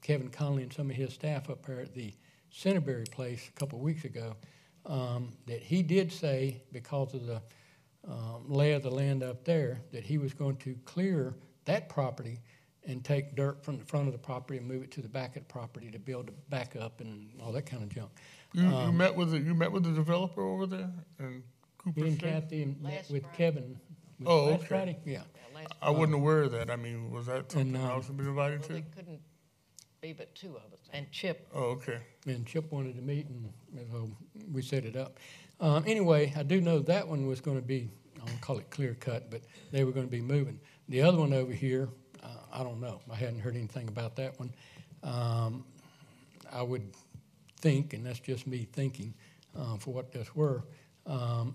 Speaker 3: Kevin Conley and some of his staff up there at the Centerberry place a couple of weeks ago, that he did say, because of the lay of the land up there, that he was going to clear that property and take dirt from the front of the property and move it to the back of the property to build it back up and all that kind of junk.
Speaker 2: You met with the developer over there in Cooper
Speaker 3: Me and
Speaker 2: State?
Speaker 3: Kathy met with Kevin.
Speaker 2: Oh,
Speaker 3: last
Speaker 2: okay.
Speaker 3: Friday? Yeah.
Speaker 2: I wasn't aware of that. I mean, was that something
Speaker 3: And,
Speaker 2: else to be invited to?
Speaker 6: There couldn't be but two of us, and Chip.
Speaker 2: Oh, okay.
Speaker 3: And Chip wanted to meet, and so we set it up. Anyway, I do know that one was going to be, I won't call it clear cut, but they were going to be moving. The other one over here, I don't know. I hadn't heard anything about that one. I would think, and that's just me thinking for what that's worth,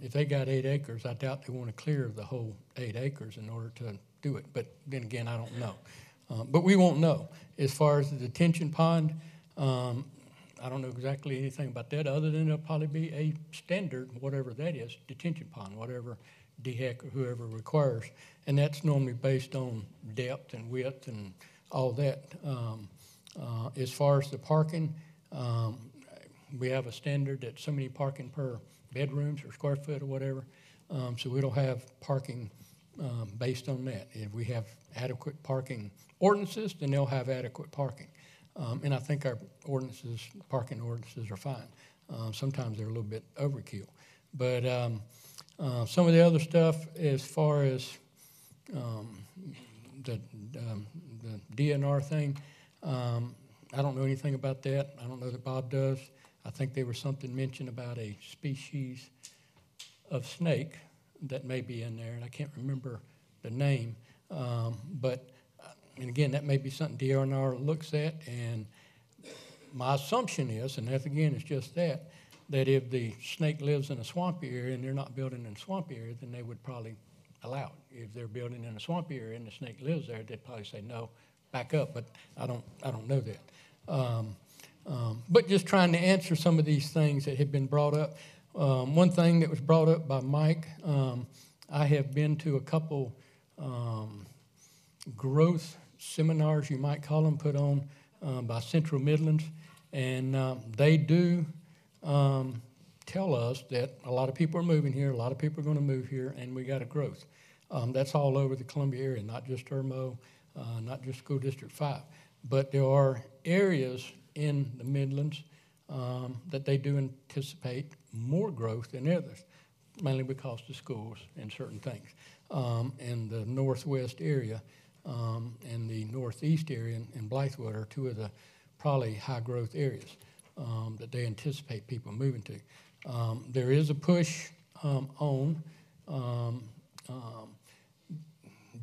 Speaker 3: if they got 8 acres, I doubt they want to clear the whole 8 acres in order to do it. But then again, I don't know. But we won't know. As far as the detention pond, I don't know exactly anything about that other than it'll probably be a standard, whatever that is, detention pond, whatever DHEC or whoever requires. And that's normally based on depth and width and all that. As far as the parking, we have a standard that so many parking per bedrooms or square foot or whatever. So we don't have parking based on that. If we have adequate parking ordinances, then they'll have adequate parking. And I think our ordinances, parking ordinances are fine. Sometimes they're a little bit overkill. But some of the other stuff as far as the DNR thing, I don't know anything about that. I don't know that Bob does. I think there was something mentioned about a species of snake that may be in there, and I can't remember the name. And again, that may be something DNR looks at, and my assumption is, and that again is just that if the snake lives in a swampy area and they're not building in a swampy area, then they would probably allow it. If they're building in a swampy area and the snake lives there, they'd probably say no, back up. But I don't know that. But just trying to answer some of these things that have been brought up. One thing that was brought up by Mike, I have been to a couple growth seminars, you might call them, put on by Central Midlands, and they do tell us that a lot of people are moving here, a lot of people are going to move here, and we got a growth. That's all over the Columbia area, not just Irmo, not just School District 5, but there are areas in the Midlands that they do anticipate more growth than others, mainly because of schools and certain things. And the northwest area and the northeast area in Blythewood are two of the probably high growth areas that they anticipate people moving to. There is a push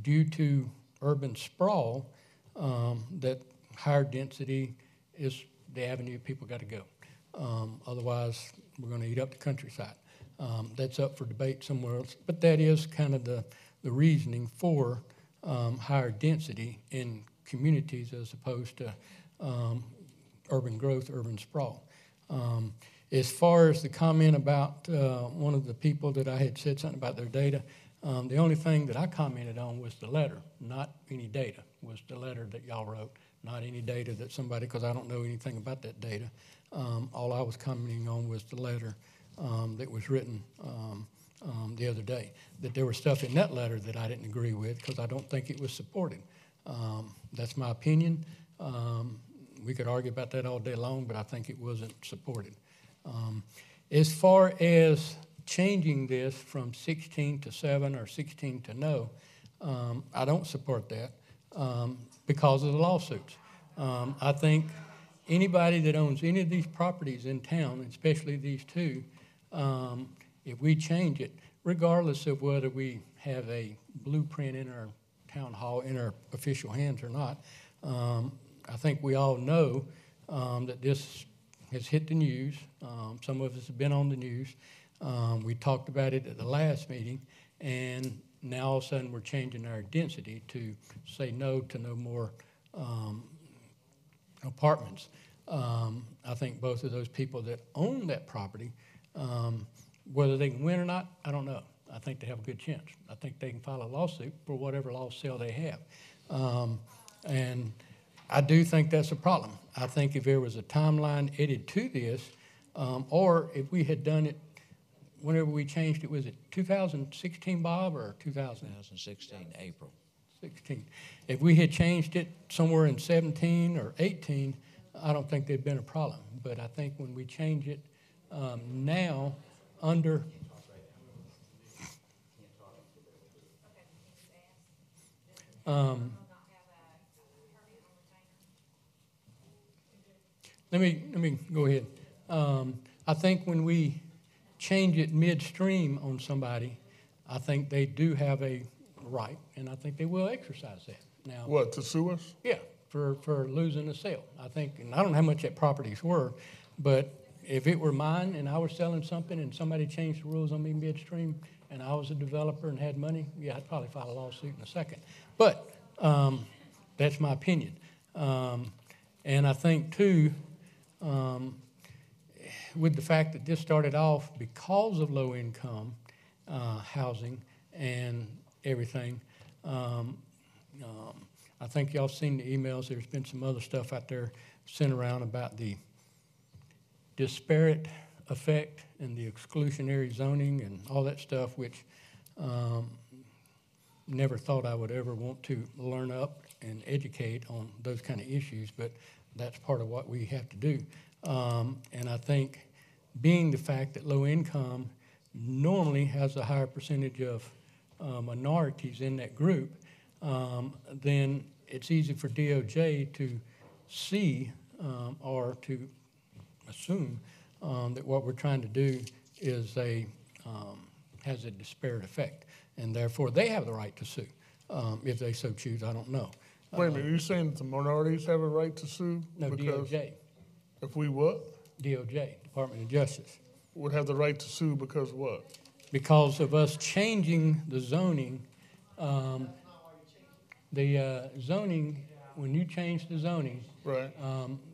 Speaker 3: due to urban sprawl that higher density is the avenue people got to go. Otherwise, we're going to eat up the countryside. That's up for debate somewhere else, but that is kind of the reasoning for higher density in communities as opposed to urban growth, urban sprawl. As far as the comment about one of the people that I had said something about their data, the only thing that I commented on was the letter, not any data, was the letter that y'all wrote, not any data that somebody, because I don't know anything about that data. All I was commenting on was the letter that was written the other day, that there was stuff in that letter that I didn't agree with because I don't think it was supported. That's my opinion. We could argue about that all day long, but I think it wasn't supported. As far as changing this from 16 to 7 or 16 to no, I don't support that because of the lawsuits. I think anybody that owns any of these properties in town, especially these two, if we change it, regardless of whether we have a blueprint in our town hall, in our official hands or not, I think we all know that this has hit the news. Some of us have been on the news. We talked about it at the last meeting, and now all of a sudden we're changing our density to say no to no more apartments. I think both of those people that own that property, whether they can win or not, I don't know. I think they have a good chance. I think they can file a lawsuit for whatever lost sale they have. And I do think that's a problem. I think if there was a timeline added to this, or if we had done it whenever we changed it, was it 2016, Bob, or
Speaker 1: 2016, April.
Speaker 3: 16. If we had changed it somewhere in 17 or 18, I don't think there'd been a problem. But I think when we change it now under... Let me go ahead. I think when we change it midstream on somebody, I think they do have a right, and I think they will exercise that. Now,
Speaker 2: what, to sue us?
Speaker 3: Yeah, for losing a sale. I think, and I don't know how much that property's worth, But if it were mine and I was selling something and somebody changed the rules on me midstream and I was a developer and had money, yeah, I'd probably file a lawsuit in a second. But that's my opinion. And I think, too, with the fact that this started off because of low-income housing and everything, I think y'all seen the emails. There's been some other stuff out there sent around about the disparate effect and the exclusionary zoning and all that stuff, which never thought I would ever want to learn up and educate on those kind of issues, but that's part of what we have to do. And I think being the fact that low income normally has a higher percentage of minorities in that group, then it's easy for DOJ to see or to assume that what we're trying to do is has a disparate effect, and therefore they have the right to sue if they so choose. I don't know.
Speaker 2: Wait a minute, are you saying that the minorities have a right to sue?
Speaker 3: No, DOJ.
Speaker 2: If we what?
Speaker 3: DOJ, Department of Justice.
Speaker 2: Would have the right to sue because what?
Speaker 3: Because of us changing the zoning. The zoning, when you change the zoning,
Speaker 2: right.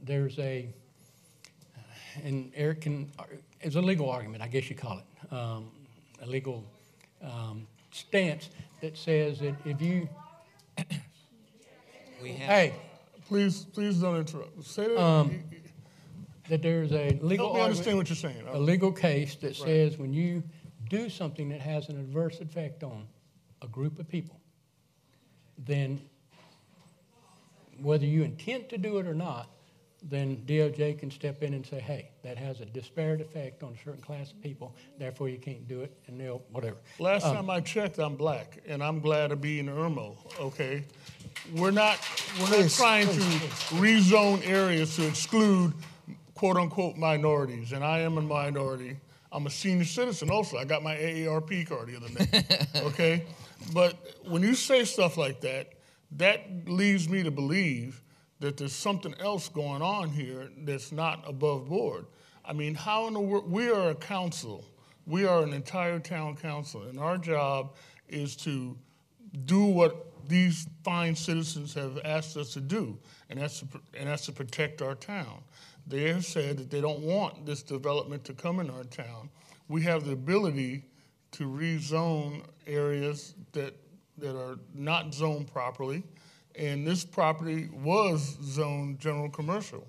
Speaker 3: There's and Eric it's a legal argument, I guess you call it, a legal stance that says that if you, hey,
Speaker 2: please don't interrupt. Say that.
Speaker 3: That there's a legal
Speaker 2: Help me understand what you're saying.
Speaker 3: A legal case that says when you do something that has an adverse effect on a group of people, then whether you intend to do it or not, then DOJ can step in and say, hey, that has a disparate effect on a certain class of people, therefore you can't do it, and they'll, whatever.
Speaker 2: Last time I checked, I'm black, and I'm glad to be in Irmo, okay? We're not trying to rezone areas to exclude quote-unquote minorities, and I am a minority. I'm a senior citizen also. I got my AARP card the other day, okay? But when you say stuff like that, that leads me to believe that there's something else going on here that's not above board. I mean, how in the world? We are a council. We are an entire town council, and our job is to do what these fine citizens have asked us to do, and that's to protect our town. They have said that they don't want this development to come in our town. We have the ability to rezone areas that are not zoned properly, and this property was zoned general commercial.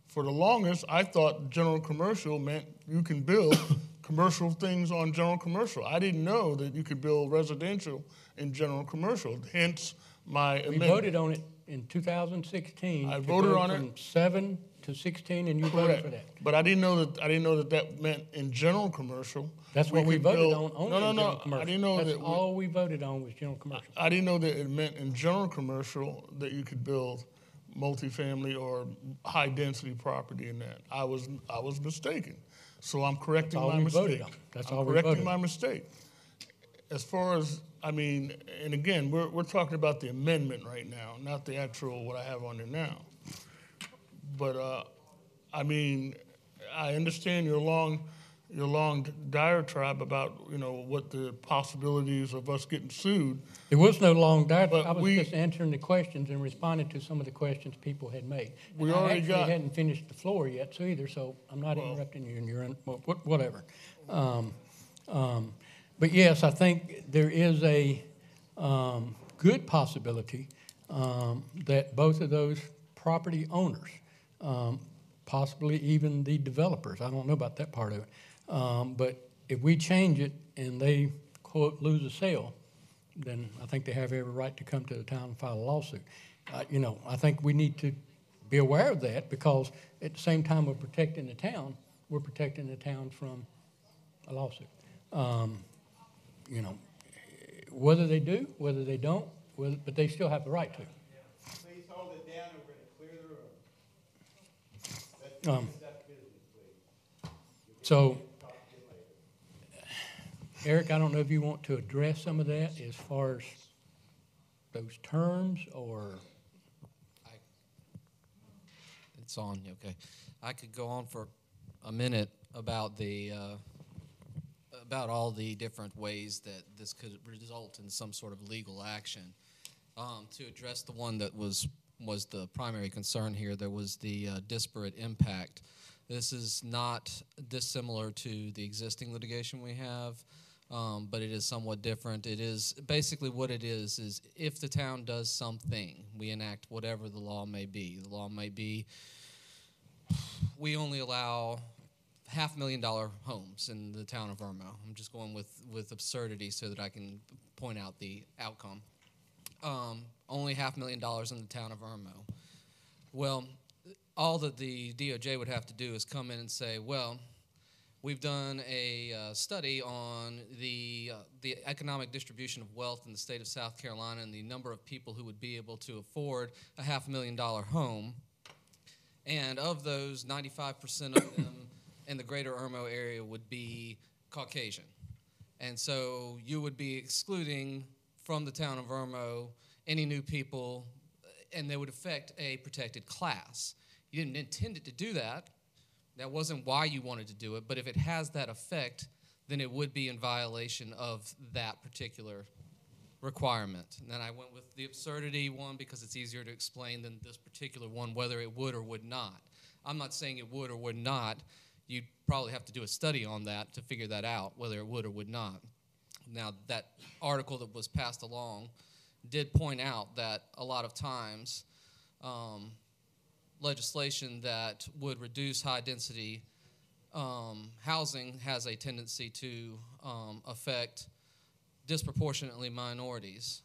Speaker 2: For the longest, I thought general commercial meant you can build commercial things on general commercial. I didn't know that you could build residential in general commercial, hence my amendment.
Speaker 3: We voted on it in 2016.
Speaker 2: I voted on it.
Speaker 3: From 7 to 16, and you voted for that.
Speaker 2: But I didn't know that meant in general commercial.
Speaker 3: That's what we voted on. Only in general commercial.
Speaker 2: I didn't know
Speaker 3: That's all we voted on was general commercial.
Speaker 2: I didn't know that it meant in general commercial that you could build multifamily or high density property in that. I was mistaken. So I'm correcting my mistake.
Speaker 3: That's all we voted on.
Speaker 2: I'm correcting my mistake. As far as, I mean, and again, we're talking about the amendment right now, not the actual what I have on there now. But I mean, I understand your long diatribe about what the possibilities of us getting sued.
Speaker 3: There was no long diatribe. I was just answering the questions and responding to some of the questions people had made.
Speaker 2: We
Speaker 3: and
Speaker 2: already
Speaker 3: I actually hadn't finished the floor yet, so either. So I'm not interrupting you, and you're in whatever. But yes, I think there is a good possibility that both of those property owners, possibly even the developers, I don't know about that part of it, but if we change it and they, quote, lose a sale, then I think they have every right to come to the town and file a lawsuit. I think we need to be aware of that because at the same time we're protecting the town from a lawsuit. Whether they do, whether they don't, but they still have the right to.
Speaker 18: Please hold it down and we're going to clear the room.
Speaker 3: So, Eric, I don't know if you want to address some of that as far as those terms or.
Speaker 20: It's on, okay. I could go on for a minute about about all the different ways that this could result in some sort of legal action. To address the one that was the primary concern here, there was the disparate impact. This is not dissimilar to the existing litigation we have, but it is somewhat different. It is basically what it is if the town does something, we enact whatever the law may be. The law may be we only allow $500,000 homes in the town of Irmo. I'm just going with absurdity so that I can point out the outcome. Only $500,000 in the town of Irmo. Well, all that the DOJ would have to do is come in and say, well, we've done a study on the economic distribution of wealth in the state of South Carolina and the number of people who would be able to afford a $500,000 home. And of those, 95% of them in the greater Irmo area would be Caucasian. And so you would be excluding from the town of Irmo any new people, and they would affect a protected class. You didn't intend it to do that. That wasn't why you wanted to do it, but if it has that effect, then it would be in violation of that particular requirement. And then I went with the absurdity one because it's easier to explain than this particular one, whether it would or would not. I'm not saying it would or would not. You'd probably have to do a study on that to figure that out, whether it would or would not. Now, that article that was passed along did point out that a lot of times legislation that would reduce high-density housing has a tendency to affect disproportionately minorities.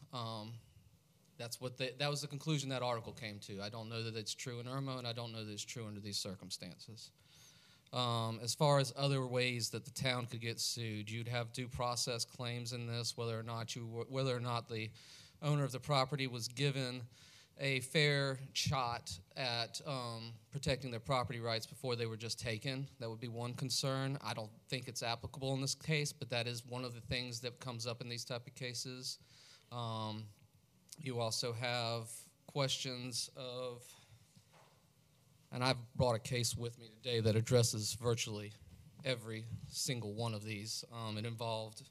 Speaker 20: That was the conclusion that article came to. I don't know that it's true in Irmo, and I don't know that it's true under these circumstances. As far as other ways that the town could get sued, you'd have due process claims in this, whether or not the owner of the property was given a fair shot at protecting their property rights before they were just taken. That would be one concern. I don't think it's applicable in this case, but that is one of the things that comes up in these type of cases. You also have questions of, and I've brought a case with me today that addresses virtually every single one of these. It involved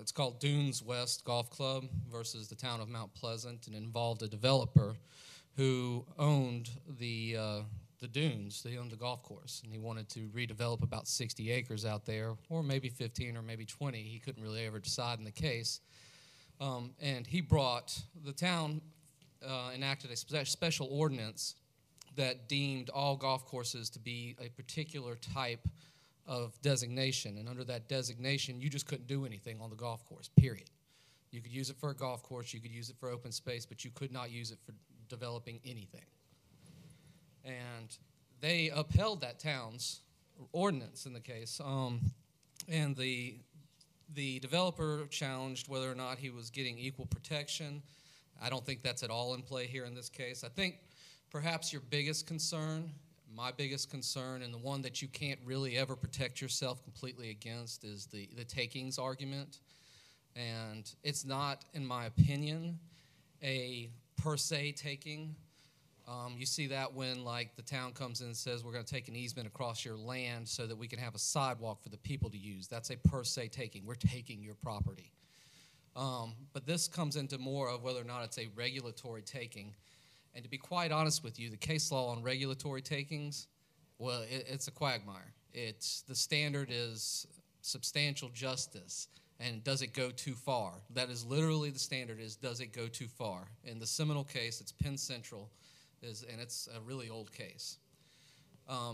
Speaker 20: it's called Dunes West Golf Club versus the town of Mount Pleasant, and it involved a developer who owned the dunes. He owned the golf course, and he wanted to redevelop about 60 acres out there, or maybe 15 or maybe 20. He couldn't really ever decide in the case. And the town enacted a special ordinance that deemed all golf courses to be a particular type of designation, and under that designation, you just couldn't do anything on the golf course, period. You could use it for a golf course, you could use it for open space, but you could not use it for developing anything. And they upheld that town's ordinance in the case, and the developer challenged whether or not he was getting equal protection. I don't think that's at all in play here in this case. I think perhaps your biggest concern, my biggest concern, and the one that you can't really ever protect yourself completely against is the takings argument. And it's not, in my opinion, a per se taking. You see that when, like, the town comes in and says, we're going to take an easement across your land so that we can have a sidewalk for the people to use. That's a per se taking. We're taking your property. But this comes into more of whether or not it's a regulatory taking. And to be quite honest with you, the case law on regulatory takings, well, it's a quagmire. The standard is substantial justice, and does it go too far? That is literally the standard is, does it go too far? In the Seminole case, it's Penn Central, and it's a really old case.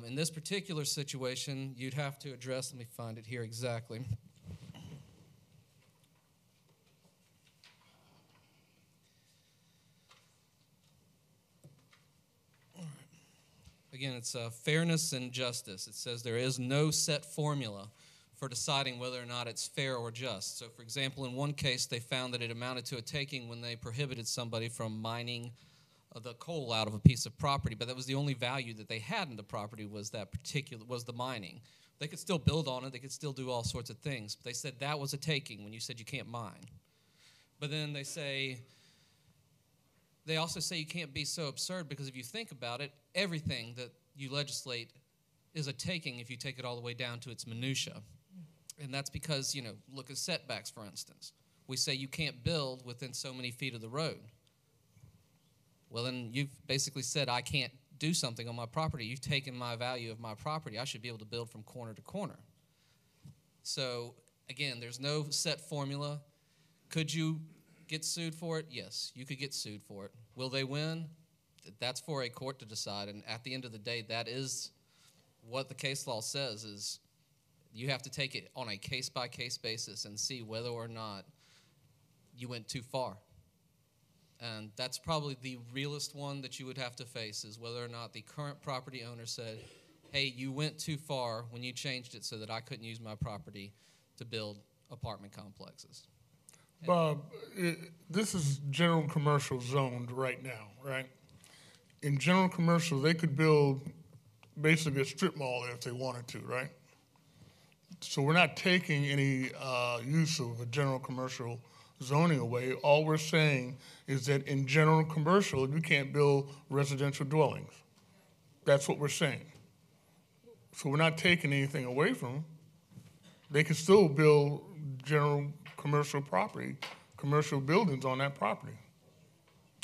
Speaker 20: In this particular situation, you'd have to address, let me find it here exactly. Again, it's fairness and justice. It says there is no set formula for deciding whether or not it's fair or just. So, for example, in one case, they found that it amounted to a taking when they prohibited somebody from mining the coal out of a piece of property, but that was the only value that they had in the property was the mining. They could still build on it. They could still do all sorts of things. But they said that was a taking when you said you can't mine. But then they also say you can't be so absurd because if you think about it, everything that you legislate is a taking if you take it all the way down to its minutia. And that's because, look at setbacks, for instance. We say you can't build within so many feet of the road. Well, then you've basically said I can't do something on my property. You've taken my value of my property. I should be able to build from corner to corner. So, again, there's no set formula. Could you get sued for it? Yes, you could get sued for it. Will they win? That's for a court to decide. And at the end of the day, that is what the case law says, is you have to take it on a case-by-case basis and see whether or not you went too far. And that's probably the realest one that you would have to face, is whether or not the current property owner said, hey, you went too far when you changed it so that I couldn't use my property to build apartment complexes.
Speaker 2: Bob, this is general commercial zoned right now, right? In general commercial, they could build basically a strip mall there if they wanted to, right? So we're not taking any use of a general commercial zoning away. All we're saying is that in general commercial, you can't build residential dwellings. That's what we're saying. So we're not taking anything away from them. They can still build general commercial property, commercial buildings on that property.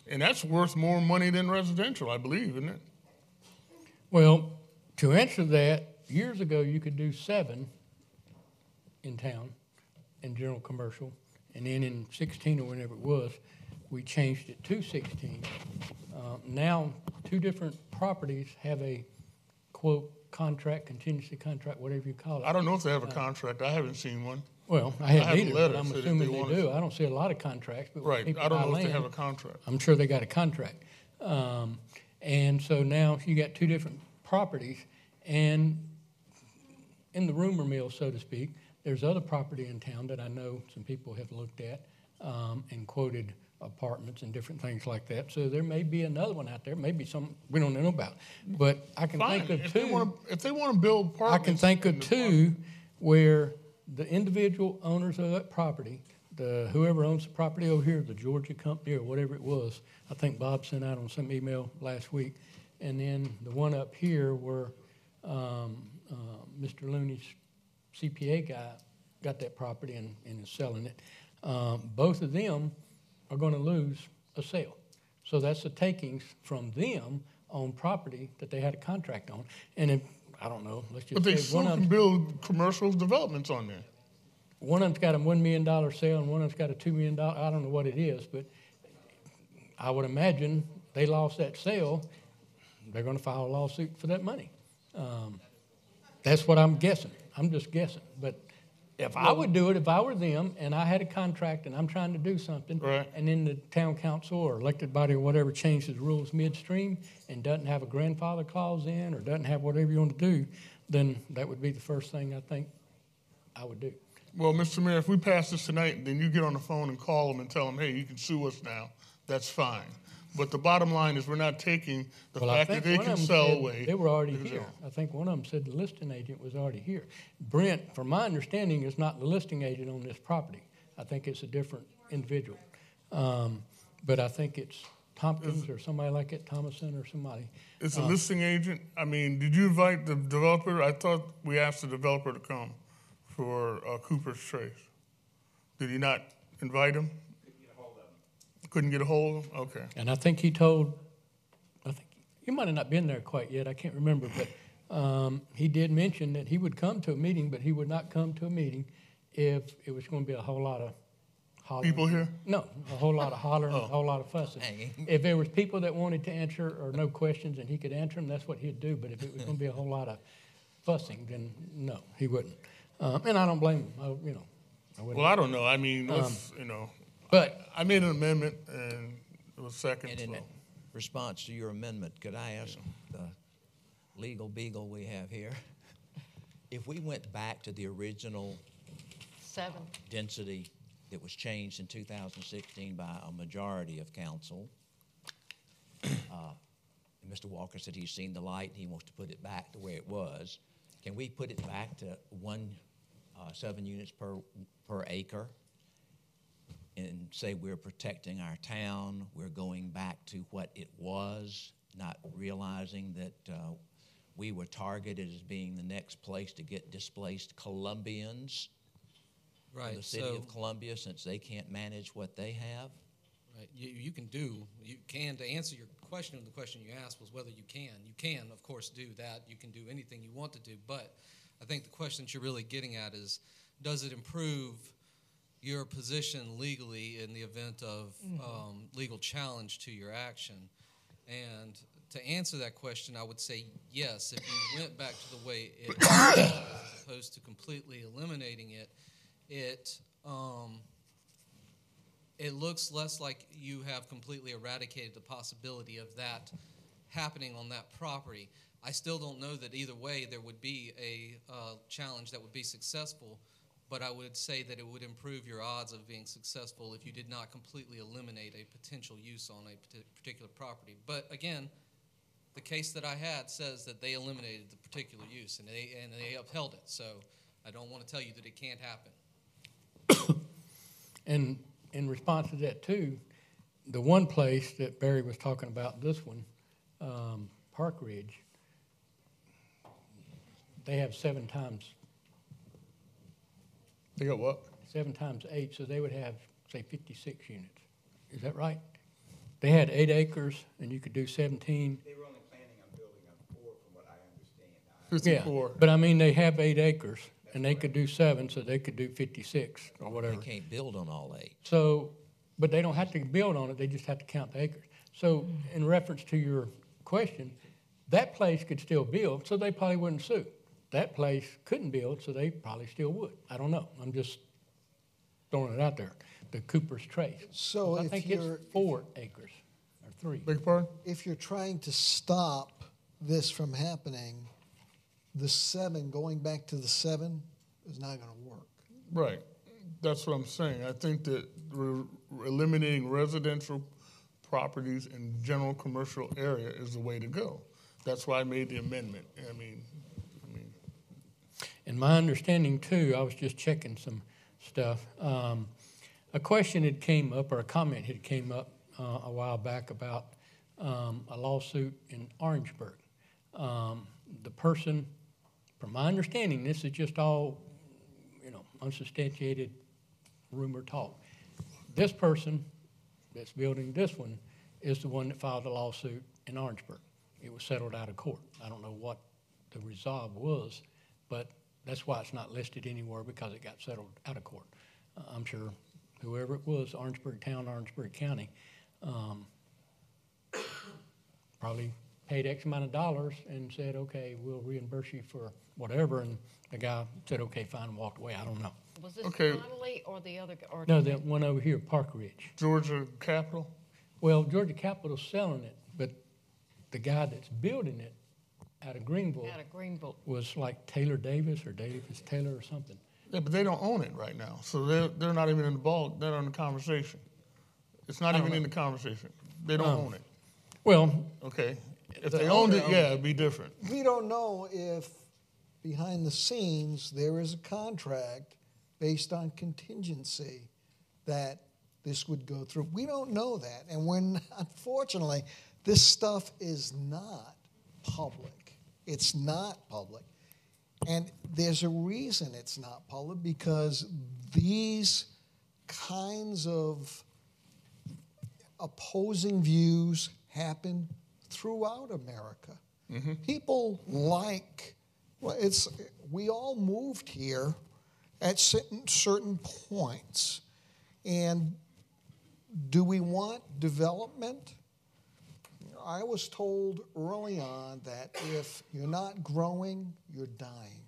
Speaker 2: And that's worth more money than residential, I believe, isn't it?
Speaker 3: Well, to answer that, years ago you could do 7 in town in general commercial, and then in 16 or whenever it was, we changed it to 16. Now 2 different properties have a, quote, contract, contingency contract, whatever you call it.
Speaker 2: I don't know if they have a contract. I haven't seen one.
Speaker 3: Well, I haven't either, but I'm
Speaker 2: that
Speaker 3: assuming they do. I don't see a lot of contracts. But
Speaker 2: Right.
Speaker 3: people
Speaker 2: I don't
Speaker 3: buy
Speaker 2: know if they
Speaker 3: land,
Speaker 2: have a contract.
Speaker 3: I'm sure they got a contract. And so now you got 2 different properties, and in the rumor mill, so to speak, there's other property in town that I know some people have looked at and quoted apartments and different things like that. So there may be another one out there, maybe some we don't know about. But I can think of 2.
Speaker 2: If they want to build apartments,
Speaker 3: I can think of 2 where the individual owners of that property, whoever owns the property over here, the Georgia company or whatever it was, I think Bob sent out on some email last week, and then the one up here where Mr. Looney's CPA guy got that property and is selling it. Both of them are going to lose a sale. So that's the takings from them on property that they had a contract on. And if, I don't know, let's just
Speaker 2: but they
Speaker 3: say
Speaker 2: still can build commercial developments on there.
Speaker 3: One of them's got a $1 million sale and one of them's got a $2 million, I don't know what it is, but I would imagine they lost that sale, they're going to file a lawsuit for that money. That's what I'm guessing. I'm just guessing. But if I would do it, if I were them and I had a contract and I'm trying to do something,
Speaker 2: right,
Speaker 3: and then the town council or elected body or whatever changes the rules midstream and doesn't have a grandfather clause in or doesn't have whatever you want to do, then that would be the first thing I think I would do.
Speaker 2: Well, Mr. Mayor, if we pass this tonight, then you get on the phone and call them and tell them, hey, you can sue us now. That's fine. But the bottom line is we're not taking the fact that they can sell away.
Speaker 3: They were already here. I think one of them said the listing agent was already here. Brent, from my understanding, is not the listing agent on this property. I think it's a different individual. But I think it's Tompkins or somebody like it, Thomason or somebody.
Speaker 2: It's a listing agent. I mean, did you invite the developer? I thought we asked the developer to come for Cooper's Trace. Did he not invite him? Couldn't get a hold of him? Okay.
Speaker 3: And I think he told, he might have not been there quite yet, I can't remember, but he did mention that he would come to a meeting, but he would not come to a meeting if it was going to be a whole lot of hollering.
Speaker 2: People here?
Speaker 3: No, a whole lot of hollering, a whole lot of fussing. If there was people that wanted to answer or no questions and he could answer them, that's what he'd do. But if it was going to be a whole lot of fussing, then no, he wouldn't. And I don't blame him.
Speaker 2: Well, I don't know. I mean, but I made an amendment and it was second.
Speaker 1: And in response to your amendment, could I ask the legal beagle we have here, if we went back to the original
Speaker 6: 7
Speaker 1: density that was changed in 2016 by a majority of council, Mr. Walker said he's seen the light and he wants to put it back to where it was. Can we put it back to 7 units per acre? And say we're protecting our town, we're going back to what it was, not realizing that we were targeted as being the next place to get displaced Colombians.
Speaker 20: Right.
Speaker 1: The city of Columbia, since they can't manage what they have.
Speaker 20: Right. You can, to answer your question, the question you asked was whether you can. You can, of course, do that. You can do anything you want to do. But I think the question that you're really getting at is, does it improve your position legally in the event of legal challenge to your action? And to answer that question, I would say yes. If you went back to the way it was, as opposed to completely eliminating it, it looks less like you have completely eradicated the possibility of that happening on that property. I still don't know that either way there would be a challenge that would be successful, but I would say that it would improve your odds of being successful if you did not completely eliminate a potential use on a particular property. But again, the case that I had says that they eliminated the particular use, and they upheld it. So I don't want to tell you that it can't happen.
Speaker 3: And in response to that too, the one place that Barry was talking about, this one, Park Ridge, they have 7 times.
Speaker 2: They got what?
Speaker 3: 7 times 8, so they would have, say, 56 units. Is that right? They had 8 acres, and you could do 17.
Speaker 5: They were only planning on building on 4, from what I understand.
Speaker 2: 54.
Speaker 3: Yeah, but I mean, they have 8 acres, and they could do 7, so they could do 56 or whatever.
Speaker 1: They can't build on all 8.
Speaker 3: So, but they don't have to build on it, they just have to count the acres. So in reference to your question, that place could still build, so they probably wouldn't sue. That place couldn't build, so they probably still would. I don't know, I'm just throwing it out there. The Cooper's Trace.
Speaker 4: So
Speaker 3: I
Speaker 4: if
Speaker 3: think
Speaker 4: you're,
Speaker 3: it's 4 acres, or 3.
Speaker 2: Beg your pardon?
Speaker 4: if you're trying to stop this from happening, the 7, going back to the 7 is not going to work.
Speaker 2: Right. That's what I'm saying. I think that eliminating residential properties in general commercial area is the way to go. That's why I made the amendment. I mean.
Speaker 3: And my understanding too, I was just checking some stuff. A question had came up, or a comment had came up a while back about a lawsuit in Orangeburg. The person, from my understanding, this is just all, unsubstantiated rumor talk. This person that's building this one is the one that filed the lawsuit in Orangeburg. It was settled out of court. I don't know what the resolve was, but that's why it's not listed anywhere, because it got settled out of court. I'm sure whoever it was, Orangeburg Town, Orangeburg County, probably paid X amount of dollars and said, okay, we'll reimburse you for whatever, and the guy said, okay, fine, and walked away. I don't know.
Speaker 6: Was this
Speaker 2: Okay.
Speaker 6: Connolly or the other? Or
Speaker 3: No, that one over here, Park Ridge.
Speaker 2: Georgia Capital?
Speaker 3: Well, Georgia Capital's selling it, but the guy that's building it out of Greenville was like Taylor Davis or Davis Taylor or something.
Speaker 2: Yeah, but they don't own it right now, so they're not even in the ball. They're not in the conversation. It's not even in the conversation. They don't own it.
Speaker 3: Well,
Speaker 2: okay. If they owned it, yeah, it'd be different.
Speaker 4: We don't know if behind the scenes there is a contract based on contingency that this would go through. We don't know that, and when unfortunately this stuff is not public. It's not public. And there's a reason it's not public, because these kinds of opposing views happen throughout America.
Speaker 2: Mm-hmm.
Speaker 4: People we all moved here at certain points. And do we want development? I was told early on that if you're not growing, you're dying.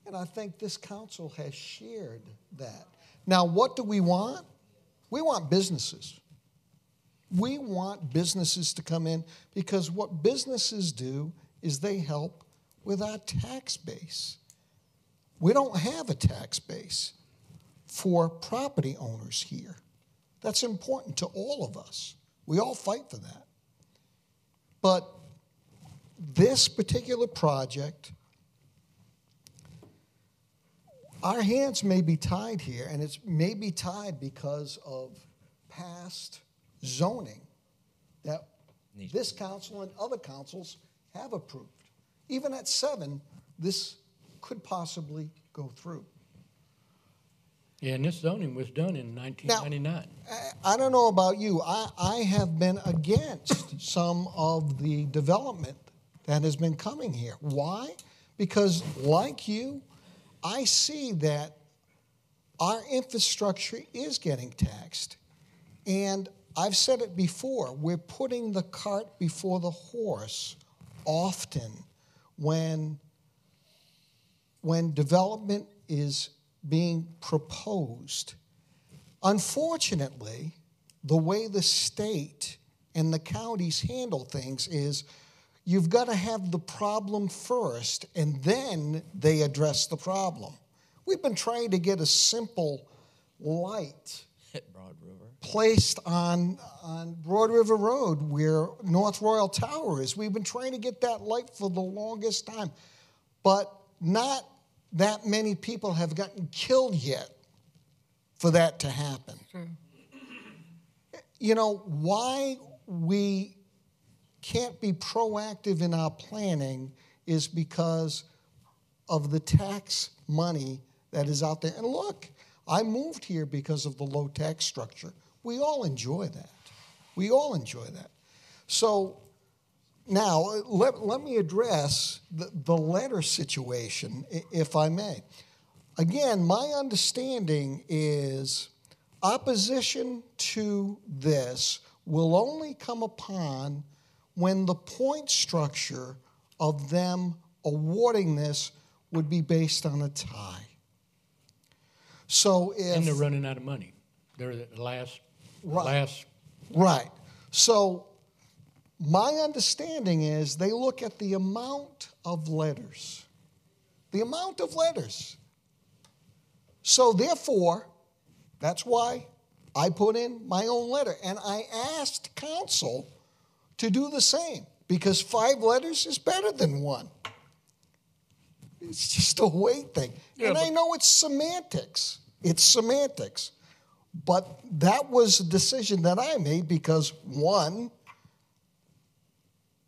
Speaker 4: And I think this council has shared that. Now, what do we want? We want businesses. We want businesses to come in, because what businesses do is they help with our tax base. We don't have a tax base for property owners here. That's important to all of us. We all fight for that. But this particular project, our hands may be tied here, and it's may be tied because of past zoning that this council and other councils have approved. Even at 7, this could possibly go through.
Speaker 3: Yeah, and this zoning was done in 1999.
Speaker 4: I don't know about you. I have been against some of the development that has been coming here. Why? Because like you, I see that our infrastructure is getting taxed. And I've said it before, we're putting the cart before the horse often when development is being proposed. Unfortunately, the way the state and the counties handle things is you've got to have the problem first, and then they address the problem. We've been trying to get a simple light
Speaker 1: Broad River.
Speaker 4: placed on Broad River Road where North Royal Tower is. We've been trying to get that light for the longest time, but not that many people have gotten killed yet for that to happen.
Speaker 6: True.
Speaker 4: You know, why we can't be proactive in our planning is because of the tax money that is out there. And look, I moved here because of the low tax structure. We all enjoy that. We all enjoy that. So now let me address the letter situation, if I may. Again, my understanding is opposition to this will only come upon when the point structure of them awarding this would be based on a tie. So if...
Speaker 3: And they're running out of money. They're the last...
Speaker 4: Right. So my understanding is they look at the amount of letters. The amount of letters. So therefore, that's why I put in my own letter. And I asked council to do the same, because 5 letters is better than 1. It's just a weight thing. Yeah, and I know it's semantics. It's semantics. But that was a decision that I made because 1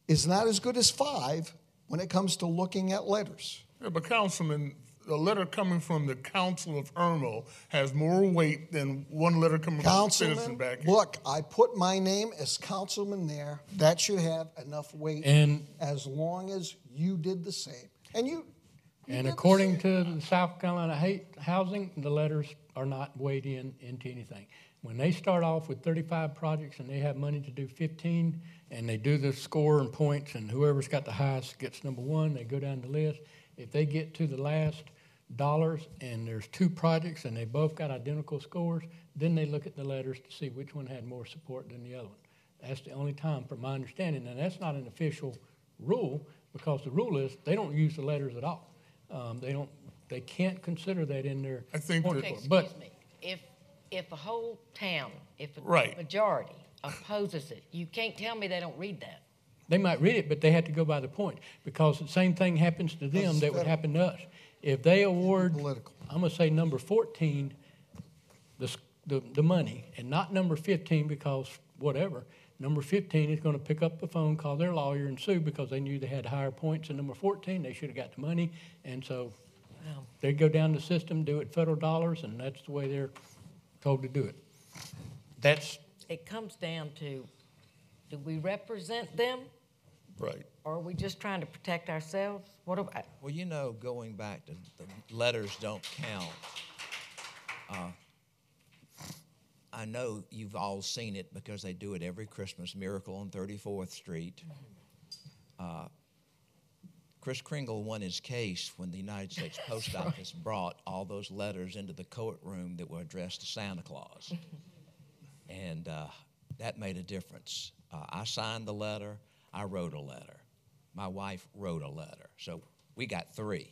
Speaker 4: is not as good as 5 when it comes to looking at letters.
Speaker 2: Yeah, but Councilman, a letter coming from the Council of Irmo has more weight than 1 letter coming from a citizen back here.
Speaker 4: Look, I put my name as councilman there. That should have enough weight as long as you did the same. And
Speaker 3: according to the South Carolina Housing, the letters are not weighed into anything. When they start off with 35 projects and they have money to do 15, and they do the score and points, and whoever's got the highest gets number 1, they go down the list. If they get to the last dollars and there's 2 projects and they both got identical scores, then they look at the letters to see which one had more support than the other one. That's the only time, from my understanding, and that's not an official rule, because the rule is they don't use the letters at all. They can't consider that in their point report.
Speaker 6: Excuse me. If a whole town, if a majority opposes it, you can't tell me they don't read that.
Speaker 3: They might read it, but they have to go by the point, because the same thing happens to them that would happen to us. If they award, I'm going to say number 14, the money, and not number 15 because whatever, number 15 is going to pick up the phone, call their lawyer, and sue because they knew they had higher points than number 14. They should have got the money, and so they go down the system, do it federal dollars, and that's the way they're told to do it.
Speaker 6: It comes down to, do we represent them?
Speaker 2: Right.
Speaker 6: Or are we just trying to protect ourselves?
Speaker 1: Well, you know, going back to the letters don't count. I know you've all seen it because they do it every Christmas, Miracle on 34th Street. Chris Kringle won his case when the United States Post Office brought all those letters into the courtroom that were addressed to Santa Claus. And that made a difference. I signed the letter. I wrote a letter. My wife wrote a letter. So we got 3.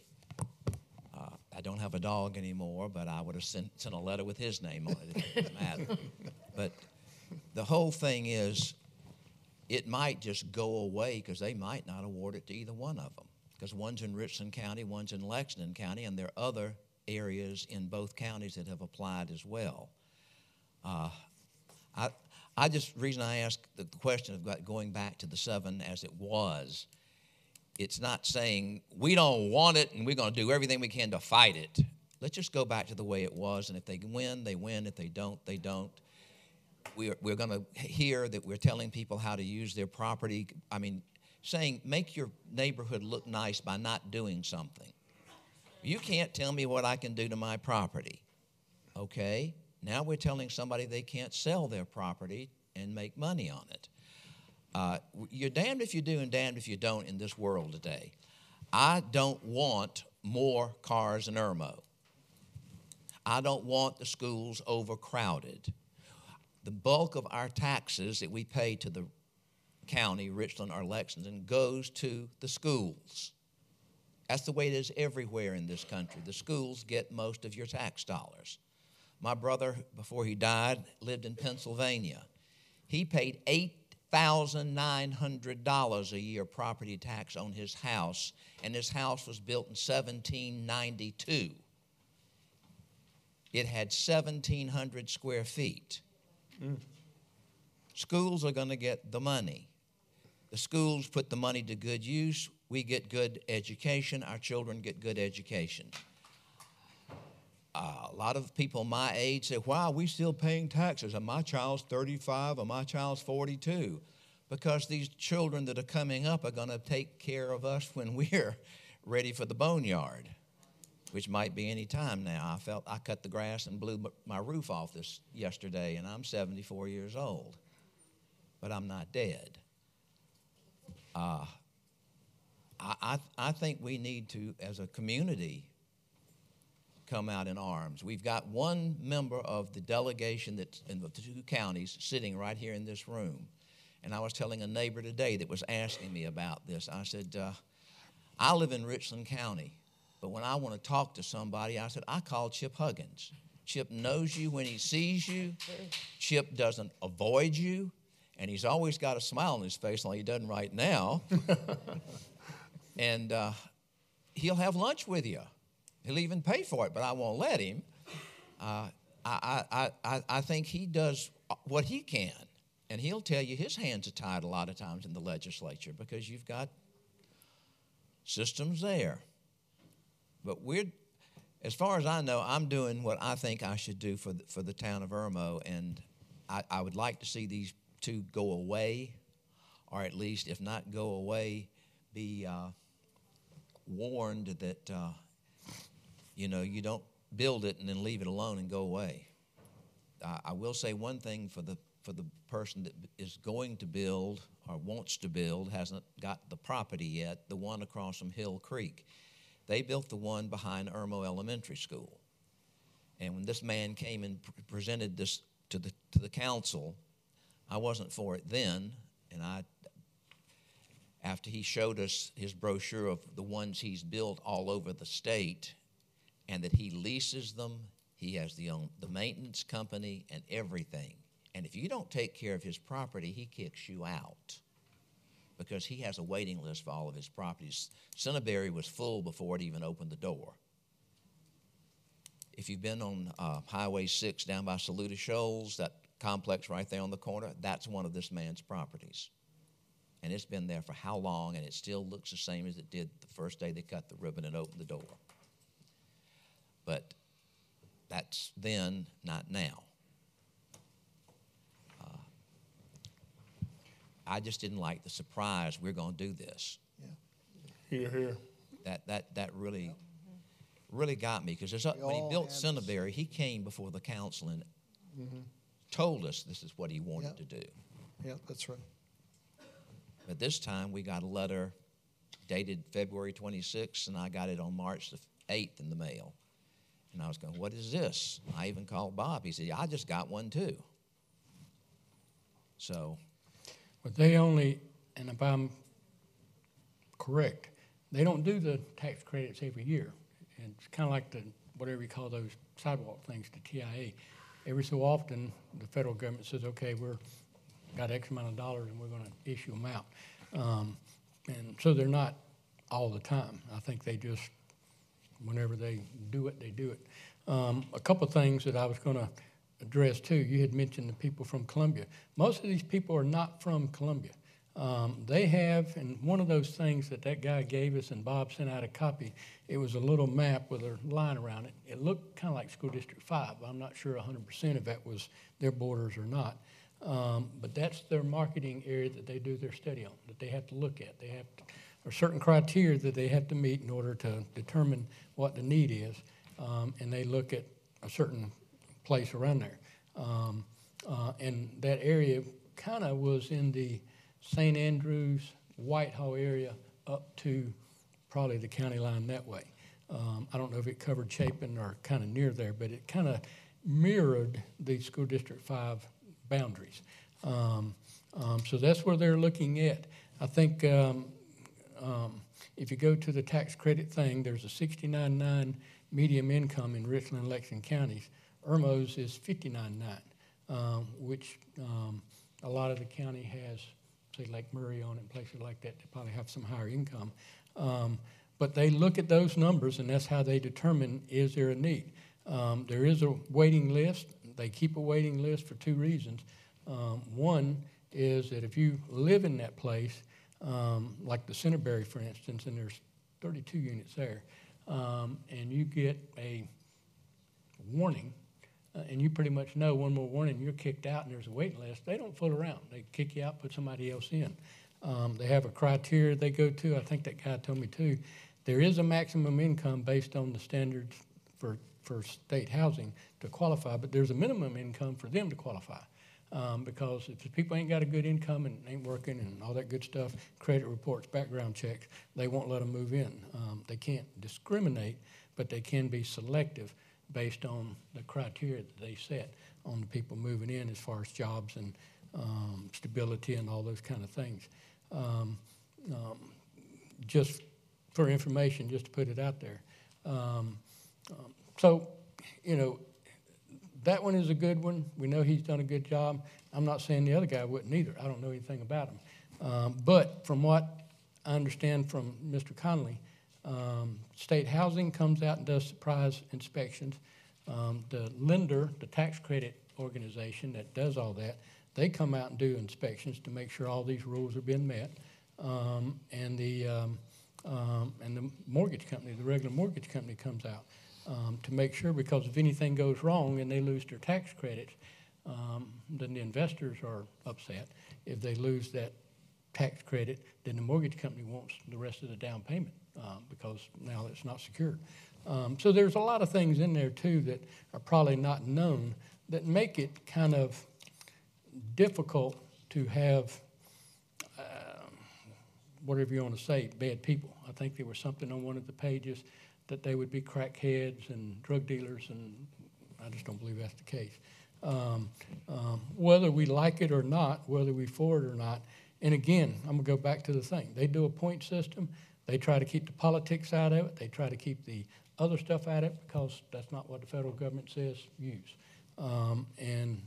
Speaker 1: I don't have a dog anymore, but I would have sent a letter with his name on it. It doesn't matter. But the whole thing is, it might just go away because they might not award it to either one of them. Because one's in Richland County, one's in Lexington County, and there are other areas in both counties that have applied as well. The reason I asked the question about going back to the 7 as it was it's not saying we don't want it and we're going to do everything we can to fight it. Let's just go back to the way it was, and if they win, they win. If they don't, they don't. We're going to hear that we're telling people how to use their property. I mean, saying make your neighborhood look nice by not doing something. You can't tell me what I can do to my property, okay? Now we're telling somebody they can't sell their property and make money on it. You're damned if you do and damned if you don't in this world today. I don't want more cars in Irmo. I don't want the schools overcrowded. The bulk of our taxes that we pay to the county, Richland or Lexington, goes to the schools. That's the way it is everywhere in this country. The schools get most of your tax dollars. My brother, before he died, lived in Pennsylvania. He paid $8,900 a year property tax on his house, and his house was built in 1792. It had 1,700 square feet. Schools are going to get the money. The schools put the money to good use. We get good education. Our children get good education. A lot of people my age say, why are we still paying taxes? And my child's 35 or my child's 42. Because these children that are coming up are going to take care of us when we're ready for the boneyard, which might be any time now. I cut the grass and blew my roof off yesterday, and I'm 74 years old. But I'm not dead. I think we need to, as a community, come out in arms. We've got one member of the delegation that's in the 2 counties sitting right here in this room. And I was telling a neighbor today that was asking me about this. I said, I live in Richland County, but when I want to talk to somebody, I said, I call Chip Huggins. Chip knows you when he sees you. Chip doesn't avoid you. And he's always got a smile on his face, like he doesn't right now. And he'll have lunch with you. He'll even pay for it, but I won't let him. I think he does what he can. And he'll tell you his hands are tied a lot of times in the legislature because you've got systems there. But as far as I know, I'm doing what I think I should do for the town of Irmo, and I would like to see these 2 go away, or at least, if not go away, be warned that, you don't build it and then leave it alone and go away. I will say one thing for the person that is going to build or wants to build, hasn't got the property yet, the one across from Hill Creek. They built the one behind Irmo Elementary School. And when this man came and presented this to the council, I wasn't for it then, and after he showed us his brochure of the ones he's built all over the state, and that he leases them, he has the maintenance company and everything. And if you don't take care of his property, he kicks you out because he has a waiting list for all of his properties. Cinnaberry was full before it even opened the door. If you've been on Highway 6 down by Saluda Shoals, that complex right there on the corner, that's one of this man's properties. And it's been there for how long, and it still looks the same as it did the first day they cut the ribbon and opened the door. But that's then, not now. I just didn't like the surprise, we're going to do this.
Speaker 2: Here, here.
Speaker 1: That really got me, because when he built Cinnaberry, he came before the council and told us this is what he wanted to do.
Speaker 4: Yeah, that's right.
Speaker 1: But this time we got a letter dated February 26th, and I got it on March the 8th in the mail. And I was going, what is this? I even called Bob. He said, yeah, I just got one too. So.
Speaker 3: But they only, and if I'm correct, they don't do the tax credits every year. And it's kind of like whatever you call those sidewalk things, the TIA. Every so often, the federal government says, okay, we've got X amount of dollars and we're going to issue them out. And so they're not all the time. I think they just, whenever they do it, they do it. A couple of things that I was going to address too. You had mentioned the people from Columbia. Most of these people are not from Columbia. They have, and one of those things that guy gave us and Bob sent out a copy, it was a little map with a line around it. It looked kind of like School District 5. I'm not sure 100% if that was their borders or not. But that's their marketing area that they do their study on, that they have to look at. They have there are certain criteria that they have to meet in order to determine what the need is, and they look at a certain place around there. And that area kind of was in the St. Andrews, Whitehall area up to probably the county line that way. I don't know if it covered Chapin or kind of near there, but it kind of mirrored the School District 5 boundaries. So that's where they're looking at. I think if you go to the tax credit thing, there's a 69.9 medium income in Richland and Lexington counties. Irmo's is 59.9, which a lot of the county has, say, Lake Murray on it and places like that. They probably have some higher income. But they look at those numbers, and that's how they determine, is there a need? There is a waiting list. They keep a waiting list for two reasons. One is that if you live in that place, like the Centerberry, for instance, and there's 32 units there, and you get a warning, and you pretty much know one more warning, you're kicked out and there's a waiting list, they don't fool around. They kick you out, put somebody else in. They have a criteria they go to. I think that guy told me too. There is a maximum income based on the standards for state housing to qualify, but there's a minimum income for them to qualify. Because if the people ain't got a good income and ain't working and all that good stuff, credit reports, background checks, they won't let them move in. They can't discriminate, but they can be selective based on the criteria that they set on the people moving in as far as jobs and stability and all those kind of things. Just for information, just to put it out there. So, you know, that one is a good one. We know he's done a good job. I'm not saying the other guy wouldn't either. I don't know anything about him. But from what I understand from Mr. Connolly, state housing comes out and does surprise inspections. The lender, the tax credit organization that does all that, they come out and do inspections to make sure all these rules are being met. And the mortgage company, the regular mortgage company comes out to make sure, because if anything goes wrong and they lose their tax credits, then the investors are upset. If they lose that tax credit, then the mortgage company wants the rest of the down payment because now it's not secured. So there's a lot of things in there too that are probably not known that make it kind of difficult to have, whatever you want to say, bad people. I think there was something on one of the pages that they would be crackheads and drug dealers, and I just don't believe that's the case. Whether we like it or not, whether we for it or not, and again, I'm going to go back to the thing. They do a point system. They try to keep the politics out of it. They try to keep the other stuff out of it because that's not what the federal government says use. And,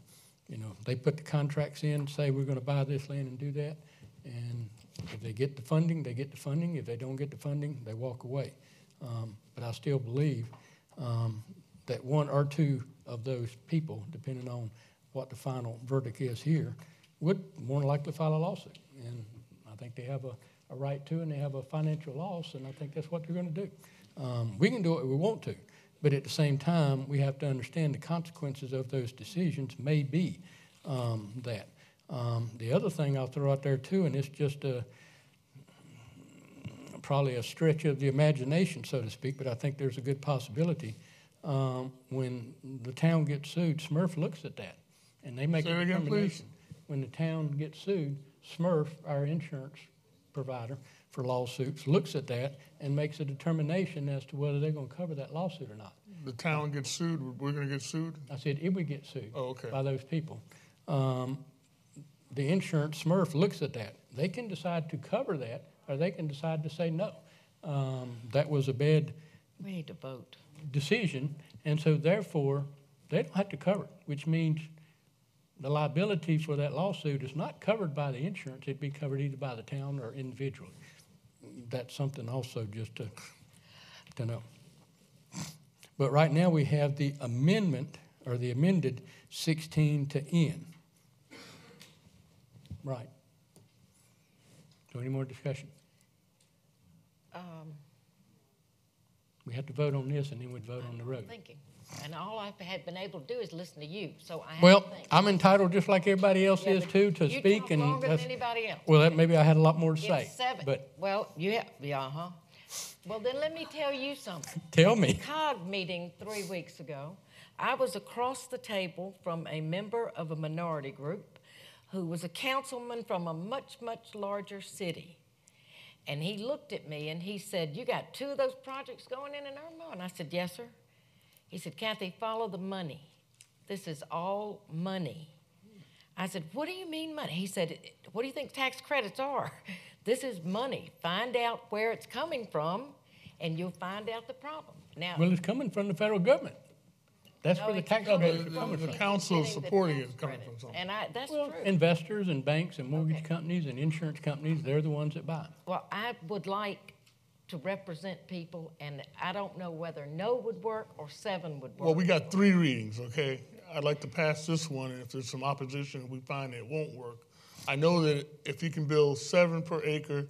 Speaker 3: you know, they put the contracts in, say we're going to buy this land and do that, and if they get the funding, they get the funding. If they don't get the funding, they walk away. But I still believe that one or two of those people, depending on what the final verdict is here, would more than likely file a lawsuit. And I think they have a right to, and they have a financial loss, and I think that's what they're going to do. We can do what we want to, but at the same time, we have to understand the consequences of those decisions may be that. The other thing I'll throw out there too, and it's just probably a stretch of the imagination, so to speak, but I think there's a good possibility. When the town gets sued, SMRF looks at that, and they make a determination. When the town gets sued, SMRF, our insurance provider for lawsuits, looks at that and makes a determination as to whether they're going to cover that lawsuit or not.
Speaker 2: The town gets sued, we're going to get sued?
Speaker 3: I said if we get sued by those people. The insurance, SMRF, looks at that. They can decide to cover that, or they can decide to say no. That was a bad
Speaker 6: We need to vote.
Speaker 3: decision, and so therefore, they don't have to cover it, which means the liability for that lawsuit is not covered by the insurance. It'd be covered either by the town or individually. That's something also just to know. But right now we have the amendment, or the amended 16 to N. Right. So any more discussion?
Speaker 6: Um,
Speaker 3: We have to vote on this, and then we'd vote on the road.
Speaker 6: Thinking, and all I had been able to do is listen to you, so I have
Speaker 3: Well,
Speaker 6: to think.
Speaker 3: I'm entitled, just like everybody else
Speaker 6: Yeah,
Speaker 3: is
Speaker 6: but
Speaker 3: too, to
Speaker 6: you
Speaker 3: speak.
Speaker 6: talk
Speaker 3: And
Speaker 6: longer than
Speaker 3: that's-
Speaker 6: anybody else.
Speaker 3: Well, maybe I had a lot more to say.
Speaker 6: It's 7.
Speaker 3: But
Speaker 6: Well, yeah. Well, then let me tell you something.
Speaker 3: Tell me.
Speaker 6: COG meeting 3 weeks ago, I was across the table from a member of a minority group who was a councilman from a much, much larger city. And he looked at me and he said, "You got 2 of those projects going in Irmo?" And I said, "Yes, sir." He said, "Kathy, follow the money. This is all money." I said, "What do you mean money?" He said, "What do you think tax credits are? This is money. Find out where it's coming from, and you'll find out the problem." Now,
Speaker 3: well, it's coming from the federal government. That's
Speaker 6: No,
Speaker 3: where the
Speaker 6: it's
Speaker 3: tax
Speaker 6: coming
Speaker 3: credits are coming
Speaker 2: The
Speaker 3: from.
Speaker 2: council
Speaker 6: getting the
Speaker 2: supporting
Speaker 6: tax
Speaker 2: it coming
Speaker 6: credits.
Speaker 2: from something.
Speaker 6: And that's
Speaker 3: Well,
Speaker 6: true.
Speaker 3: investors and banks and mortgage companies and insurance companies, they're the ones that buy them.
Speaker 6: Well, I would like to represent people, and I don't know whether no would work or 7 would work.
Speaker 2: Well, we got 3 readings, okay? I'd like to pass this one, and if there's some opposition, we find it won't work. I know that if he can build 7 per acre,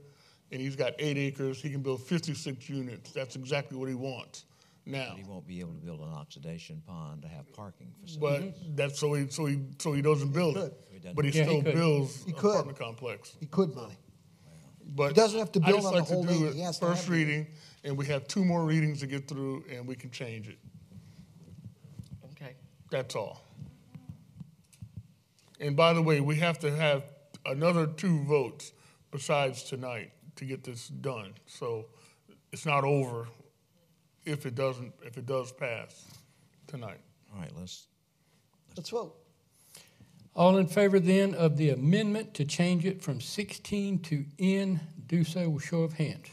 Speaker 2: and he's got 8 acres, he can build 56 units. That's exactly what he wants now.
Speaker 1: But he won't be able to build an oxidation pond to have parking facilities.
Speaker 2: But that's so he doesn't build it. But he
Speaker 3: Yeah, he
Speaker 2: still
Speaker 3: could.
Speaker 2: builds
Speaker 4: He
Speaker 2: an
Speaker 4: could.
Speaker 2: apartment complex.
Speaker 4: He could, money.
Speaker 2: But
Speaker 4: He doesn't have to
Speaker 2: I
Speaker 4: build
Speaker 2: just
Speaker 4: on the
Speaker 2: like to
Speaker 4: whole
Speaker 2: do
Speaker 4: eight.
Speaker 2: it
Speaker 4: He has to
Speaker 2: first
Speaker 4: have it.
Speaker 2: reading, and we have 2 more readings to get through, and we can change it.
Speaker 6: Okay.
Speaker 2: That's all. And by the way, we have to have another 2 votes besides tonight to get this done. So it's not over if it does pass tonight.
Speaker 1: All right, let's
Speaker 4: vote.
Speaker 3: All in favor then of the amendment to change it from 16 to N, do so with show of hands.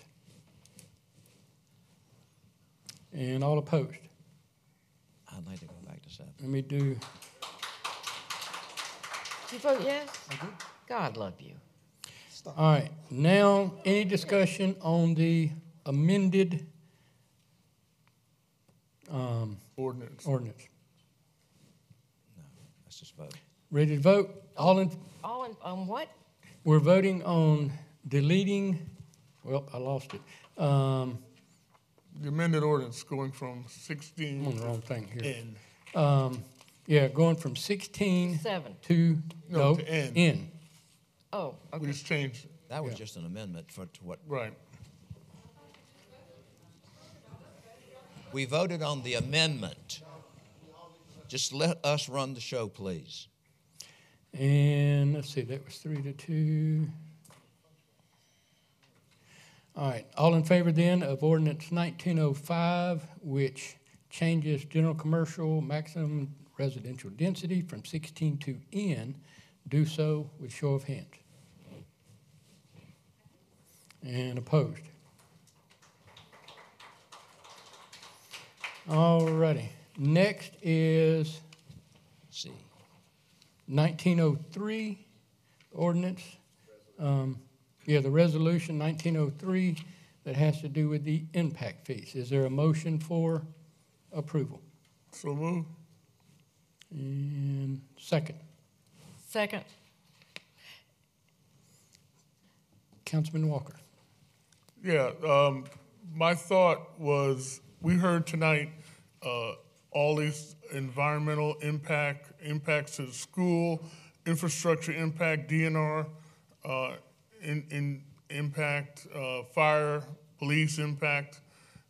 Speaker 3: And all opposed?
Speaker 1: I'd like to go back to 7.
Speaker 3: Let me do,
Speaker 6: Did you vote yes? God love you.
Speaker 3: all right. Now, any discussion on the amended
Speaker 2: Ordinance.
Speaker 3: ordinance?
Speaker 1: Let's just vote.
Speaker 3: Ready to vote? All in,
Speaker 6: On what?
Speaker 3: we're voting on deleting, well, I lost it.
Speaker 2: The amended ordinance going from 16
Speaker 3: I'm on the wrong thing here.
Speaker 2: N.
Speaker 3: Yeah, going from 16
Speaker 6: 7.
Speaker 3: to,
Speaker 2: No,
Speaker 3: no,
Speaker 2: to N.
Speaker 3: N.
Speaker 6: Oh, okay.
Speaker 2: We just changed it.
Speaker 1: That was
Speaker 3: Yeah.
Speaker 1: just an amendment to what
Speaker 2: Right.
Speaker 1: we voted on. The amendment. Just let us run the show, please.
Speaker 3: And let's see, that was 3-2. All right, all in favor then of ordinance 1905, which changes general commercial maximum residential density from 16 to N, do so with show of hands. And opposed? All righty. Next is
Speaker 1: C.
Speaker 3: 1903 ordinance. The resolution 1903 that has to do with the impact fees. Is there a motion for approval?
Speaker 2: So move.
Speaker 3: And second.
Speaker 6: Second.
Speaker 3: Councilman Walker.
Speaker 2: Yeah, my thought was, we heard tonight all these environmental impacts to the school, infrastructure impact, DNR impact, fire, police impact,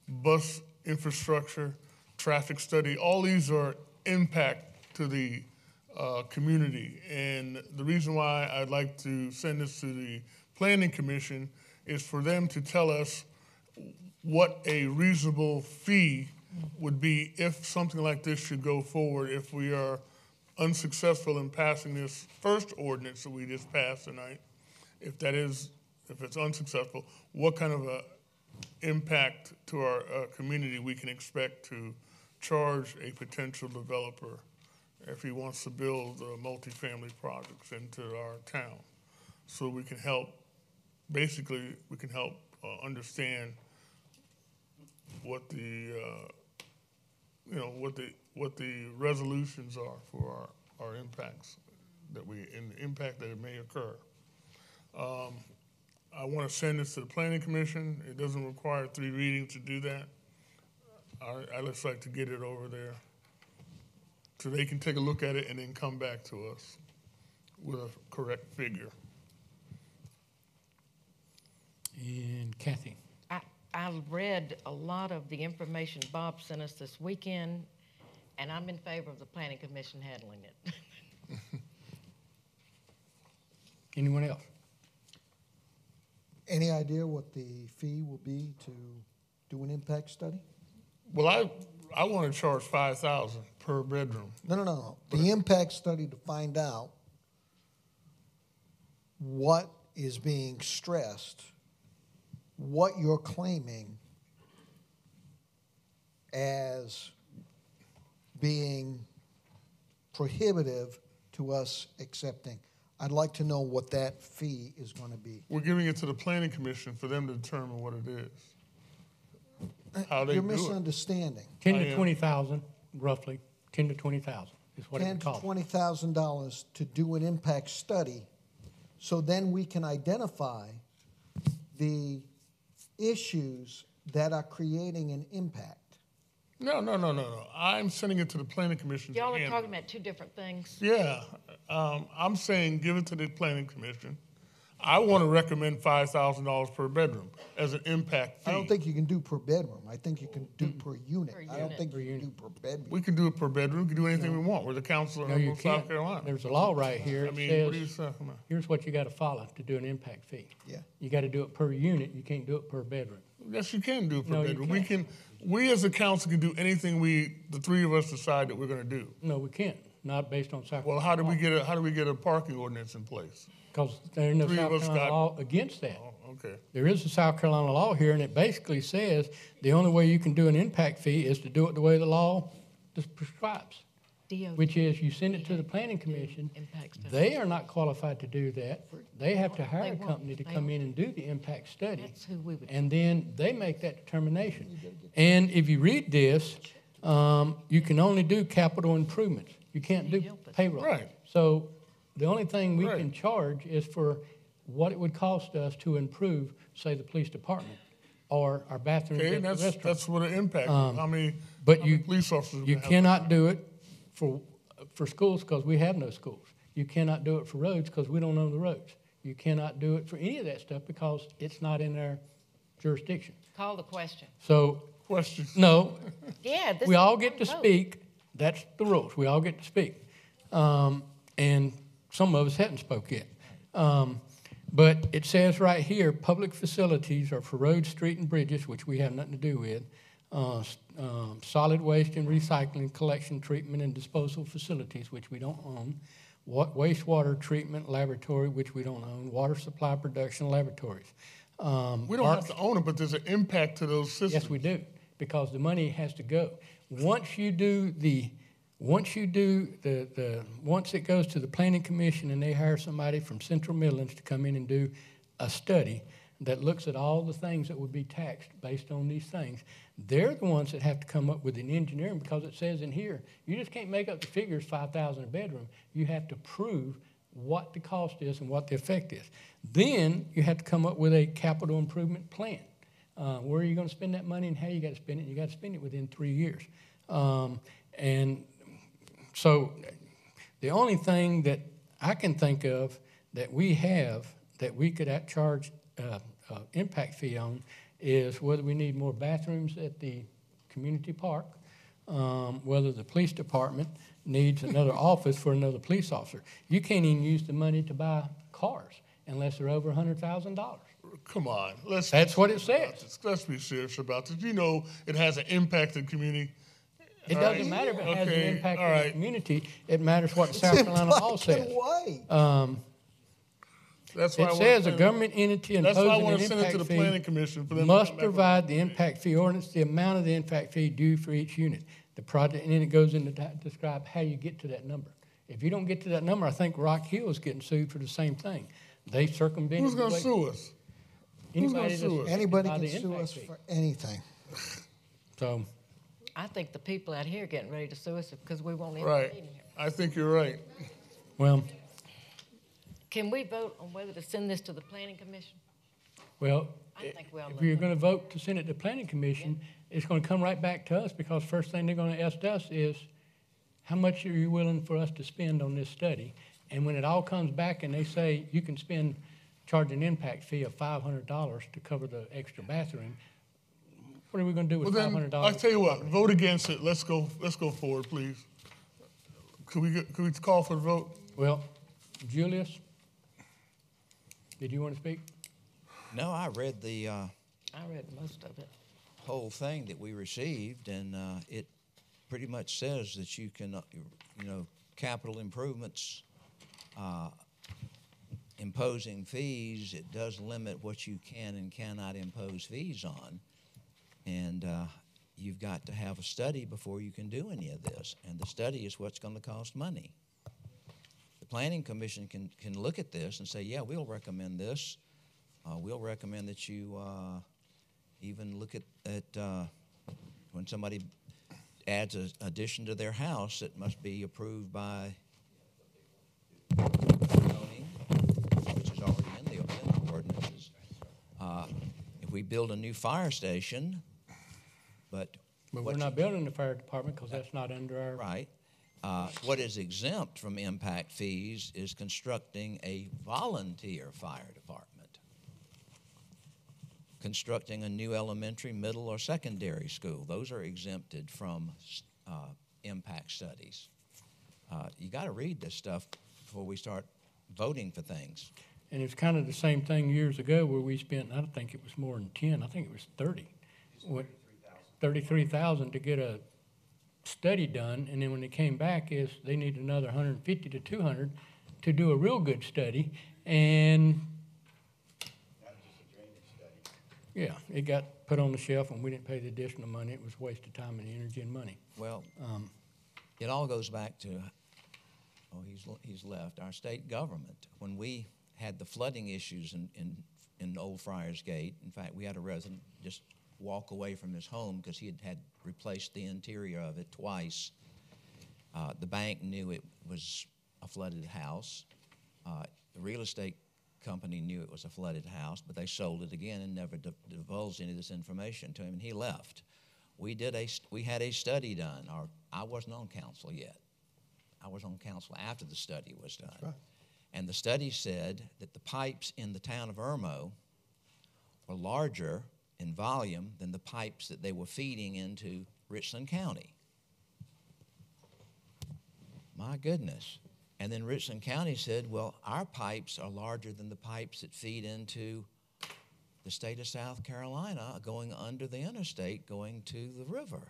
Speaker 2: bus infrastructure, traffic study. All these are impact to the community. And the reason why I'd like to send this to the Planning Commission is for them to tell us what a reasonable fee would be if something like this should go forward, if we are unsuccessful in passing this first ordinance that we just passed tonight. If it's unsuccessful, what kind of a impact to our community we can expect to charge a potential developer if he wants to build multifamily projects into our town. So we can help, basically, we can help understand what the, what the resolutions are for our impacts and the impact that it may occur. I want to send this to the planning commission. It doesn't require 3 readings to do that. I just like to get it over there so they can take a look at it and then come back to us with a correct figure.
Speaker 3: And Kathy.
Speaker 6: I read a lot of the information Bob sent us this weekend, and I'm in favor of the planning commission handling it.
Speaker 3: Anyone else?
Speaker 4: Any idea what the fee will be to do an impact study?
Speaker 2: Well, I want to charge $5,000 per bedroom.
Speaker 4: No. The impact study to find out what is being stressed, what you're claiming as being prohibitive to us accepting. I'd like to know what that fee is going to be.
Speaker 2: We're giving it to the planning commission for them to determine what it is. How they
Speaker 4: You're
Speaker 2: do
Speaker 4: misunderstanding.
Speaker 3: 10 to 20,000, roughly. 10 to 20,000 is what it
Speaker 4: $10,000
Speaker 3: would
Speaker 4: to
Speaker 3: cost.
Speaker 4: $20,000 to do an impact study, so then we can identify the issues that are creating an impact.
Speaker 2: No. I'm sending it to the planning commission.
Speaker 6: Y'all are
Speaker 2: to handle
Speaker 6: talking about 2 different things.
Speaker 2: Yeah, I'm saying give it to the planning commission. I want to recommend $5,000 per bedroom as an impact fee.
Speaker 4: I don't think you can do per bedroom. I think you can do per unit. I don't think you can do per bedroom.
Speaker 2: We can do it per bedroom. We can do anything we want. We're the council
Speaker 3: No,
Speaker 2: of
Speaker 3: you
Speaker 2: South
Speaker 3: can't.
Speaker 2: Carolina.
Speaker 3: There's a law right here.
Speaker 2: I
Speaker 3: It
Speaker 2: mean,
Speaker 3: says,
Speaker 2: what do you say? Come on.
Speaker 3: here's what you got to follow to do an impact fee.
Speaker 4: Yeah.
Speaker 3: You got to do it per unit. You can't do it per bedroom.
Speaker 2: Yes, you can do it per
Speaker 3: No, you
Speaker 2: bedroom. We as a council can do anything the 3 of us decide that we're going to do.
Speaker 3: No, we can't. Not based on South
Speaker 2: Well, how do we get a parking ordinance in place?
Speaker 3: Because there's no
Speaker 2: 3
Speaker 3: South
Speaker 2: of us
Speaker 3: Carolina
Speaker 2: got-
Speaker 3: law against that.
Speaker 2: Oh, okay.
Speaker 3: There is a South Carolina law here, and it basically says the only way you can do an impact fee is to do it the way the law prescribes, which is you send it to the planning commission. They are not qualified to do that. They have to hire a company to come in and do the impact study.
Speaker 6: That's who we would.
Speaker 3: And then they make that determination. And if you read this, you can only do capital improvements. You can't do payroll.
Speaker 2: Right.
Speaker 3: So the only thing we
Speaker 2: Right.
Speaker 3: can charge is for what it would cost us to improve, say, the police department or our bathrooms
Speaker 2: Okay,
Speaker 3: at the restaurant.
Speaker 2: that's what an impact is. How many police officers
Speaker 3: You
Speaker 2: we have?
Speaker 3: cannot do it for schools because we have no schools. You cannot do it for roads because we don't own the roads. You cannot do it for any of that stuff because it's not in our jurisdiction.
Speaker 6: Call the question.
Speaker 3: So,
Speaker 2: questions?
Speaker 3: No.
Speaker 6: Yeah, this
Speaker 3: We
Speaker 6: is
Speaker 3: all
Speaker 6: one
Speaker 3: get to
Speaker 6: vote.
Speaker 3: speak. That's the rules. We all get to speak. And some of us haven't spoke yet. But it says right here, public facilities are for roads, street, and bridges, which we have nothing to do with. Solid waste and recycling, collection, treatment, and disposal facilities, which we don't own. Wastewater treatment laboratory, which we don't own. Water supply production laboratories.
Speaker 2: We don't have to own it, but there's an impact to those systems.
Speaker 3: Yes, we do, because the money has to go. Once it goes to the planning commission and they hire somebody from Central Midlands to come in and do a study that looks at all the things that would be taxed based on these things, they're the ones that have to come up with an engineering, because it says in here, you just can't make up the figures, $5,000 a bedroom. You have to prove what the cost is and what the effect is. Then you have to come up with a capital improvement plan. Where are you going to spend that money and how you got to spend it? You got to spend it within 3 years. And so the only thing that I can think of that we have that we could charge impact fee on is whether we need more bathrooms at the community park, whether the police department needs another office for another police officer. You can't even use the money to buy cars unless they're over $100,000.
Speaker 2: Come on.
Speaker 3: That's what it says.
Speaker 2: Let's be serious about this. You know it has an impact in the community.
Speaker 3: It
Speaker 2: All
Speaker 3: doesn't
Speaker 2: right?
Speaker 3: matter if it has an
Speaker 2: Okay,
Speaker 3: impact
Speaker 2: all
Speaker 3: on the
Speaker 2: right.
Speaker 3: community. It matters what the South Carolina law says.
Speaker 2: That's why I
Speaker 3: It
Speaker 2: wanna
Speaker 3: says a
Speaker 2: send it-
Speaker 3: government entity
Speaker 2: That's why I
Speaker 3: imposing
Speaker 2: wanna
Speaker 3: an
Speaker 2: send it to
Speaker 3: impact
Speaker 2: the
Speaker 3: fee
Speaker 2: planning commission for them to
Speaker 3: must
Speaker 2: come back with
Speaker 3: provide the impact fee ordinance, the amount of the impact fee due for each unit. The project, and then it goes into describe how you get to that number. If you don't get to that number, I think Rock Hill is getting sued for the same thing. They circumvented.
Speaker 2: Who's going to sue us?
Speaker 3: Anybody that's affected
Speaker 4: Anybody
Speaker 3: by
Speaker 4: can
Speaker 3: the
Speaker 4: sue
Speaker 3: impact
Speaker 4: us
Speaker 3: fee.
Speaker 4: for anything.
Speaker 3: So,
Speaker 6: I think the people out here are getting ready to sue us because we won't
Speaker 2: Right.
Speaker 6: intervene here.
Speaker 2: I think you're right.
Speaker 3: well,
Speaker 6: Can we vote on whether to send this to the planning commission?
Speaker 3: Well,
Speaker 6: I think we ought to
Speaker 3: if
Speaker 6: let
Speaker 3: you're
Speaker 6: them-
Speaker 3: going to vote to send it to planning commission, it's going to come right back to us, because first thing they're going to ask us is, how much are you willing for us to spend on this study? And when it all comes back and they say you can charge an impact fee of $500 to cover the extra bathroom, what are we going to do with
Speaker 2: Well,
Speaker 3: $500?
Speaker 2: then, I tell you what, vote against it. Let's go forward, please. Could we call for the vote?
Speaker 3: Well, Julius, did you want to speak?
Speaker 1: No, I read the
Speaker 6: I read most of it.
Speaker 1: whole thing that we received, and it pretty much says that you can, capital improvements, imposing fees, it does limit what you can and cannot impose fees on. And you've got to have a study before you can do any of this. And the study is what's going to cost money. The Planning Commission can look at this and say, yeah, we'll recommend this. We'll recommend that you even look at when somebody adds an addition to their house, it must be approved by zoning, which is already in the ordinances. If we build a new fire station, but
Speaker 3: we're not building the fire department because that's not under our...
Speaker 1: Right. What is exempt from impact fees is constructing a volunteer fire department, constructing a new elementary, middle, or secondary school. Those are exempted from impact studies. You got to read this stuff before we start voting for things.
Speaker 3: And it's kind of the same thing years ago where we spent, I don't think it was more than 10, I think it was 30. $33,000 to get a study done, and then when it came back is they need another 150 to 200 to do a real good study, and yeah, it got put on the shelf and we didn't pay the additional money. It was a waste of time and energy and money.
Speaker 1: Well, it all goes back to, he's left, our state government. When we had the flooding issues in Old Friars Gate, in fact, we had a resident just walk away from his home because he had replaced the interior of it twice. The bank knew it was a flooded house. The real estate company knew it was a flooded house, but they sold it again and never divulged any of this information to him, and he left. We had a study done. I wasn't on council yet. I was on council after the study was done. Right. And the study said that the pipes in the town of Irmo were larger in volume than the pipes that they were feeding into Richland County. My goodness. And then Richland County said, well, our pipes are larger than the pipes that feed into the state of South Carolina going under the interstate going to the river.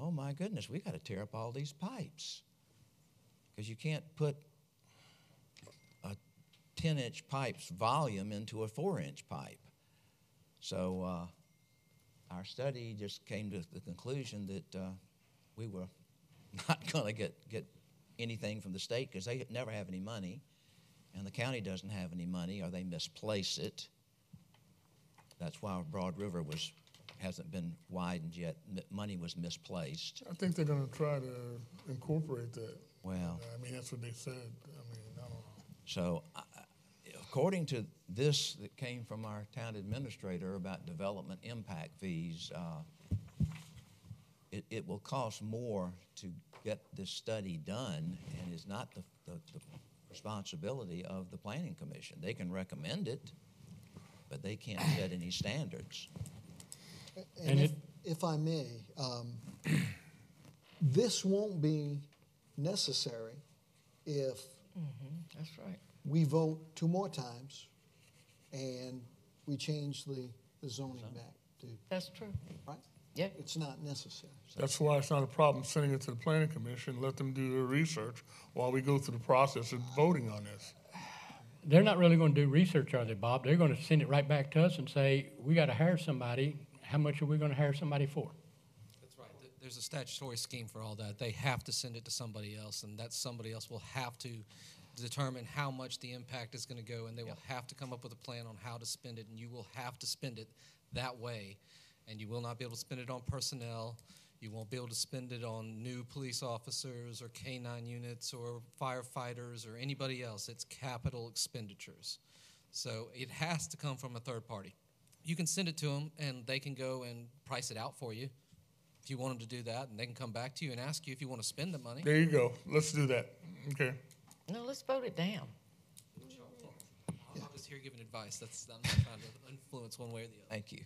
Speaker 1: Oh my goodness, we got to tear up all these pipes because you can't put a 10-inch pipe's volume into a 4-inch pipe. So our study just came to the conclusion that we were not going to get anything from the state because they never have any money, and the county doesn't have any money, or they misplace it. That's why Broad River hasn't been widened yet. Money was misplaced.
Speaker 2: I think they're going to try to incorporate that.
Speaker 1: Well,
Speaker 2: I mean, that's what they said. I mean, I don't know.
Speaker 1: So, according to this that came from our town administrator about development impact fees, it will cost more to get this study done, and is not the responsibility of the Planning Commission. They can recommend it, but they can't set any standards.
Speaker 4: And if I may, this won't be necessary if
Speaker 6: that's right.
Speaker 4: we vote 2 more times and we change the zoning back to.
Speaker 6: That's true.
Speaker 4: Right?
Speaker 6: Yeah.
Speaker 4: It's not necessary.
Speaker 2: That's why it's not a problem sending it to the Planning Commission. Let them do their research while we go through the process of voting on this.
Speaker 3: They're not really going to do research, are they, Bob? They're going to send it right back to us and say, we got to hire somebody. How much are we going to hire somebody for?
Speaker 20: That's right. There's a statutory scheme for all that. They have to send it to somebody else, and that somebody else will have to determine how much the impact is going to go, and they will have to come up with a plan on how to spend it, and you will have to spend it that way. And you will not be able to spend it on personnel. You won't be able to spend it on new police officers or K-9 units or firefighters or anybody else. It's capital expenditures. So it has to come from a third party. You can send it to them, and they can go and price it out for you if you want them to do that, and they can come back to you and ask you if you want to spend the money.
Speaker 2: There you go. Let's do that. Okay.
Speaker 6: No, let's vote it down.
Speaker 20: I'm just here giving advice. I'm not trying to influence one way or the other.
Speaker 1: Thank you.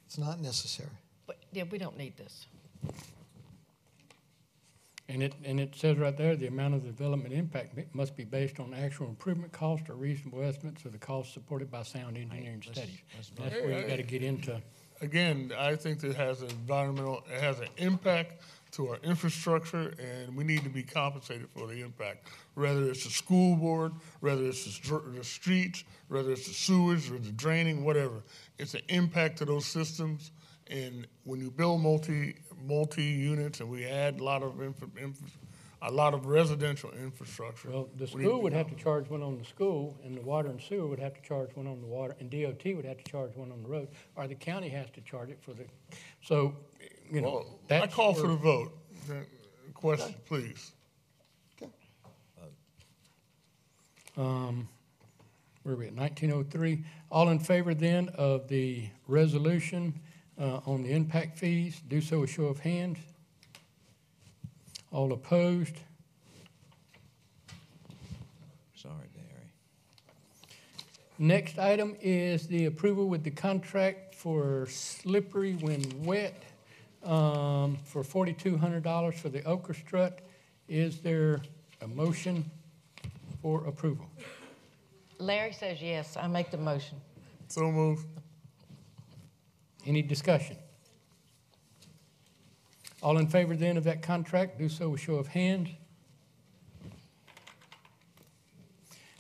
Speaker 4: It's not necessary.
Speaker 6: But, yeah, we don't need this.
Speaker 3: And it says right there, the amount of development impact must be based on actual improvement cost or reasonable estimates of the cost supported by sound engineering studies. That's where you got to get into.
Speaker 2: Again, I think it has an impact to our infrastructure, and we need to be compensated for the impact. Whether it's the school board, whether it's the streets, whether it's the sewage or the draining, whatever. It's an impact to those systems, and when you build multi-units and we add a lot of residential infrastructure.
Speaker 3: Well, the school would have to charge one on the school, and the water and sewer would have to charge one on the water, and DOT would have to charge one on the road, or the county has to charge it for the, so, you know.
Speaker 2: Well,
Speaker 3: that's
Speaker 2: I call for
Speaker 3: where-
Speaker 2: the vote. Question, please.
Speaker 3: Where are we at, 1903? All in favor then of the resolution on the impact fees, do so with show of hands. All opposed?
Speaker 1: Sorry, Barry.
Speaker 3: Next item is the approval with the contract for slippery when wet for $4,200 for the Ochre strut. Is there a motion for approval?
Speaker 6: Larry says yes. I make the motion.
Speaker 2: So moved.
Speaker 3: Any discussion? All in favor then of that contract, do so with show of hands.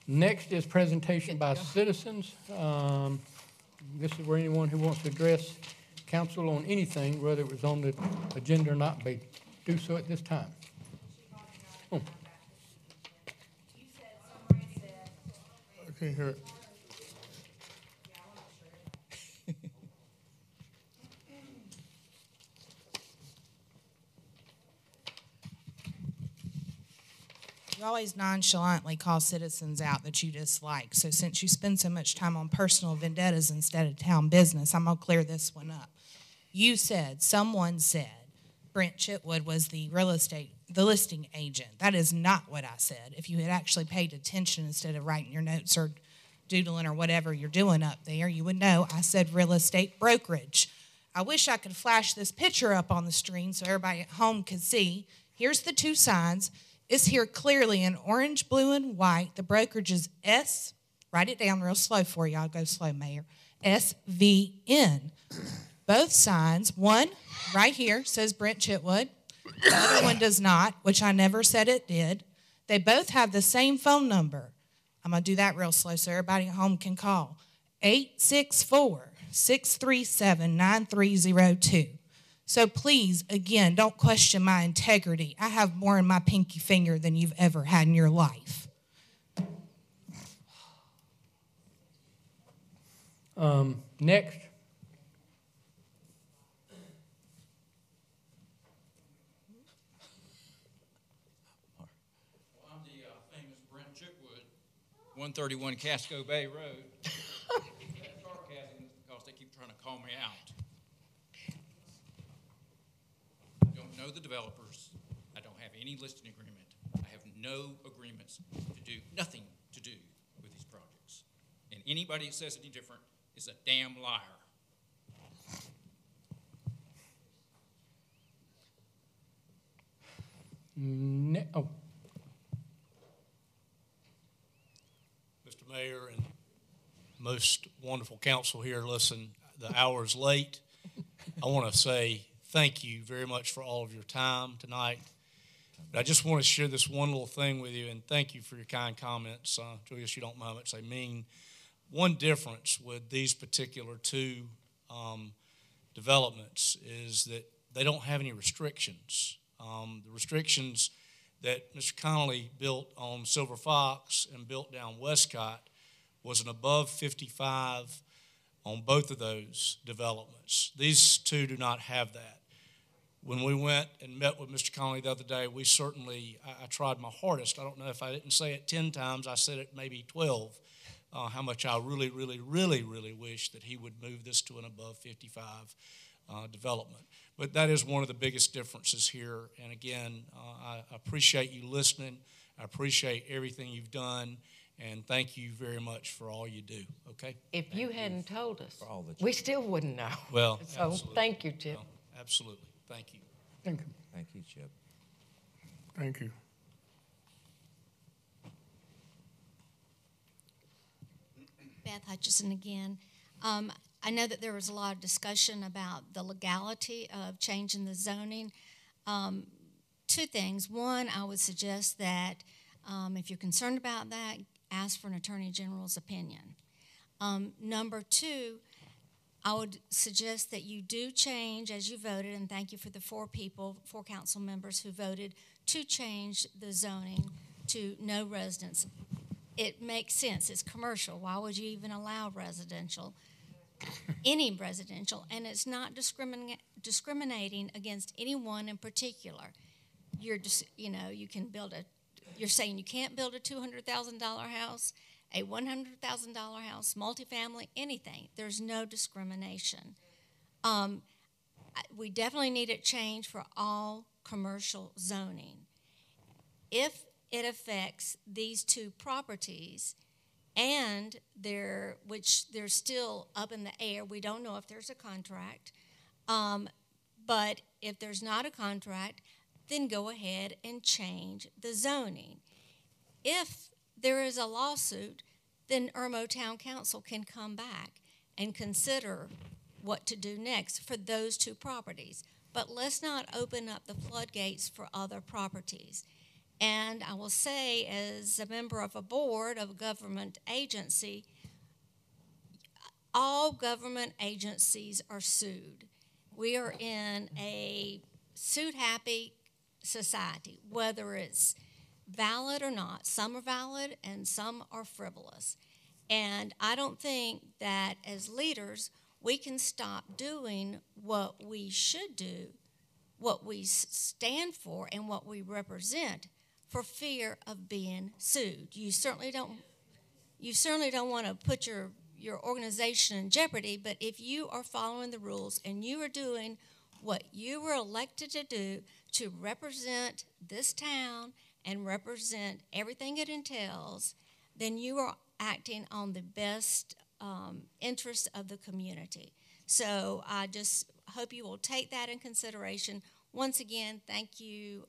Speaker 3: Next is presentation by citizens. This is where anyone who wants to address council on anything, whether it was on the agenda or not, may do so at this time. Oh.
Speaker 2: I can't hear it.
Speaker 10: You always nonchalantly call citizens out that you dislike. So since you spend so much time on personal vendettas instead of town business, I'm going to clear this one up. Someone said Brent Chitwood was the listing agent. That is not what I said. If you had actually paid attention instead of writing your notes or doodling or whatever you're doing up there, you would know I said real estate brokerage. I wish I could flash this picture up on the screen so everybody at home could see. Here's the two signs. It's here clearly in orange, blue, and white. The brokerage is S. Write it down real slow for you. I'll go slow, Mayor. SVN. Both signs, one right here says Brent Chitwood. The other one does not, which I never said it did. They both have the same phone number. I'm going to do that real slow so everybody at home can call. 864-637-9302. So please, again, don't question my integrity. I have more in my pinky finger than you've ever had in your life.
Speaker 3: Next.
Speaker 7: I'm the famous Brent Chitwood, 131 Casco Bay Road. Sarcasm is because they keep trying to call me out. I don't know the developers. I don't have any listing agreement. I have no agreements to do, nothing to do with these projects. And anybody that says any different is a damn liar.
Speaker 3: Oh.
Speaker 11: Mr. Mayor and most wonderful council here, listen, the hour's late. I want to say thank you very much for all of your time tonight. But I just want to share this one little thing with you, and thank you for your kind comments. Julius, you don't mind much they mean. One difference with these particular two developments is that they don't have any restrictions. The restrictions that Mr. Connolly built on Silver Fox and built down Westcott was an above 55 on both of those developments. These two do not have that. When we went and met with Mr. Connolly the other day, we certainly, I tried my hardest. I don't know if I didn't say it 10 times, I said it maybe 12, how much I really, really, really, really wish that he would move this to an above 55 development. But that is one of the biggest differences here. And again, I appreciate you listening. I appreciate everything you've done. And thank you very much for all you do, okay?
Speaker 6: If you hadn't told us, we still wouldn't know.
Speaker 11: Well,
Speaker 6: so
Speaker 11: absolutely.
Speaker 6: Thank you, Chip.
Speaker 11: Well, absolutely. Thank you.
Speaker 3: Thank you.
Speaker 1: Thank you, Chip.
Speaker 2: Thank you.
Speaker 19: Beth Hutchison again. I know that there was a lot of discussion about the legality of changing the zoning. Two things. One, I would suggest that if you're concerned about that, ask for an Attorney General's opinion. Number two, I would suggest that you do change as you voted, and thank you for the four council members who voted to change the zoning to no residence. It makes sense. It's commercial. Why would you even allow residential? Any residential, and it's not discriminating against anyone in particular. You're just, you can build you're saying you can't build a $200,000 house, a $100,000 house, multifamily, anything. There's no discrimination. We definitely need it changed for all commercial zoning. If it affects these two properties, and which they're still up in the air. We don't know if there's a contract. But if there's not a contract, then go ahead and change the zoning. If there is a lawsuit, then Irmo Town Council can come back and consider what to do next for those two properties. But let's not open up the floodgates for other properties. And I will say, as a member of a board of a government agency, all government agencies are sued. We are in a suit-happy society, whether it's valid or not. Some are valid and some are frivolous. And I don't think that as leaders, we can stop doing what we should do, what we stand for, and what we represent, for fear of being sued. You certainly don't want to put your organization in jeopardy, but if you are following the rules and you are doing what you were elected to do to represent this town and represent everything it entails, then you are acting on the best interests of the community. So I just hope you will take that in consideration. Once again, thank you,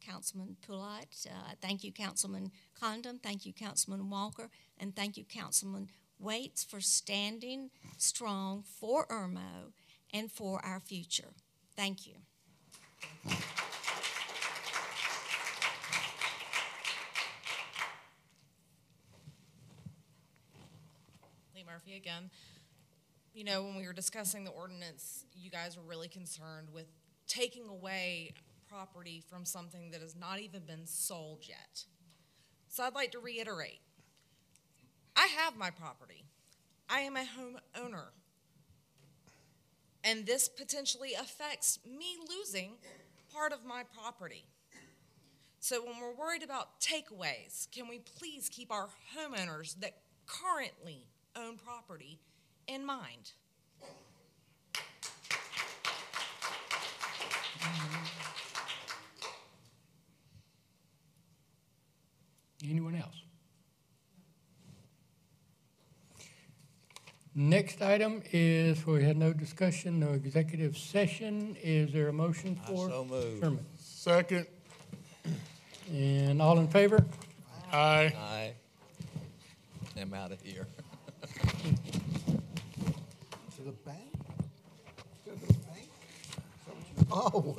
Speaker 19: Councilman Poulat. Thank you, Councilman Condon. Thank you, Councilman Walker. And thank you, Councilman Waits, for standing strong for Irmo and for our future. Thank you.
Speaker 22: Lee Murphy again. When we were discussing the ordinance, you guys were really concerned with taking away property from something that has not even been sold yet. So I'd like to reiterate, I have my property. I am a homeowner. And this potentially affects me losing part of my property. So when we're worried about takeaways, can we please keep our homeowners that currently own property in mind?
Speaker 3: Anyone else? Next item is, we had no discussion, no executive session. Is there a motion for?
Speaker 1: I so moved.
Speaker 3: Adjournment?
Speaker 2: Second.
Speaker 3: And all in favor?
Speaker 2: Aye.
Speaker 1: Aye. I'm out of here.
Speaker 4: To the bank? To the bank? Oh.